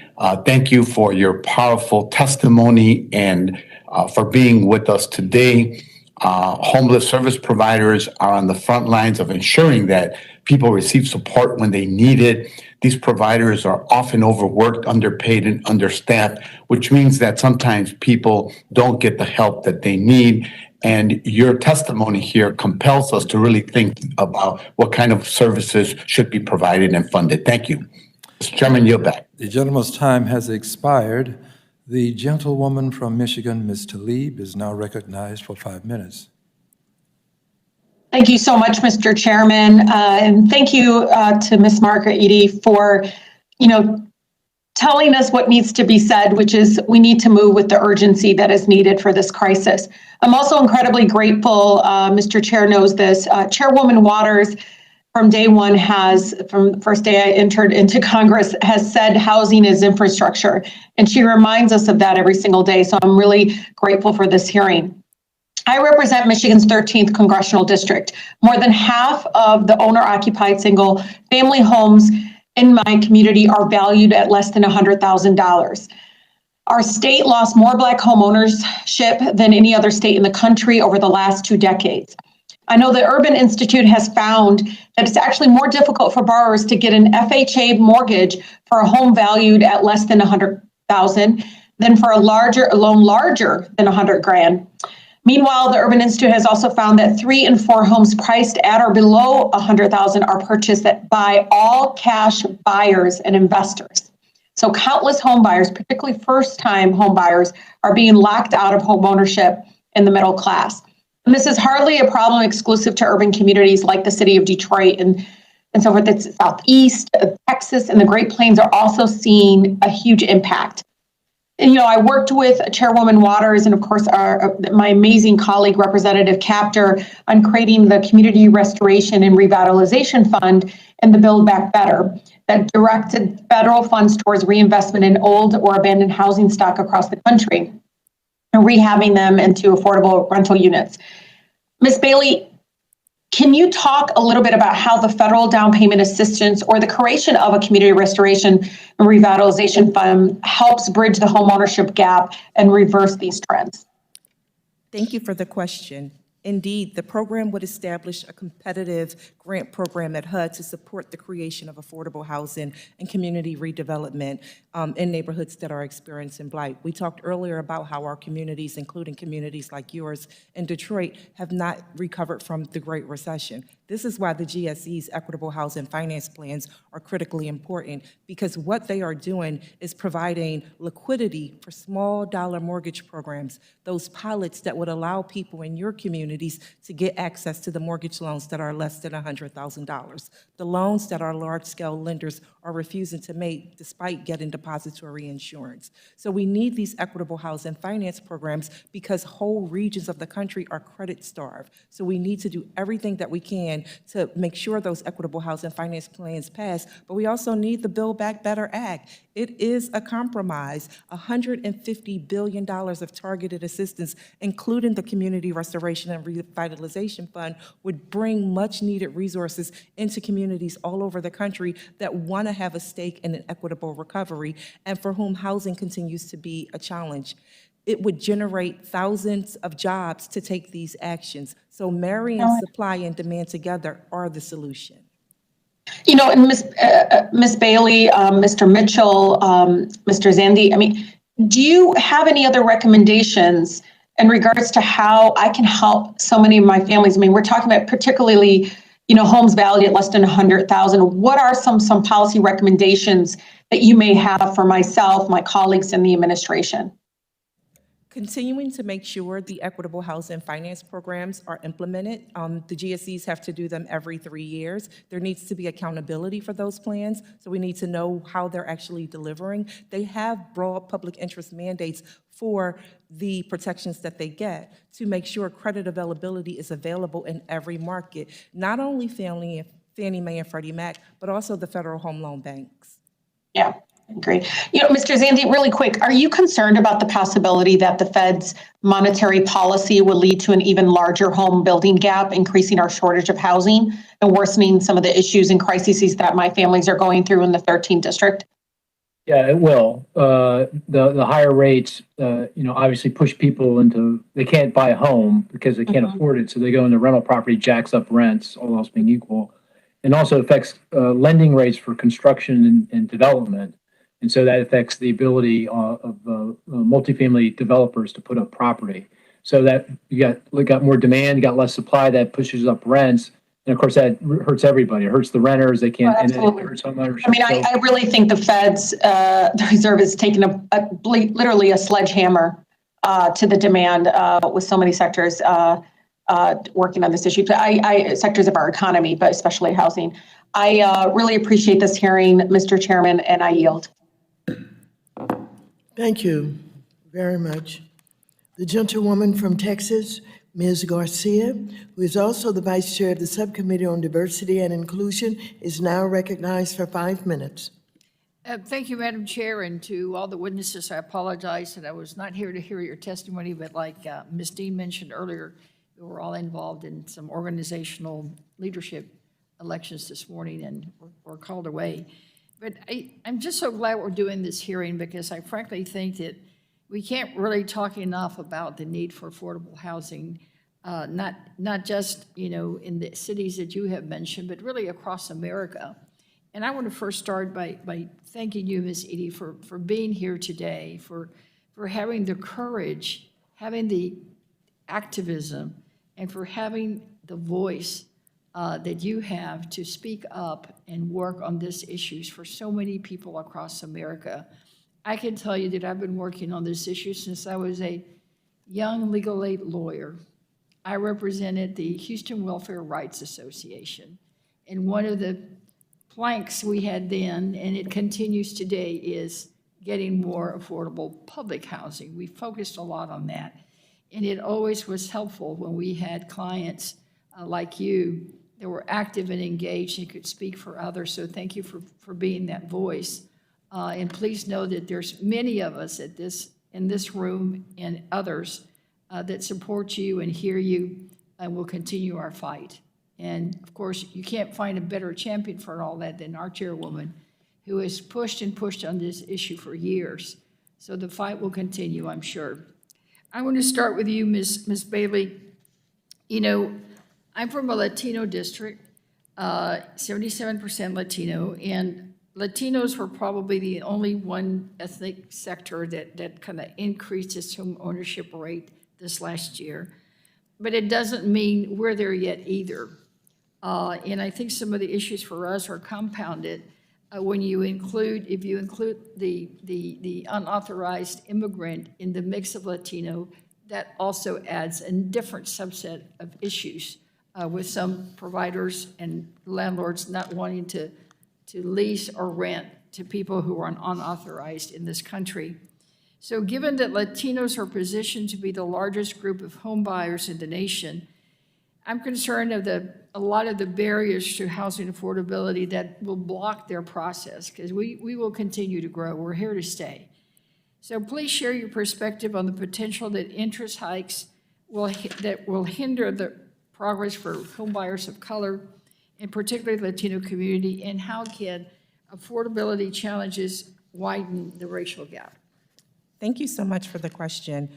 Thank you for your powerful testimony and for being with us today. Homeless service providers are on the front lines of ensuring that people receive support when they need it. These providers are often overworked, underpaid, and understaffed, which means that sometimes people don't get the help that they need. And your testimony here compels us to really think about what kind of services should be provided and funded. Thank you. Mr. Chairman, you're back. The gentleman's time has expired. The gentlewoman from Michigan, Ms. Tlaib, is now recognized for 5 minutes. Thank you so much, Mr. Chairman, and thank you to Ms. Margaret Edie for, telling us what needs to be said, which is we need to move with the urgency that is needed for this crisis. I'm also incredibly grateful, Mr. Chair knows this, Chairwoman Waters from day one from the first day I entered into Congress, has said housing is infrastructure, and she reminds us of that every single day, so I'm really grateful for this hearing. I represent Michigan's 13th congressional district. More than half of the owner-occupied single-family homes in my community are valued at less than $100,000. Our state lost more Black homeownership than any other state in the country over the last 2 decades. I know the Urban Institute has found that it's actually more difficult for borrowers to get an FHA mortgage for a home valued at less than $100,000 than for a loan larger than $100,000. Meanwhile, the Urban Institute has also found that 3 in 4 homes priced at or below $100,000 are purchased by all cash buyers and investors. So countless home buyers, particularly first-time home buyers, are being locked out of home ownership in the middle class. And this is hardly a problem exclusive to urban communities like the city of Detroit and so forth. It's Southeast, Texas, and the Great Plains are also seeing a huge impact. And, I worked with Chairwoman Waters and, of course, my amazing colleague, Representative Capter, on creating the Community Restoration and Revitalization Fund and the Build Back Better that directed federal funds towards reinvestment in old or abandoned housing stock across the country and rehabbing them into affordable rental units. Ms. Bailey, can you talk a little bit about how the federal down payment assistance or the creation of a community restoration and revitalization fund helps bridge the homeownership gap and reverse these trends? Thank you for the question. Indeed, the program would establish a competitive grant program at HUD to support the creation of affordable housing and community redevelopment in neighborhoods that are experiencing blight. We talked earlier about how our communities, including communities like yours in Detroit, have not recovered from the Great Recession. This is why the GSE's equitable housing finance plans are critically important, because what they are doing is providing liquidity for small dollar mortgage programs, those pilots that would allow people in your communities to get access to the mortgage loans that are less than $100,000, the loans that our large-scale lenders are refusing to make despite getting depository insurance. So we need these equitable housing finance programs because whole regions of the country are credit-starved. So we need to do everything that we can to make sure those equitable housing finance plans pass, but we also need the Build Back Better Act. It is a compromise, $150 billion of targeted assistance, including the Community Restoration and Revitalization Fund, would bring much-needed resources into communities all over the country that want to have a stake in an equitable recovery and for whom housing continues to be a challenge. It would generate thousands of jobs to take these actions. So marrying supply and demand together are the solution. And Ms. Bailey, Mr. Mitchell, Mr. Zandi, do you have any other recommendations in regards to how I can help so many of my families? We're talking about particularly, homes valued at less than $100,000. What are some policy recommendations that you may have for myself, my colleagues in the administration? Continuing to make sure the equitable housing finance programs are implemented. The GSEs have to do them every 3 years. There needs to be accountability for those plans, so we need to know how they're actually delivering. They have broad public interest mandates for the protections that they get to make sure credit availability is available in every market, not only Fannie Mae and Freddie Mac, but also the federal home loan banks. Yeah. Great. Mr. Zandi, really quick, are you concerned about the possibility that the Fed's monetary policy will lead to an even larger home building gap, increasing our shortage of housing and worsening some of the issues and crises that my families are going through in the 13th district? Yeah, it will. The higher rates, obviously push people into, they can't buy a home because they can't afford it. So they go into rental property, jacks up rents, all else being equal. And also affects lending rates for construction and development. And so that affects the ability of multifamily developers to put up property. So that you got more demand, you got less supply, that pushes up rents. And of course, that hurts everybody. It hurts the renters. They can't, and it hurts homeownership. I really think the Fed's, the Reserve is taking literally a sledgehammer to the demand with so many sectors working on this issue. Sectors of our economy, but especially housing. I really appreciate this hearing, Mr. Chairman, and I yield. Thank you very much. The gentlewoman from Texas, Ms. Garcia, who is also the Vice Chair of the Subcommittee on Diversity and Inclusion, is now recognized for 5 minutes. Thank you, Madam Chair, and to all the witnesses. I apologize that I was not here to hear your testimony, but like Ms. Dean mentioned earlier, we were all involved in some organizational leadership elections this morning and were called away. But I'm just so glad we're doing this hearing because I frankly think that we can't really talk enough about the need for affordable housing, not just, in the cities that you have mentioned, but really across America. And I want to first start by thanking you, Ms. Edie, for being here today, for having the courage, having the activism, and for having the voice that you have to speak up and work on these issues for so many people across America. I can tell you that I've been working on this issue since I was a young legal aid lawyer. I represented the Houston Welfare Rights Association. And one of the planks we had then, and it continues today, is getting more affordable public housing. We focused a lot on that. And it always was helpful when we had clients like you that were active and engaged and could speak for others. So thank you for being that voice. And please know that there's many of us in this room and others that support you and hear you and will continue our fight. And of course, you can't find a better champion for all that than our chairwoman, who has pushed and pushed on this issue for years. So the fight will continue, I'm sure. I want to start with you, Ms. Bailey. You know, I'm from a Latino district, 77% Latino, and Latinos were probably the only one ethnic sector that kind of increased its home ownership rate this last year. But it doesn't mean we're there yet either. And I think some of the issues for us are compounded when you include, if you include the unauthorized immigrant in the mix of Latino, that also adds a different subset of issues with some providers and landlords not wanting to lease or rent to people who are unauthorized in this country. So given that Latinos are positioned to be the largest group of home buyers in the nation, I'm concerned of a lot of the barriers to housing affordability that will block their process, because we will continue to grow. We're here to stay. So please share your perspective on the potential that interest hikes will hinder the progress for home buyers of color, and particularly the Latino community, and how can affordability challenges widen the racial gap? Thank you so much for the question.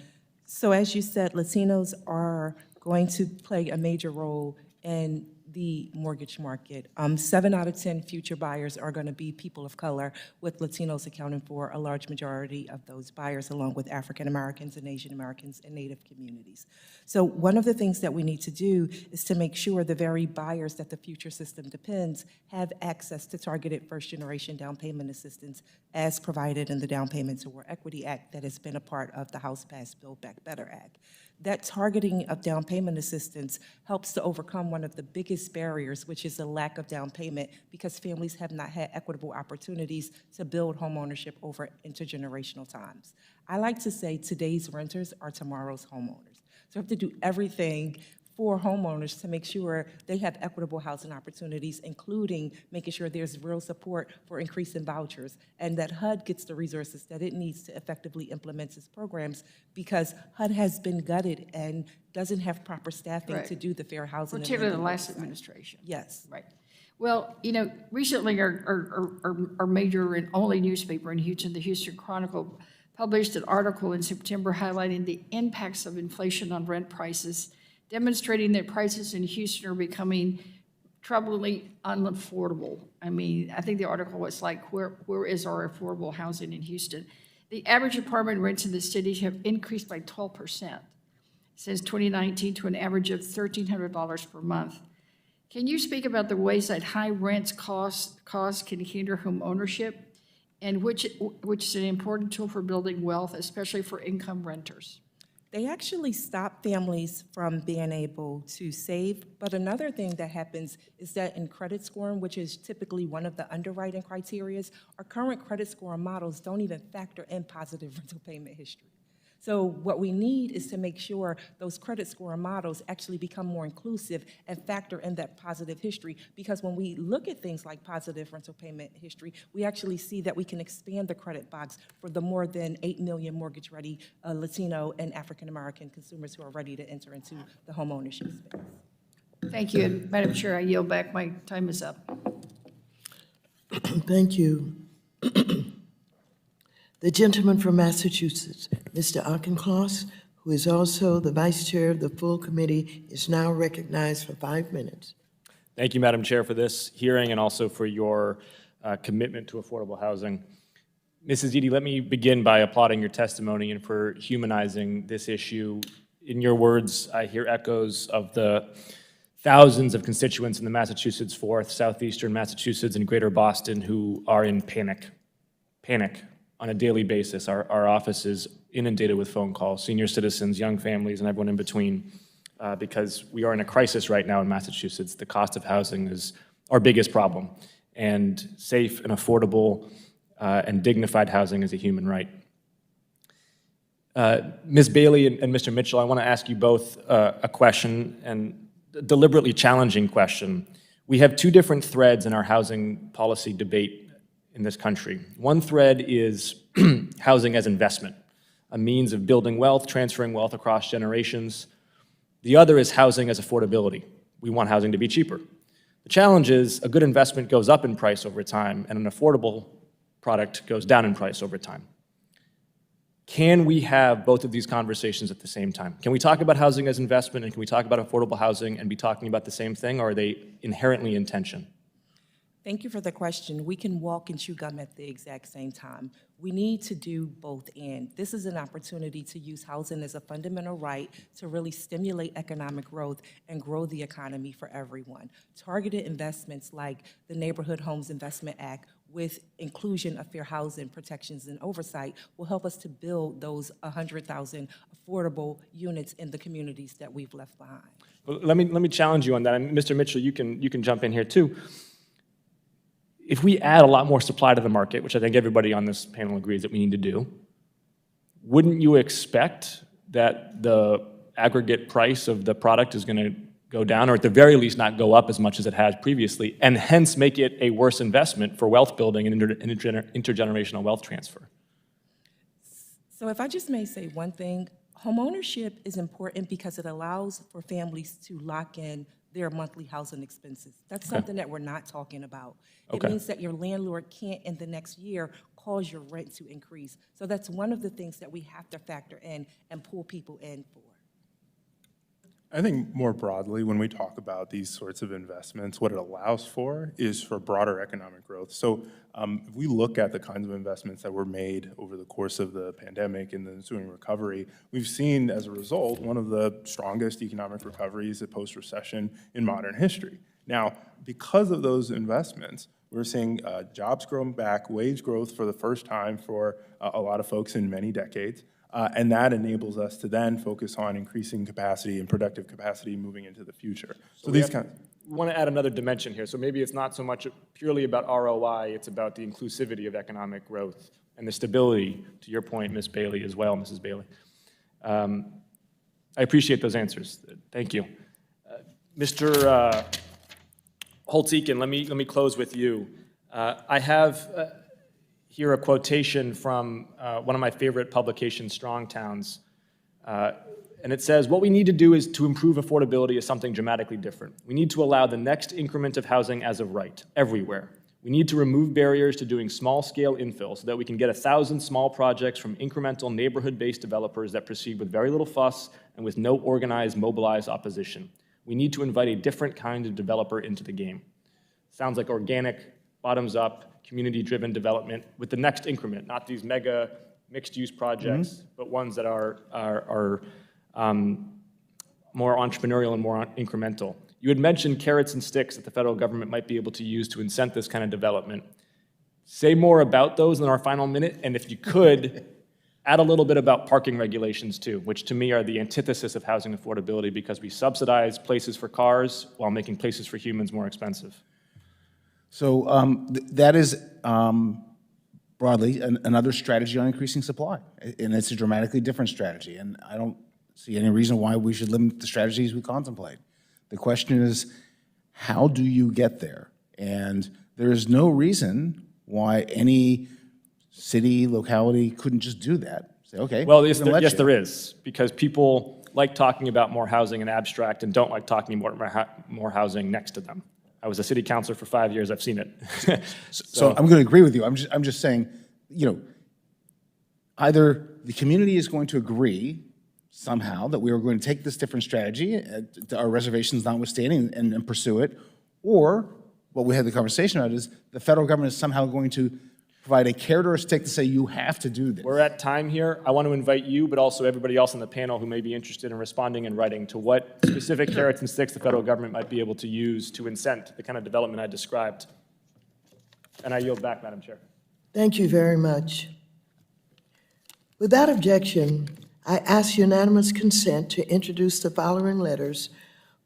So as you said, Latinos are going to play a major role in the mortgage market. 7 out of 10 future buyers are going to be people of color, with Latinos accounting for a large majority of those buyers, along with African Americans and Asian Americans and Native communities. So one of the things that we need to do is to make sure the very buyers that the future system depends have access to targeted first-generation down payment assistance as provided in the Down Payment to War Equity Act that has been a part of the House passed Build Back Better Act. That targeting of down payment assistance helps to overcome one of the biggest barriers, which is the lack of down payment, because families have not had equitable opportunities to build home ownership over intergenerational times. I like to say today's renters are tomorrow's homeowners. So we have to do everything for homeowners to make sure they have equitable housing opportunities, including making sure there's real support for increasing vouchers, and that HUD gets the resources that it needs to effectively implement its programs, because HUD has been gutted and doesn't have proper staffing Right. to do the fair housing. Particularly the last administration. Yes. Right. Well, you know, recently our major and only newspaper in Houston, the Houston Chronicle, published an article in September highlighting the impacts of inflation on rent prices, demonstrating that prices in Houston are becoming troublingly unaffordable. I mean, I think the article was like, where is our affordable housing in Houston? The average apartment rents in the city have increased by 12% since 2019 to an average of $1,300 per month. Can you speak about the ways that high rents costs can hinder home ownership, and which is an important tool for building wealth, especially for income renters? They actually stop families from being able to save. But another thing that happens is that in credit scoring, which is typically one of the underwriting criteria, our current credit scoring models don't even factor in positive rental payment history. So what we need is to make sure those credit scoring models actually become more inclusive and factor in that positive history, because when we look at things like positive rental payment history, we actually see that we can expand the credit box for the more than 8 million mortgage-ready Latino and African-American consumers who are ready to enter into the home ownership space. Thank you. And Madam Chair, I yield back. My time is up. Thank you. The gentleman from Massachusetts, Mr. Auchincloss, who is also the vice chair of the full committee, is now recognized for 5 minutes. Thank you, Madam Chair, for this hearing and also for your commitment to affordable housing. Mrs. Edie, let me begin by applauding your testimony and for humanizing this issue. In your words, I hear echoes of the thousands of constituents in the Massachusetts 4th, southeastern Massachusetts, and greater Boston who are in panic on a daily basis. Our office is inundated with phone calls, senior citizens, young families, and everyone in between. because we are in a crisis right now in Massachusetts. The cost of housing is our biggest problem, and safe and affordable and dignified housing is a human right. Ms. Bailey and Mr. Mitchell, I want to ask you both a question, and a deliberately challenging question. We have two different threads in our housing policy debate in this country. One thread is housing as investment, a means of building wealth, transferring wealth across generations. The other is housing as affordability. We want housing to be cheaper. The challenge is a good investment goes up in price over time, and an affordable product goes down in price over time. Can we have both of these conversations at the same time? Can we talk about housing as investment, and can we talk about affordable housing and be talking about the same thing, or are they inherently in tension? Thank you for the question. We can walk and chew gum at the exact same time. We need to do both and. This is an opportunity to use housing as a fundamental right to really stimulate economic growth and grow the economy for everyone. Targeted investments like the Neighborhood Homes Investment Act with inclusion of fair housing protections and oversight will help us to build those 100,000 affordable units in the communities that we've left behind. Well, let me challenge you on that. And Mr. Mitchell, you can jump in here too. If we add a lot more supply to the market, which I think everybody on this panel agrees that we need to do, wouldn't you expect that the aggregate price of the product is going to go down, or at the very least not go up as much as it has previously, and hence make it a worse investment for wealth building and intergenerational wealth transfer? So if I just may say one thing, homeownership is important because it allows for families to lock in their monthly housing expenses. That's something that we're not talking about. It means that your landlord can't in the next year cause your rent to increase. So that's one of the things that we have to factor in and pull people in for. I think more broadly, when we talk about these sorts of investments, what it allows for is for broader economic growth. So if we look at the kinds of investments that were made over the course of the pandemic and the ensuing recovery, we've seen, as a result, one of the strongest economic recoveries post-recession in modern history. Now, because of those investments, we're seeing jobs growing back, wage growth for the first time for a lot of folks in many decades. And that enables us to then focus on increasing capacity and productive capacity moving into the future. So these kind. We want to add another dimension here. So maybe it's not so much purely about ROI, it's about the inclusivity of economic growth and the stability, to your point, Ms. Bailey, as well, Mrs. Bailey. I appreciate those answers. Thank you. Mr. Holtz-Eakin, let me close with you. I have here a quotation from one of my favorite publications, Strong Towns, and it says, what we need to do is to improve affordability is something dramatically different. We need to allow the next increment of housing as a right, everywhere. We need to remove barriers to doing small-scale infill so that we can get 1,000 small projects from incremental neighborhood-based developers that proceed with very little fuss and with no organized, mobilized opposition. We need to invite a different kind of developer into the game. Sounds like organic, bottoms-up, community-driven development with the next increment, not these mega mixed-use projects, but ones that are more entrepreneurial and more incremental. You had mentioned carrots and sticks that the federal government might be able to use to incent this kind of development. Say more about those in our final minute, and if you could, add a little bit about parking regulations too, which to me are the antithesis of housing affordability because we subsidize places for cars while making places for humans more expensive. So that is broadly another strategy on increasing supply, and it's a dramatically different strategy, and I don't see any reason why we should limit the strategies we contemplate. The question is, how do you get there? And there is no reason why any city, locality couldn't just do that. Say, okay, well, yes, there is, because people like talking about more housing in abstract and don't like talking more housing next to them. I was a city councilor for 5 years. I've seen it. So I'm going to agree with you. I'm just saying, you know, either the community is going to agree somehow that we are going to take this different strategy, our reservations notwithstanding, and pursue it, or what we had the conversation about is the federal government is somehow going to provide a carrot or a stick to say you have to do this. We're at time here. I want to invite you, but also everybody else on the panel who may be interested in responding and writing to what specific carrots and sticks the federal government might be able to use to incent the kind of development I described. And I yield back, Madam Chair. Thank you very much. Without objection, I ask unanimous consent to introduce the following letters.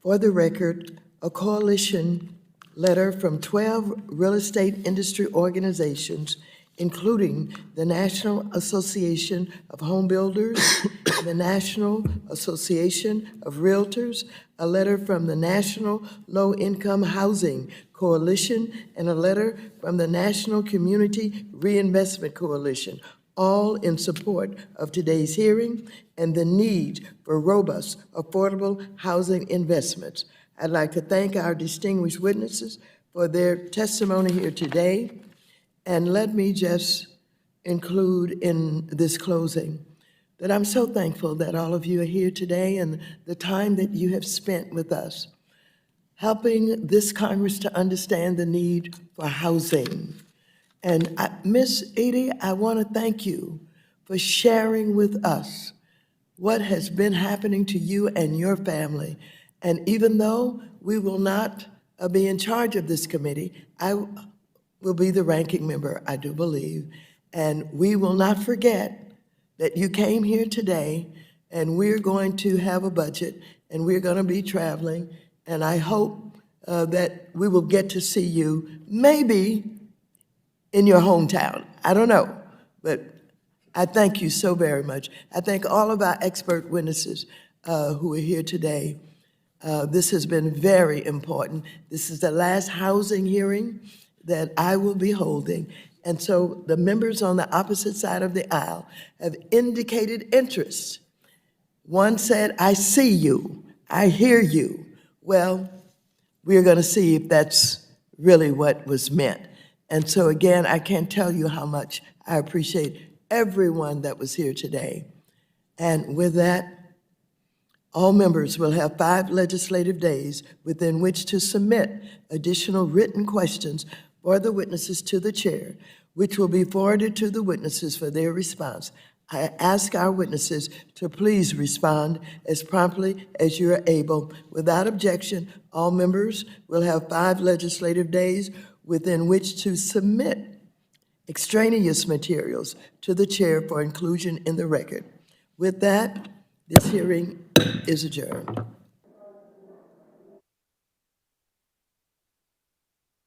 For the record, a coalition letter from 12 real estate industry organizations, including the National Association of Home Builders, the National Association of Realtors, a letter from the National Low Income Housing Coalition, and a letter from the National Community Reinvestment Coalition, all in support of today's hearing and the need for robust, affordable housing investments. I'd like to thank our distinguished witnesses for their testimony here today. And let me just include in this closing that I'm so thankful that all of you are here today and the time that you have spent with us, helping this Congress to understand the need for housing. And Ms. Edie, I want to thank you for sharing with us what has been happening to you and your family. And even though we will not be in charge of this committee, I will be the ranking member, I do believe. And we will not forget that you came here today, and we're going to have a budget, and we're going to be traveling, and I hope that we will get to see you maybe in your hometown. I don't know, but I thank you so very much. I thank all of our expert witnesses who are here today. This has been very important. This is the last housing hearing that I will be holding, and so the members on the opposite side of the aisle have indicated interest. One said, I see you, I hear you. Well, we're going to see if that's really what was meant. And so again, I can't tell you how much I appreciate everyone that was here today. And with that, all members will have 5 legislative days within which to submit additional written questions for the witnesses to the chair, which will be forwarded to the witnesses for their response. I ask our witnesses to please respond as promptly as you are able. Without objection, all members will have 5 legislative days within which to submit extraneous materials to the chair for inclusion in the record. With that, this hearing is adjourned.